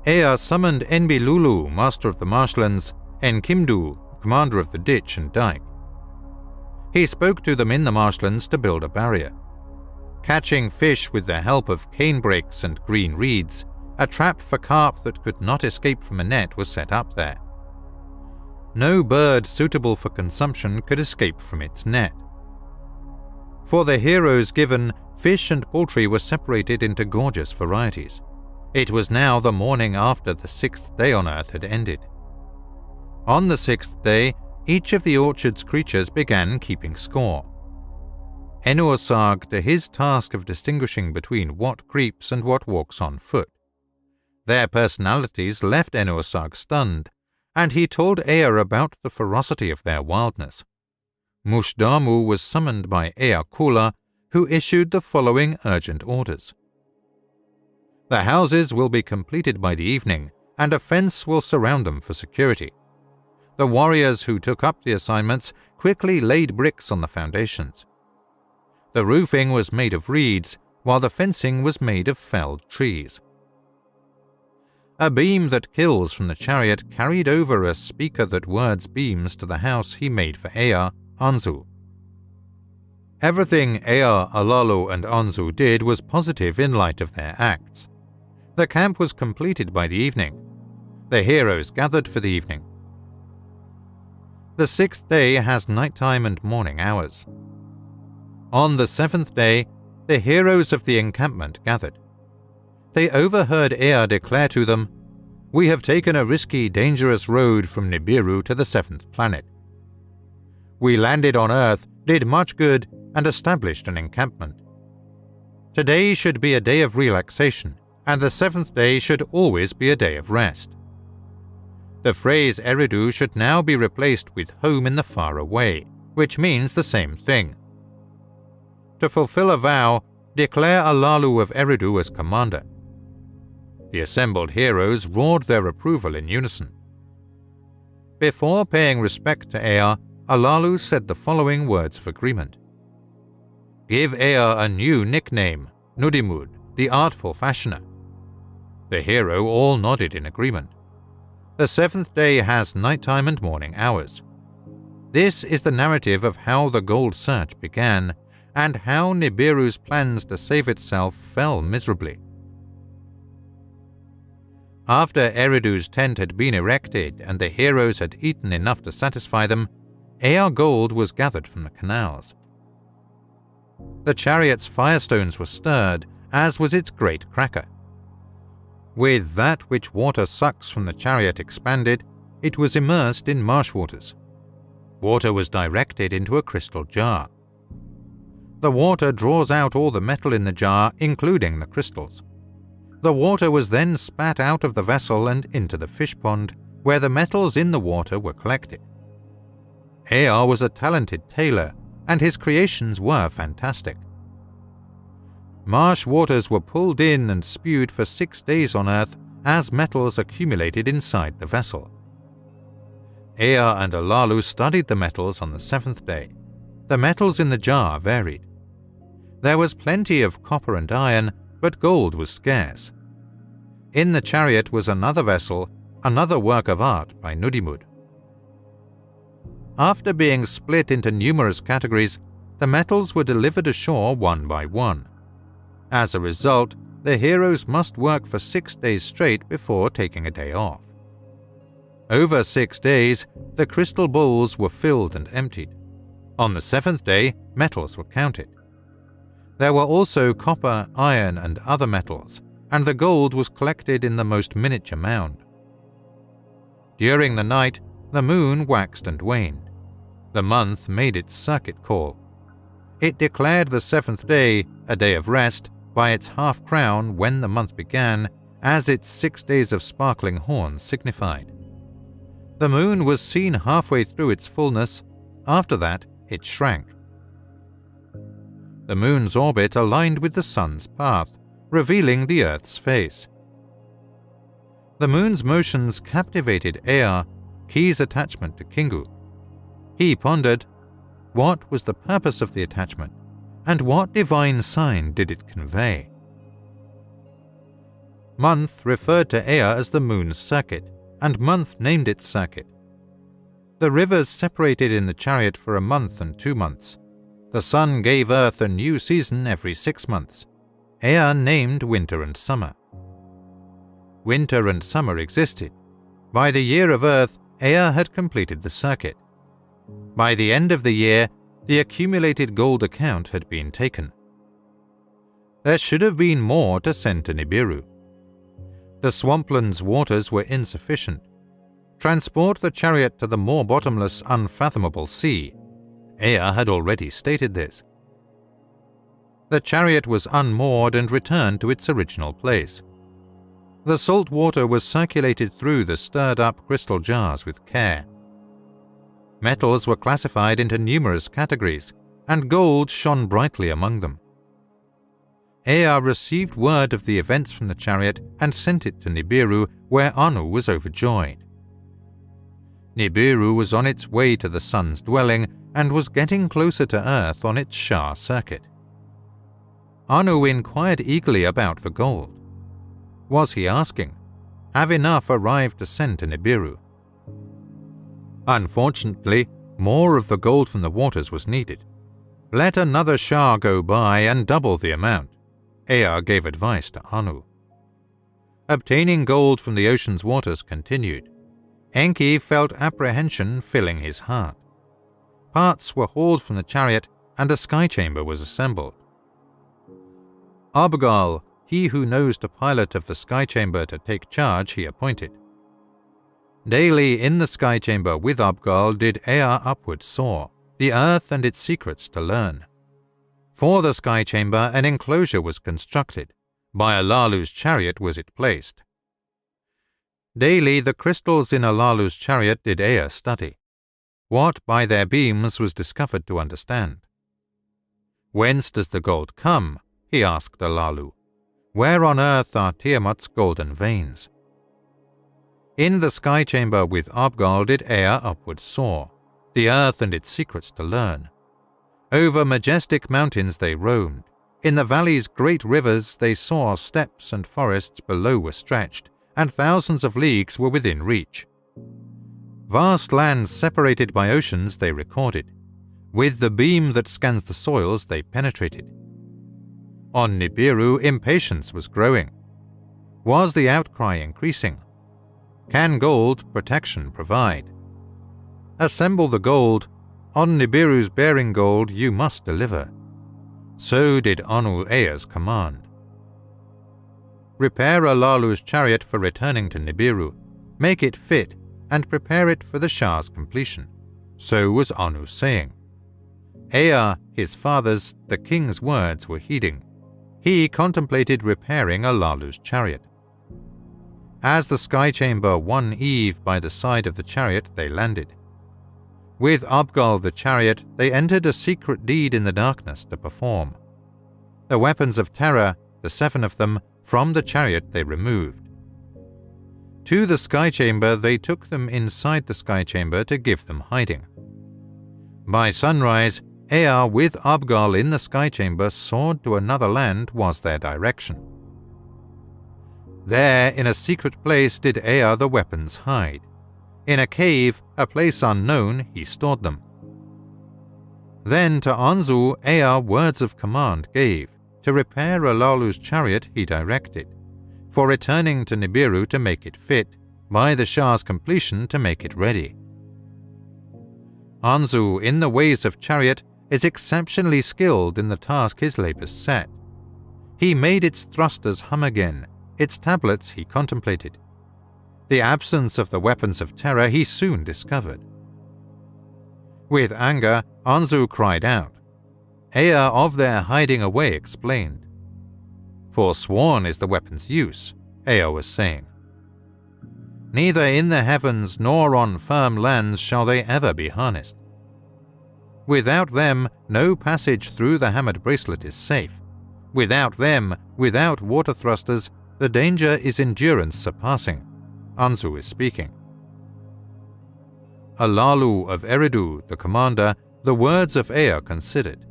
Ea summoned Enbilulu, master of the marshlands, Enkimdu, commander of the ditch and dike. He spoke to them in the marshlands to build a barrier. Catching fish with the help of canebrakes and green reeds, a trap for carp that could not escape from a net was set up there. No bird suitable for consumption could escape from its net. For the heroes given, fish and poultry were separated into gorgeous varieties. It was now the morning after the sixth day on Earth had ended. On the sixth day, each of the orchard's creatures began keeping score. Enuosag to his task of distinguishing between what creeps and what walks on foot. Their personalities left Enuosag stunned, and he told Ea about the ferocity of their wildness. Mushdamu was summoned by Ea Kula, who issued the following urgent orders. The houses will be completed by the evening, and a fence will surround them for security. The warriors who took up the assignments quickly laid bricks on the foundations. The roofing was made of reeds, while the fencing was made of felled trees. A beam that kills from the chariot carried over a speaker that words beams to the house he made for Ea, Anzu. Everything Ea, Alalu and Anzu did was positive in light of their acts. The camp was completed by the evening. The heroes gathered for the evening. The sixth day has nighttime and morning hours. On the seventh day, the heroes of the encampment gathered. They overheard Ea declare to them, "We have taken a risky, dangerous road from Nibiru to the seventh planet. We landed on Earth, did much good, and established an encampment. Today should be a day of relaxation, and the seventh day should always be a day of rest. The phrase Eridu should now be replaced with home in the far away, which means the same thing. To fulfill a vow, declare Alalu of Eridu as commander." The assembled heroes roared their approval in unison. Before paying respect to Ea, Alalu said the following words of agreement. "Give Ea a new nickname, Nudimud, the artful fashioner." The hero all nodded in agreement. The seventh day has nighttime and morning hours. This is the narrative of how the gold search began, and how Nibiru's plans to save itself fell miserably. After Eridu's tent had been erected and the heroes had eaten enough to satisfy them, Ea gold was gathered from the canals. The chariot's firestones were stirred, as was its great cracker. With that which water sucks from the chariot expanded, it was immersed in marsh waters. Water was directed into a crystal jar. The water draws out all the metal in the jar, including the crystals. The water was then spat out of the vessel and into the fish pond, where the metals in the water were collected. Ea was a talented tailor, and his creations were fantastic. Marsh waters were pulled in and spewed for 6 days on Earth as metals accumulated inside the vessel. Ea and Alalu studied the metals on the seventh day. The metals in the jar varied. There was plenty of copper and iron, but gold was scarce. In the chariot was another vessel, another work of art by Nudimud. After being split into numerous categories, the metals were delivered ashore one by one. As a result, the heroes must work for 6 days straight before taking a day off. Over 6 days, the crystal bowls were filled and emptied. On the 7th day, metals were counted. There were also copper, iron, and other metals, and the gold was collected in the most miniature mound. During the night, the moon waxed and waned. The month made its circuit call. It declared the 7th day, a day of rest, by its half-crown when the month began, as its 6 days of sparkling horns signified. The moon was seen halfway through its fullness. After that, it shrank. The moon's orbit aligned with the sun's path, revealing the Earth's face. The moon's motions captivated Ea, Ki's attachment to Kingu. He pondered, what was the purpose of the attachment, and what divine sign did it convey? Month referred to Ea as the moon's circuit, and Month named its circuit. The rivers separated in the chariot for a month and 2 months. The sun gave Earth a new season every 6 months. Ea named winter and summer. Winter and summer existed. By the year of Earth, Ea had completed the circuit. By the end of the year, the accumulated gold account had been taken. There should have been more to send to Nibiru. The swampland's waters were insufficient. Transport the chariot to the more bottomless, unfathomable sea. Ea had already stated this. The chariot was unmoored and returned to its original place. The salt water was circulated through the stirred-up crystal jars with care. Metals were classified into numerous categories, and gold shone brightly among them. Ea received word of the events from the chariot and sent it to Nibiru, where Anu was overjoyed. Nibiru was on its way to the sun's dwelling and was getting closer to Earth on its Shah circuit. Anu inquired eagerly about the gold. Was he asking, have enough arrived to send to Nibiru? Unfortunately, more of the gold from the waters was needed. Let another Shah go by and double the amount. Ea gave advice to Anu. Obtaining gold from the ocean's waters continued. Enki felt apprehension filling his heart. Parts were hauled from the chariot and a sky chamber was assembled. Abgal, he who knows the pilot of the sky chamber to take charge, he appointed. Daily in the sky chamber with Abgal did Ea upward soar, the earth and its secrets to learn. For the sky chamber an enclosure was constructed. By Alalu's chariot was it placed. Daily the crystals in Alalu's chariot did Ea study. What by their beams was discovered to understand. Whence does the gold come? He asked Alalu. Where on earth are Tiamat's golden veins? In the sky chamber with Abgal did Ea upward soar, the earth and its secrets to learn. Over majestic mountains they roamed. In the valley's great rivers they saw steppes and forests below were stretched, and thousands of leagues were within reach. Vast lands separated by oceans they recorded. With the beam that scans the soils they penetrated. On Nibiru impatience was growing. Was the outcry increasing? Can gold protection provide? Assemble the gold. On Nibiru's bearing gold you must deliver. So did Anu Ea's command. Repair Alalu's chariot for returning to Nibiru, make it fit, and prepare it for the Shah's completion. So was Anu's saying. Ea, his father's, the king's words were heeding. He contemplated repairing Alalu's chariot. As the sky chamber won eve by the side of the chariot, they landed. With Abgal the chariot, they entered a secret deed in the darkness to perform. The weapons of terror, the 7 of them, from the chariot they removed. To the sky chamber they took them inside the sky chamber to give them hiding. By sunrise, Ea with Abgal in the sky chamber soared to another land was their direction. There, in a secret place, did Ea the weapons hide. In a cave, a place unknown, he stored them. Then to Anzu Ea words of command gave. To repair Alalu's chariot he directed, for returning to Nibiru to make it fit, by the Shah's completion to make it ready. Anzu, in the ways of chariot, is exceptionally skilled in the task his labors set. He made its thrusters hum again, its tablets he contemplated. The absence of the weapons of terror he soon discovered. With anger, Anzu cried out. Ea of their hiding away explained. Forsworn is the weapon's use, Ea was saying. Neither in the heavens nor on firm lands shall they ever be harnessed. Without them, no passage through the hammered bracelet is safe. Without them, without water thrusters, the danger is endurance surpassing. Anzu is speaking. Alalu of Eridu, the commander, the words of Ea considered.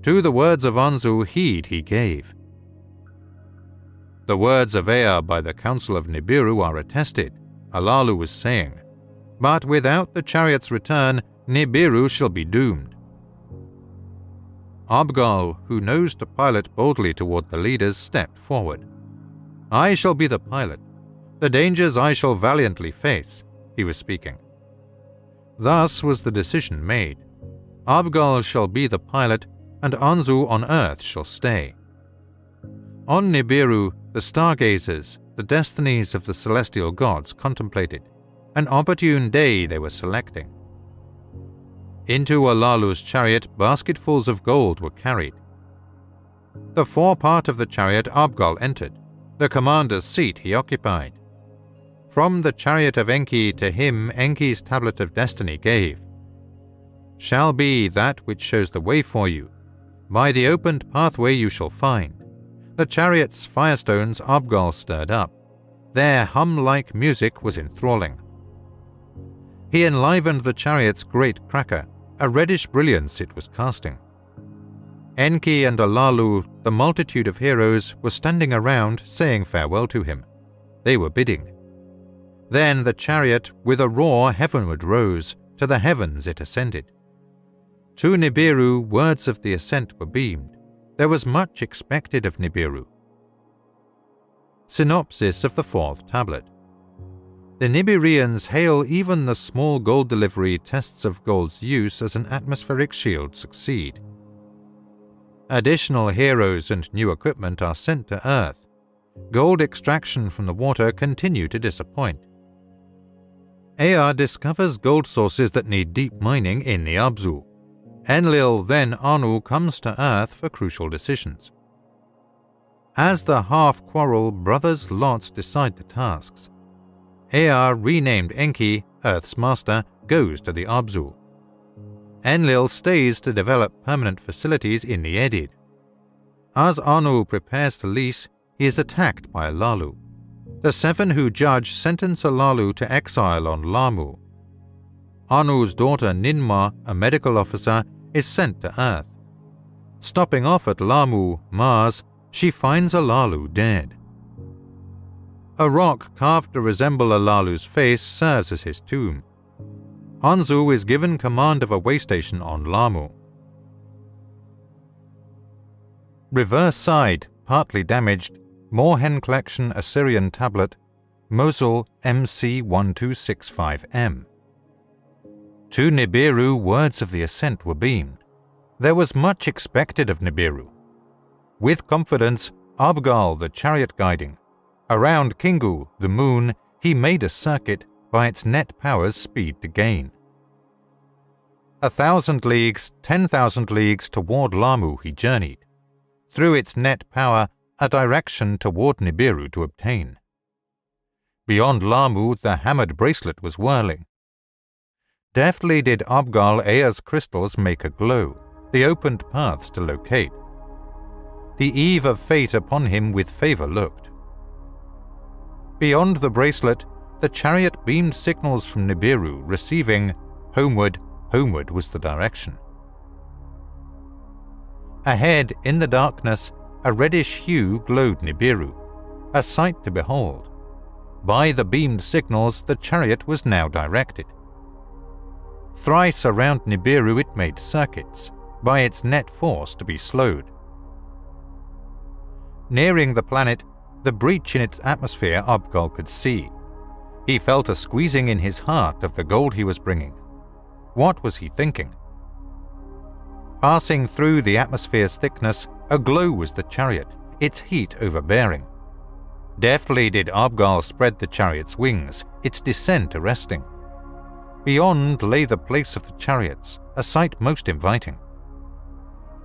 To the words of Anzu heed he gave. The words of Ea by the council of Nibiru are attested, Alalu was saying. But without the chariot's return, Nibiru shall be doomed. Abgal, who knows to pilot boldly toward the leaders, stepped forward. I shall be the pilot. The dangers I shall valiantly face, he was speaking. Thus was the decision made. Abgal shall be the pilot, and Anzu on earth shall stay. On Nibiru, the stargazers, the destinies of the celestial gods contemplated. An opportune day they were selecting. Into Alalu's chariot basketfuls of gold were carried. The forepart of the chariot Abgal entered. The commander's seat he occupied. From the chariot of ENKI to him ENKI's tablet of destiny gave. Shall be that which shows the way for you. By the opened pathway you shall find. The chariot's firestones Abgal stirred up. Their hum-like music was enthralling. He enlivened the chariot's great cracker, a reddish brilliance it was casting. ENKI and Alalu, the multitude of heroes, were standing around saying farewell to him. They were bidding. Then the chariot with a roar heavenward rose, to the heavens it ascended. To Nibiru words of the ascent were beamed. There was much expected of Nibiru. Synopsis of the fourth tablet. The Nibirians hail even the small gold delivery tests of gold's use as an atmospheric shield succeed. Additional heroes and new equipment are sent to Earth. Gold extraction from the water continue to disappoint. Ea discovers gold sources that need deep mining in the Abzu. Enlil, then Anu, comes to Earth for crucial decisions. As the half-quarrel brothers' lots decide the tasks. Ea, renamed ENKI, Earth's master, goes to the Abzu. Enlil stays to develop permanent facilities in the Edid. As Anu prepares to lease, he is attacked by Alalu. The seven who judge sentence Alalu to exile on Lamu. Anu's daughter Ninma, a medical officer, is sent to Earth. Stopping off at Lamu, Mars, she finds Alalu dead. A rock carved to resemble Alalu's face serves as his tomb. Anzu is given command of a way station on Lamu. Reverse side, partly damaged, Moorhen Collection Assyrian Tablet, Mosul MC1265M. To Nibiru words of the ascent were beamed. There was much expected of Nibiru. With confidence, Abgal the chariot guiding. Around Kingu, the moon, he made a circuit by its net power's speed to gain. 1,000 leagues, 10,000 leagues toward Lamu he journeyed. Through its net power, a direction toward Nibiru to obtain. Beyond Lamu, the hammered bracelet was whirling. Deftly did Abgal Ea's crystals make a glow, the opened paths to locate. The eve of fate upon him with favor looked. Beyond the bracelet, the chariot beamed signals from Nibiru, receiving homeward, homeward was the direction. Ahead, in the darkness, a reddish hue glowed Nibiru, a sight to behold. By the beamed signals, the chariot was now directed. Thrice around Nibiru it made circuits, by its net force to be slowed. Nearing the planet, the breach in its atmosphere Abgal could see. He felt a squeezing in his heart of the gold he was bringing. What was he thinking? Passing through the atmosphere's thickness, aglow was the chariot, its heat overbearing. Deftly did Abgal spread the chariot's wings, its descent arresting. Beyond lay the place of the chariots, a sight most inviting.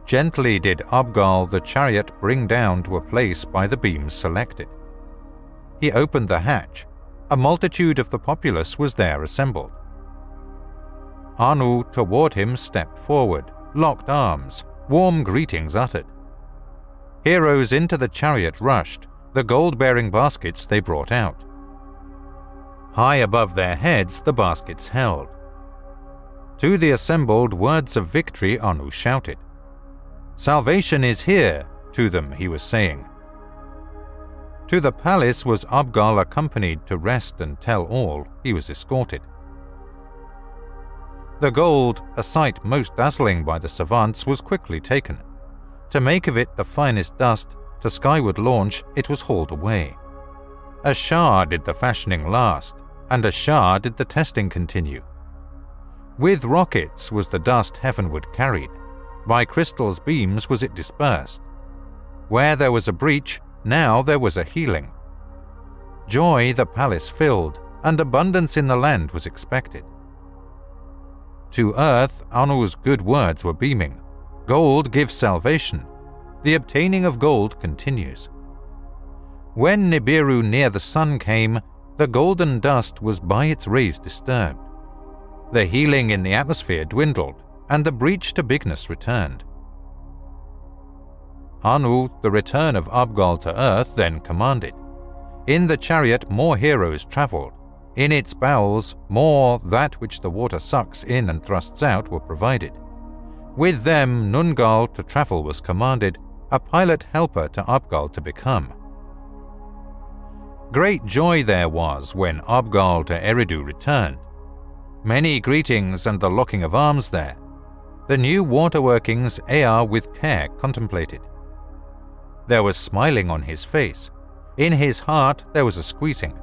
Gently did Abgal the chariot bring down to a place by the beams selected. He opened the hatch. A multitude of the populace was there assembled. Anu toward him stepped forward, locked arms, warm greetings uttered. Heroes into the chariot rushed, the gold-bearing baskets they brought out. High above their heads the baskets held. To the assembled words of victory Anu shouted. "Salvation is here," to them he was saying. To the palace was Abgal accompanied to rest and tell all. He was escorted. The gold, a sight most dazzling by the savants, was quickly taken. To make of it the finest dust, to skyward launch, it was hauled away. A shah did the fashioning last, and a shah did the testing continue. With rockets was the dust heavenward carried, by crystal's beams was it dispersed. Where there was a breach, now there was a healing. Joy the palace filled, and abundance in the land was expected. To earth Anu's good words were beaming. Gold gives salvation. The obtaining of gold continues. When Nibiru near the sun came, the golden dust was by its rays disturbed. The healing in the atmosphere dwindled, and the breach to bigness returned. Anu, the return of Abgal to earth, then commanded. In the chariot more heroes travelled. In its bowels more that which the water sucks in and thrusts out were provided. With them Nungal to travel was commanded, a pilot helper to Abgal to become. Great joy there was when Abgal to Eridu returned. Many greetings and the locking of arms there. The new water workings Ea with care contemplated. There was smiling on his face. In his heart there was a squeezing.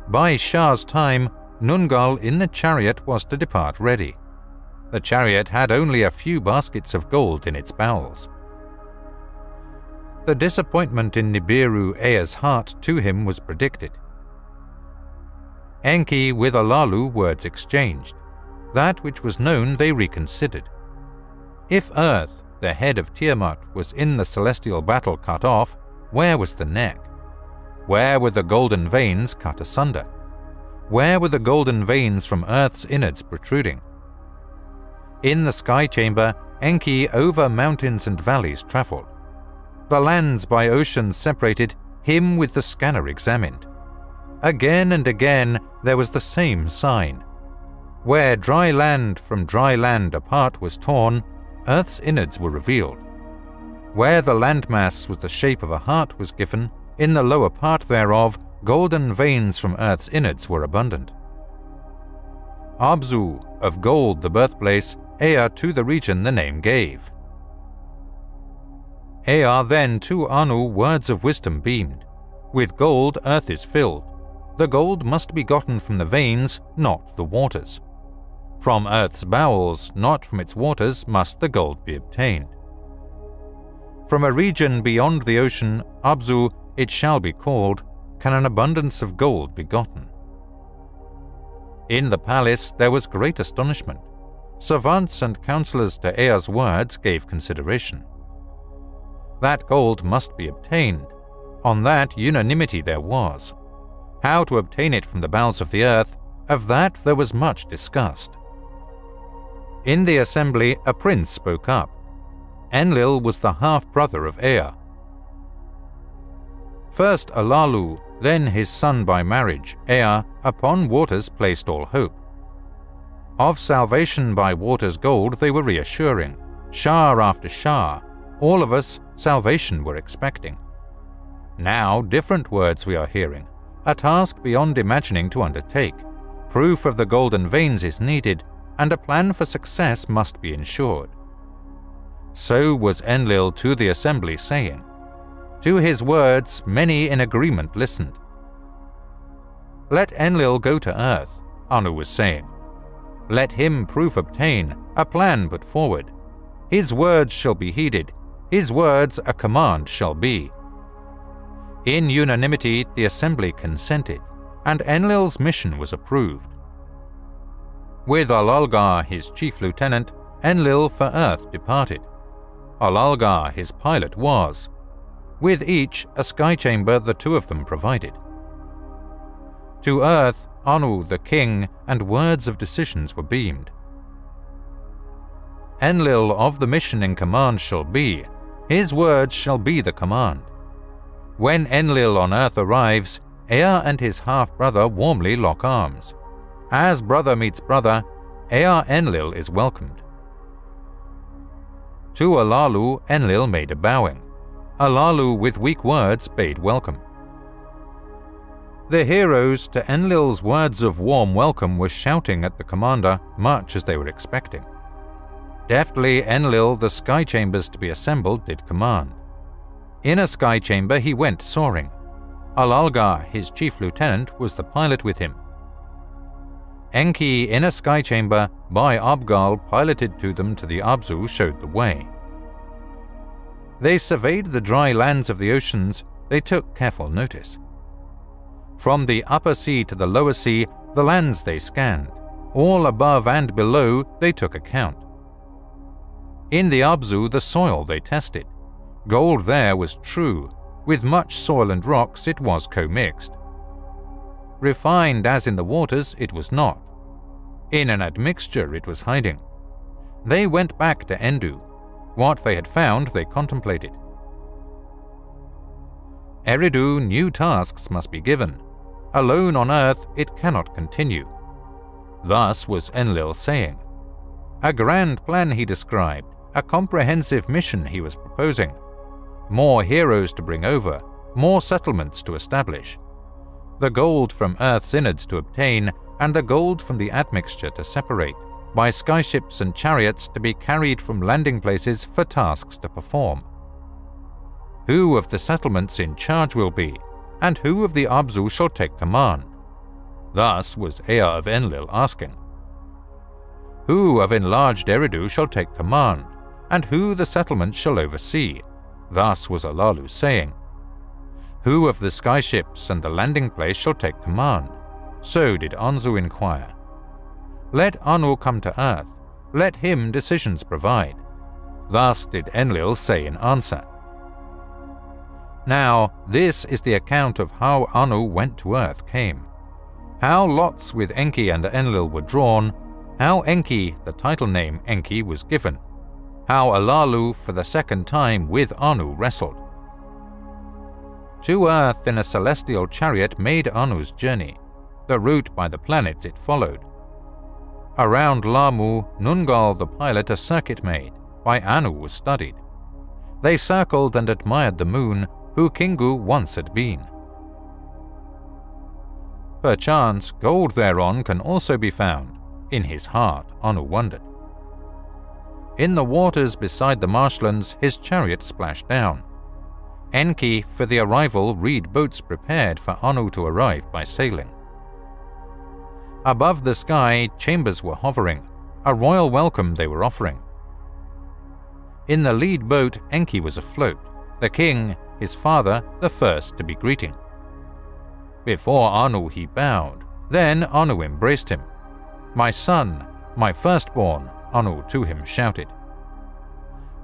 By Shah's time, Nungal in the chariot was to depart ready. The chariot had only a few baskets of gold in its bowels. The disappointment in Nibiru Ea's heart to him was predicted. ENKI with Alalu words exchanged. That which was known they reconsidered. If Earth, the head of Tiamat, was in the celestial battle cut off, where was the neck? Where were the golden veins cut asunder? Where were the golden veins from Earth's innards protruding? In the sky chamber, ENKI over mountains and valleys travelled. The lands by oceans separated, him with the scanner examined. Again and again there was the same sign. Where dry land from dry land apart was torn, Earth's innards were revealed. Where the landmass with the shape of a heart was given, in the lower part thereof, golden veins from Earth's innards were abundant. Abzu, of gold the birthplace, Ea to the region the name gave. Ea then to Anu words of wisdom beamed. With gold earth is filled. The gold must be gotten from the veins, not the waters. From earth's bowels, not from its waters, must the gold be obtained. From a region beyond the ocean, Abzu, it shall be called, can an abundance of gold be gotten. In the palace there was great astonishment. Savants and counselors to Ea's words gave consideration. That gold must be obtained. On that unanimity there was. How to obtain it from the bowels of the earth, of that there was much discussed. In the assembly a prince spoke up. Enlil was the half-brother of Ea. First Alalu, then his son by marriage, Ea, upon waters placed all hope. Of salvation by waters gold they were reassuring, Shah after Shah, all of us salvation were expecting. Now different words we are hearing, a task beyond imagining to undertake. Proof of the golden veins is needed, and a plan for success must be ensured. So was Enlil to the assembly saying. To his words many in agreement listened. Let Enlil go to earth, Anu was saying. Let him proof obtain, a plan put forward. His words shall be heeded, his words a command shall be. In unanimity the assembly consented, and Enlil's mission was approved. With Alalgar, his chief lieutenant, Enlil for earth departed. Alalgar, his pilot, was. With each a sky chamber the two of them provided. To earth, Anu the king, and words of decisions were beamed. Enlil of the mission in command shall be, his words shall be the command. When Enlil on earth arrives, Ea and his half-brother warmly lock arms. As brother meets brother, Ea Enlil is welcomed. To Alalu, Enlil made a bowing. Alalu with weak words bade welcome. The heroes, to Enlil's words of warm welcome, were shouting at the commander much as they were expecting. Deftly Enlil the sky chambers to be assembled did command. In a sky chamber he went soaring. Alalgar, his chief lieutenant, was the pilot with him. ENKI in a sky chamber by Abgal piloted to them to the Abzu showed the way. They surveyed the dry lands of the oceans, they took careful notice. From the upper sea to the lower sea, the lands they scanned, all above and below they took account. In the Abzu the soil they tested. Gold there was true, with much soil and rocks it was co-mixed. Refined as in the waters it was not. In an admixture it was hiding. They went back to Endu. What they had found they contemplated. Eridu, new tasks must be given. Alone on earth it cannot continue. Thus was Enlil saying. A grand plan he described, a comprehensive mission he was proposing. More heroes to bring over, more settlements to establish. The gold from Earth's innards to obtain, and the gold from the admixture to separate, by skyships and chariots to be carried from landing places for tasks to perform. Who of the settlements in charge will be, and who of the Abzu shall take command? Thus was Ea of Enlil asking. Who of enlarged Eridu shall take command, and who the settlements shall oversee? Thus was Alalu saying. Who of the skyships and the landing place shall take command? So did Anzu inquire. Let Anu come to earth, let him decisions provide. Thus did Enlil say in answer. Now this is the account of how Anu went to earth came. How lots with ENKI and Enlil were drawn, how ENKI, the title name ENKI, was given, how Alalu for the second time with Anu wrestled. To earth in a celestial chariot made Anu's journey, the route by the planets it followed. Around Lamu, Nungal the pilot a circuit made, by Anu was studied. They circled and admired the moon, who Kingu once had been. Perchance gold thereon can also be found, in his heart Anu wondered. In the waters beside the marshlands his chariot splashed down. ENKI for the arrival reed boats prepared for Anu to arrive by sailing. Above the sky chambers were hovering, a royal welcome they were offering. In the lead boat ENKI was afloat, the king, his father, the first to be greeting. Before Anu he bowed, then Anu embraced him. My son, my firstborn, Anu to him shouted.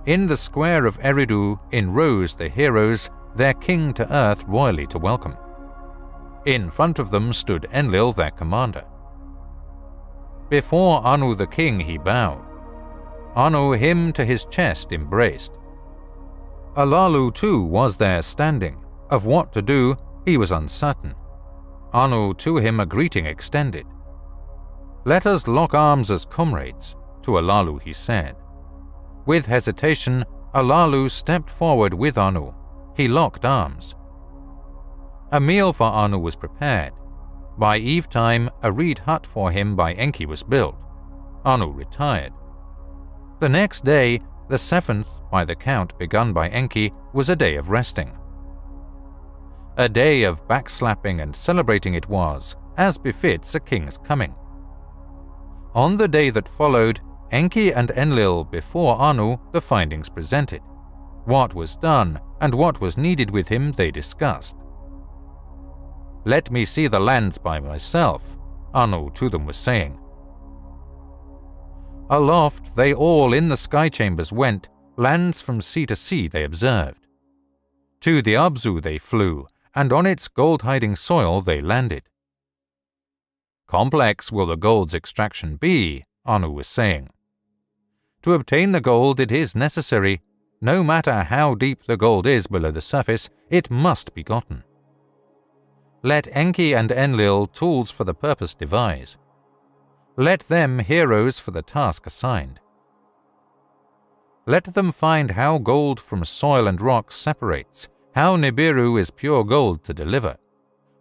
In the square of Eridu, in rows the heroes, their king to earth royally to welcome. In front of them stood Enlil, their commander. Before Anu the king he bowed. Anu him to his chest embraced. Alalu too was there standing, of what to do he was uncertain. Anu to him a greeting extended. Let us lock arms as comrades, to Alalu he said. With hesitation, Alalu stepped forward with Anu. He locked arms. A meal for Anu was prepared. By eve time, a reed hut for him by ENKI was built. Anu retired. The next day, the 7th by the count begun by ENKI, was a day of resting. A day of backslapping and celebrating it was, as befits a king's coming. On the day that followed, ENKI and Enlil before Anu the findings presented. What was done and what was needed with him they discussed. "Let me see the lands by myself," Anu to them was saying. Aloft they all in the sky chambers went, lands from sea to sea they observed. To the Abzu they flew, and on its gold-hiding soil they landed. "Complex will the gold's extraction be," Anu was saying. "To obtain the gold it is necessary, no matter how deep the gold is below the surface, it must be gotten. Let ENKI and Enlil tools for the purpose devise. Let them heroes for the task assigned. Let them find how gold from soil and rock separates, how Nibiru is pure gold to deliver.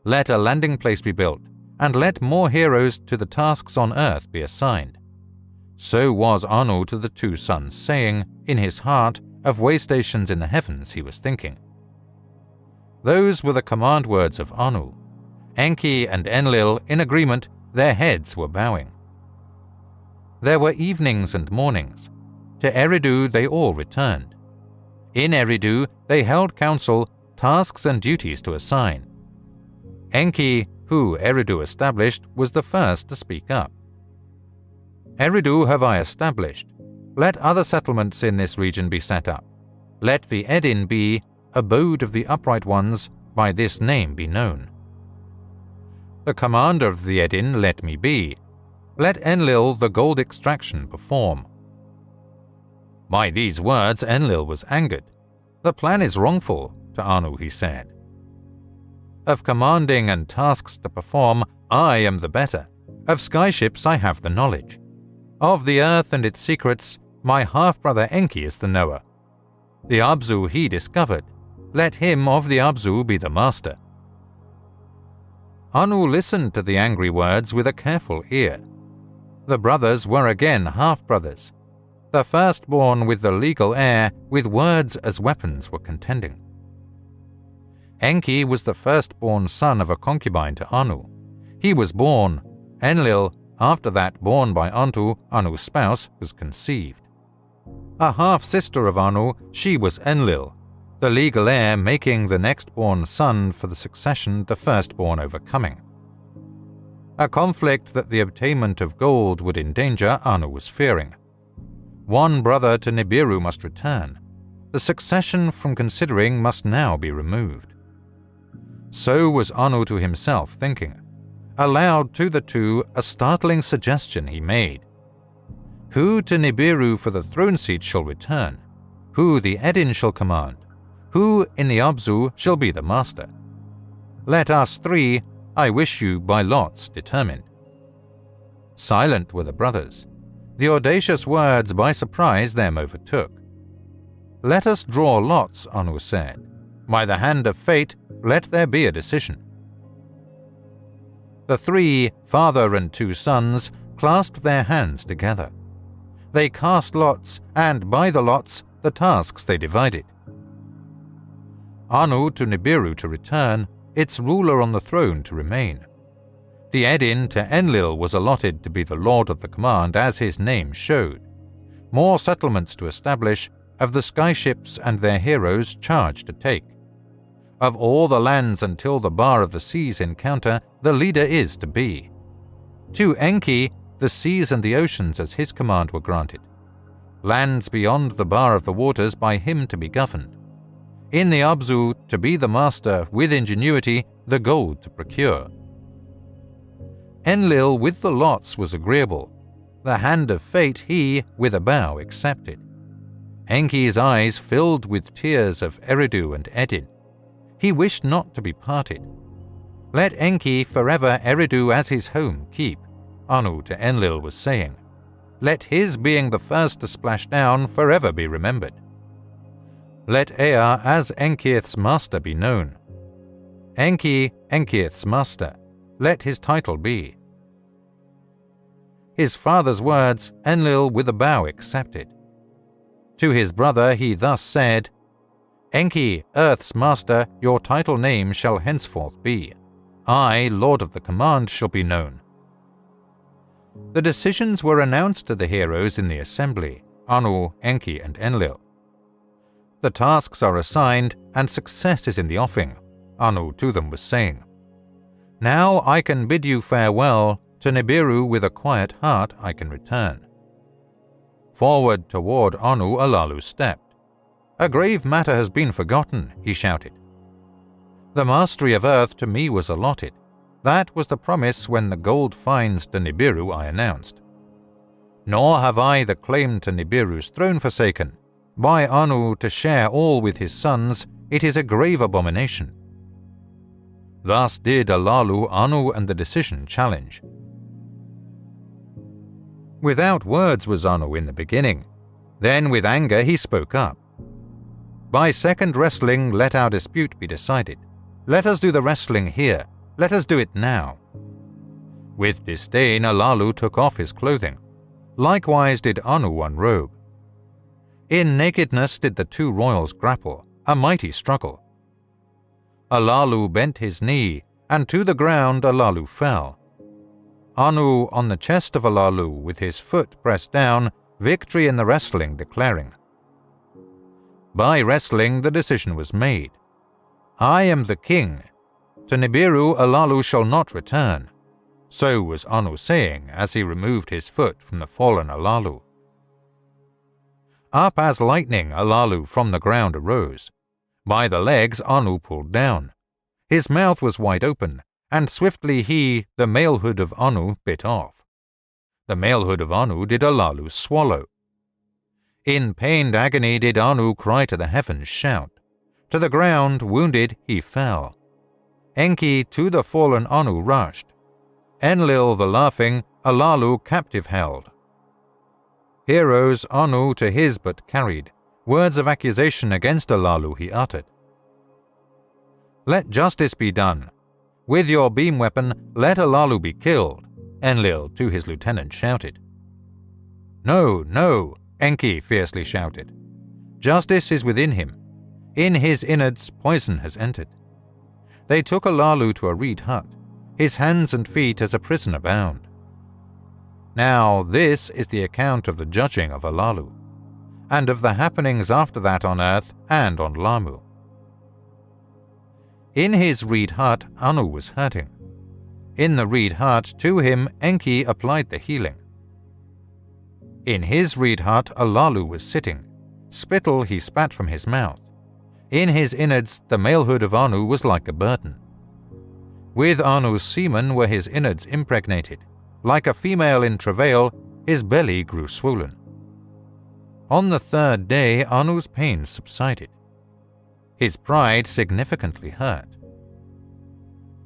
Let a landing place be built, and let more heroes to the tasks on earth be assigned." So was Anu to the two sons, saying, in his heart, of way stations in the heavens he was thinking. Those were the command words of Anu. ENKI and Enlil, in agreement, their heads were bowing. There were evenings and mornings. To Eridu they all returned. In Eridu they held council, tasks and duties to assign. ENKI, who Eridu established, was the first to speak up. "Eridu have I established. Let other settlements in this region be set up. Let the Edin be, abode of the upright ones, by this name be known. The commander of the Edin let me be. Let Enlil the gold extraction perform." By these words Enlil was angered. "The plan is wrongful," to Anu he said. "Of commanding and tasks to perform, I am the better. Of skyships I have the knowledge. Of the earth and its secrets, my half-brother ENKI is the knower. The Abzu he discovered. Let him of the Abzu be the master." Anu listened to the angry words with a careful ear. The brothers were again half-brothers. The firstborn with the legal heir, with words as weapons, were contending. ENKI was the firstborn son of a concubine to Anu. He was born. Enlil, after that born by Antu, Anu's spouse, was conceived. A half-sister of Anu, she was Enlil, the legal heir making the next-born son for the succession the firstborn overcoming. A conflict that the obtainment of gold would endanger Anu was fearing. One brother to Nibiru must return. The succession from considering must now be removed. So was Anu to himself thinking. Aloud to the two a startling suggestion he made. Who to Nibiru for the throne seat shall return? Who the Edin shall command? Who in the Abzu shall be the master? Let us three, I wish you, by lots determined. Silent were the brothers. The audacious words by surprise them overtook. Let us draw lots, Anu said. By the hand of fate, let there be a decision. The three, father and two sons, clasped their hands together. They cast lots, and by the lots, the tasks they divided. Anu to Nibiru to return, its ruler on the throne to remain. The Edin to Enlil was allotted to be the lord of the command as his name showed. More settlements to establish, of the skyships and their heroes charge to take. Of all the lands until the bar of the seas encounter, the leader is to be. To ENKI, the seas and the oceans as his command were granted. Lands beyond the bar of the waters by him to be governed. In the Abzu, to be the master, with ingenuity, the gold to procure. Enlil with the lots was agreeable. The hand of fate he, with a bow, accepted. ENKI's eyes filled with tears of Eridu and Edin. He wished not to be parted. Let ENKI forever Eridu as his home keep, Anu to Enlil was saying. Let his being the first to splash down forever be remembered. Let Ea as Enkiith's master be known. Enki, Enkiith's master, let his title be. His father's words Enlil with a bow accepted. To his brother he thus said, Enki, Earth's master, your title name shall henceforth be. I, Lord of the Command, shall be known. The decisions were announced to the heroes in the assembly, Anu, Enki, and Enlil. The tasks are assigned, and success is in the offing, Anu to them was saying. Now I can bid you farewell, to Nibiru with a quiet heart I can return. Forward toward Anu Alalu stepped. A grave matter has been forgotten, he shouted. The mastery of earth to me was allotted. That was the promise when the gold finds to Nibiru I announced. Nor have I the claim to Nibiru's throne forsaken. By Anu to share all with his sons, it is a grave abomination. Thus did Alalu, Anu, and the decision challenge. Without words was Anu in the beginning. Then with anger he spoke up. By second wrestling let our dispute be decided. Let us do the wrestling here. Let us do it now. With disdain Alalu took off his clothing. Likewise did Anu unrobe. In nakedness did the two royals grapple, a mighty struggle. Alalu bent his knee, and to the ground Alalu fell. Anu on the chest of Alalu with his foot pressed down, victory in the wrestling declaring. By wrestling the decision was made. I am the king. To Nibiru Alalu shall not return. So was Anu saying as he removed his foot from the fallen Alalu. Up as lightning Alalu from the ground arose. By the legs Anu pulled down. His mouth was wide open, and swiftly he, the malehood of Anu, bit off. The malehood of Anu did Alalu swallow. In pained agony did Anu cry to the heavens shout. To the ground, wounded, he fell. Enki to the fallen Anu rushed. Enlil the laughing, Alalu captive held. Heroes Anu to his but carried. Words of accusation against Alalu he uttered. Let justice be done. With your beam weapon, let Alalu be killed, Enlil to his lieutenant shouted. No, no, Enki fiercely shouted. Justice is within him. In his innards poison has entered. They took Alalu to a reed hut, his hands and feet as a prisoner bound. Now this is the account of the judging of Alalu, and of the happenings after that on earth and on Lamu. In his reed hut Anu was hurting. In the reed hut to him Enki applied the healing. In his reed hut Alalu was sitting. Spittle he spat from his mouth. In his innards the malehood of Anu was like a burden. With Anu's semen were his innards impregnated. Like a female in travail, his belly grew swollen. On the third day Anu's pains subsided. His pride significantly hurt.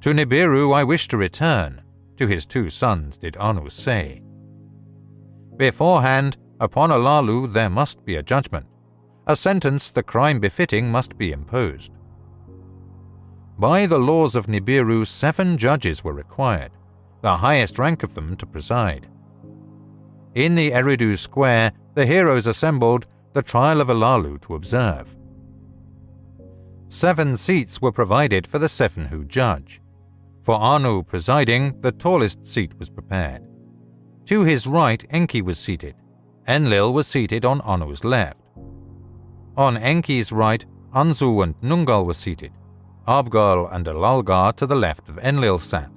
To Nibiru I wish to return, to his two sons did Anu say. Beforehand, upon Alalu there must be a judgment. A sentence the crime befitting must be imposed. By the laws of Nibiru 7 judges were required, the highest rank of them to preside. In the Eridu square the heroes assembled, the trial of Alalu to observe. 7 seats were provided for the 7 who judge. For Anu presiding, the tallest seat was prepared. To his right Enki was seated. Enlil was seated on Anu's left. On Enki's right, Anzu and Nungal were seated. Abgal and Alalgar to the left of Enlil sat.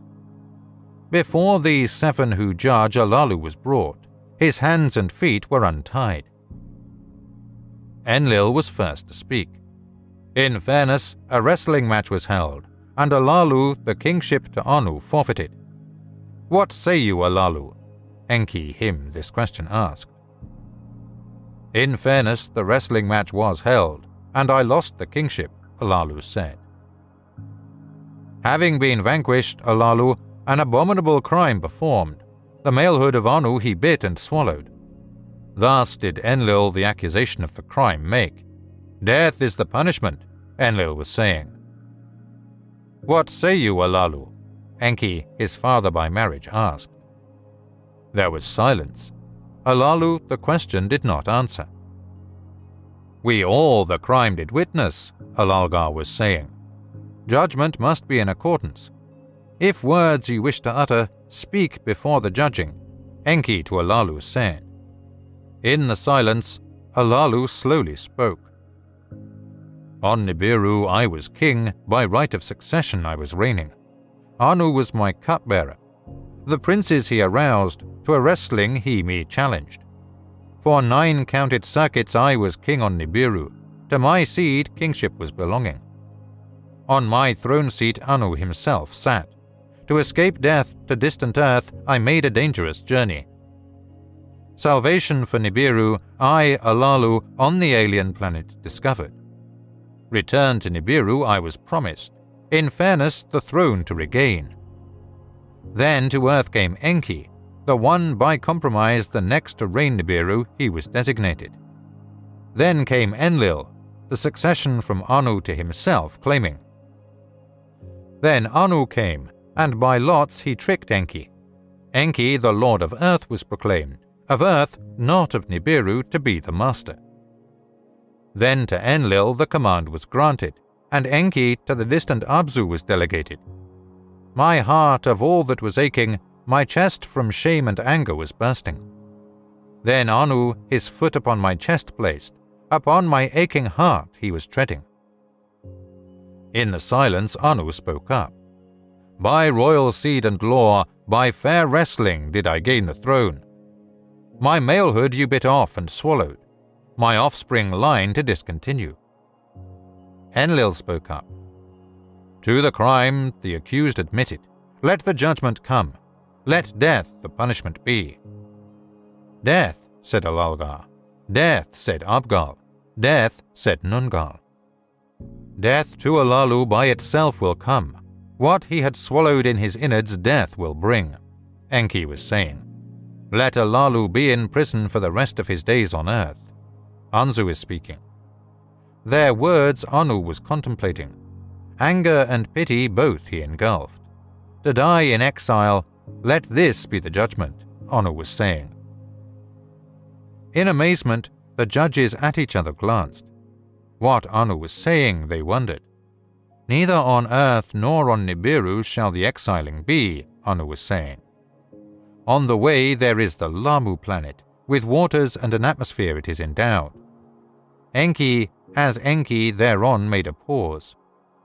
Before these 7 who judge Alalu was brought. His hands and feet were untied. Enlil was first to speak. In fairness, a wrestling match was held, and Alalu, the kingship to Anu, forfeited. What say you, Alalu? Enki him this question asked. In fairness, the wrestling match was held, and I lost the kingship, Alalu said. Having been vanquished, Alalu, an abominable crime performed. The malehood of Anu he bit and swallowed. Thus did Enlil the accusation of the crime make. "Death is the punishment," Enlil was saying. "What say you, Alalu?" Enki, his father by marriage, asked. There was silence. Alalu the question did not answer. "We all the crime did witness," Alalgar was saying. "Judgment must be in accordance. If words you wish to utter, speak before the judging," Enki to Alalu said. In the silence, Alalu slowly spoke. "On Nibiru I was king, by right of succession I was reigning. Anu was my cupbearer. The princes he aroused, to a wrestling he me challenged. For 9 counted circuits I was king on Nibiru, to my seed kingship was belonging. On my throne seat Anu himself sat. To escape death to distant earth I made a dangerous journey. Salvation for Nibiru I, Alalu, on the alien planet discovered. Return to Nibiru I was promised, in fairness the throne to regain. Then to earth came Enki, the one by compromise the next to reign Nibiru he was designated. Then came Enlil, the succession from Anu to himself claiming. Then Anu came, and by lots he tricked Enki. Enki, the lord of earth, was proclaimed, of earth, not of Nibiru, to be the master. Then to Enlil the command was granted, and Enki to the distant Abzu was delegated. My heart of all that was aching, my chest from shame and anger was bursting. Then Anu his foot upon my chest placed, upon my aching heart he was treading. In the silence Anu spoke up. By royal seed and law, by fair wrestling did I gain the throne. My malehood you bit off and swallowed, my offspring line to discontinue. Enlil spoke up. To the crime the accused admitted, let the judgment come, let death the punishment be. Death, said Alalgar. Death, said Abgal. Death, said Nungal. Death to Alalu by itself will come. What he had swallowed in his innards death will bring, Enki was saying. Let Alalu be in prison for the rest of his days on earth. Anzu is speaking. Their words Anu was contemplating. Anger and pity both he engulfed. To die in exile, let this be the judgment, Anu was saying. In amazement, the judges at each other glanced. What Anu was saying, they wondered. Neither on earth nor on Nibiru shall the exiling be, Anu was saying. On the way there is the Lamu planet, with waters and an atmosphere it is endowed. Enki, as Enki thereon made a pause.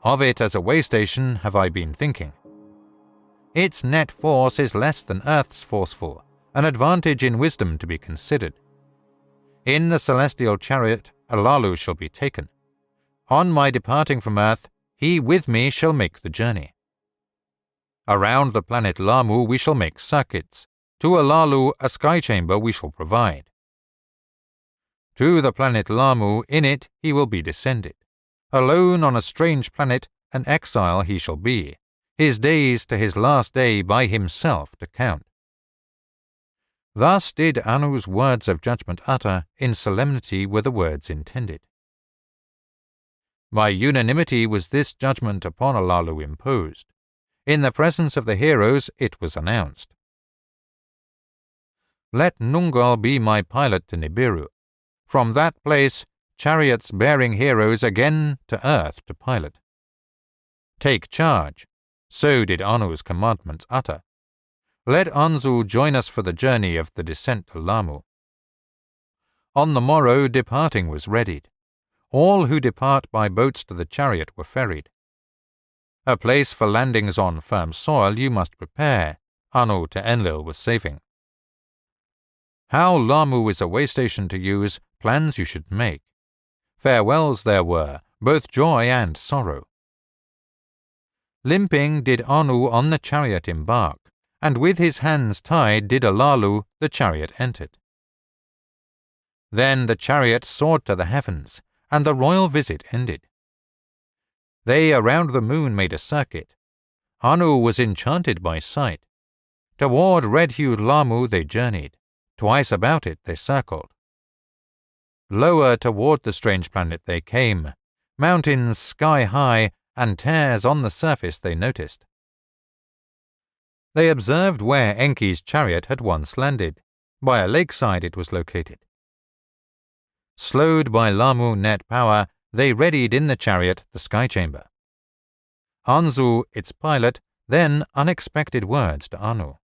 Of it as a way station have I been thinking. Its net force is less than Earth's forceful, an advantage in wisdom to be considered. In the celestial chariot Alalu shall be taken. On my departing from Earth, he with me shall make the journey. Around the planet Lamu we shall make circuits. To Alalu a sky chamber we shall provide. To the planet Lamu, in it he will be descended. Alone on a strange planet, an exile he shall be, his days to his last day by himself to count. Thus did Anu's words of judgment utter, in solemnity were the words intended. By unanimity was this judgment upon Alalu imposed. In the presence of the heroes it was announced. Let Nungal be my pilot to Nibiru. From that place, chariots bearing heroes again to earth to pilot. Take charge. So did Anu's commandments utter. Let Anzu join us for the journey of the descent to Lamu. On the morrow departing was readied. All who depart by boats to the chariot were ferried. A place for landings on firm soil you must prepare, Anu to Enlil was saving. How Lamu is a way station to use, plans you should make. Farewells there were, both joy and sorrow. Limping did Anu on the chariot embark, and with his hands tied did Alalu the chariot entered. Then the chariot soared to the heavens, and the royal visit ended. They around the moon made a circuit. Anu was enchanted by sight. Toward red-hued Lamu they journeyed. Twice about it they circled. Lower toward the strange planet they came, mountains sky high, and tears on the surface they noticed. They observed where Enki's chariot had once landed. By a lakeside it was located. Slowed by Lamu net power, they readied in the chariot the sky chamber. Anzu, its pilot, then unexpected words to Anu.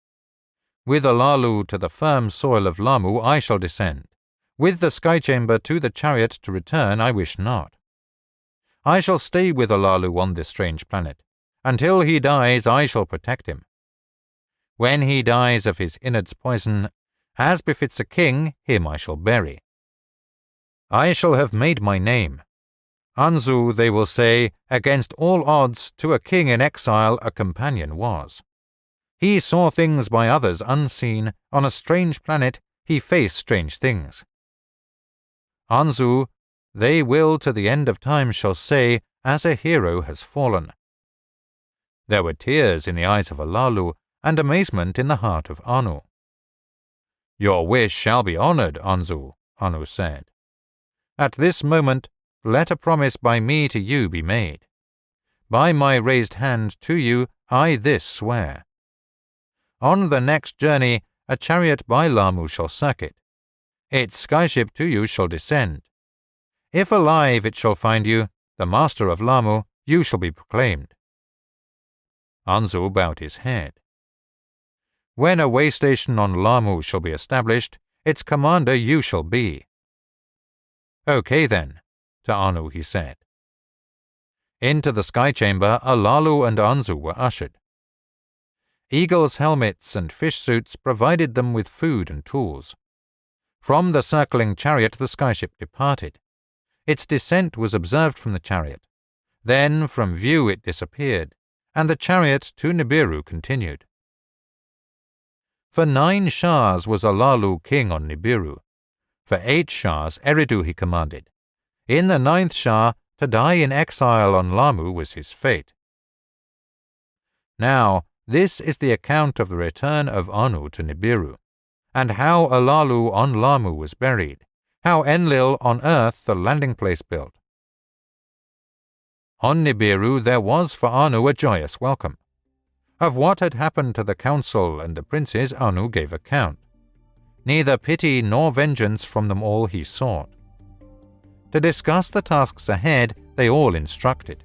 With Alalu to the firm soil of Lamu I shall descend. With the sky chamber to the chariot to return I wish not. I shall stay with Alalu on this strange planet. Until he dies I shall protect him. When he dies of his innards poison, as befits a king, him I shall bury. I shall have made my name. Anzu, they will say, against all odds, to a king in exile a companion was. He saw things by others unseen, on a strange planet he faced strange things. Anzu, they will to the end of time shall say, as a hero has fallen. There were tears in the eyes of Alalu, and amazement in the heart of Anu. Your wish shall be honored, Anzu, Anu said. At this moment, let a promise by me to you be made. By my raised hand to you, I this swear. On the next journey, a chariot by Lamu shall circuit. Its skyship to you shall descend. If alive it shall find you, the master of Lamu, you shall be proclaimed. Anzu bowed his head. When a way station on Lamu shall be established, its commander you shall be. Okay then, to Anu he said. Into the sky chamber Alalu and Anzu were ushered. Eagles' helmets and fish suits provided them with food and tools. From the circling chariot the skyship departed. Its descent was observed from the chariot. Then from view it disappeared, and the chariot to Nibiru continued. For 9 Shahs was Alalu king on Nibiru. For 8 Shahs Eridu he commanded. In the 9th Shah, to die in exile on Lamu was his fate. Now, this is the account of the return of Anu to Nibiru, and how Alalu on Lamu was buried, how Enlil on earth the landing place built. On Nibiru there was for Anu a joyous welcome. Of what had happened to the council and the princes Anu gave account. Neither pity nor vengeance from them all he sought. To discuss the tasks ahead they all instructed.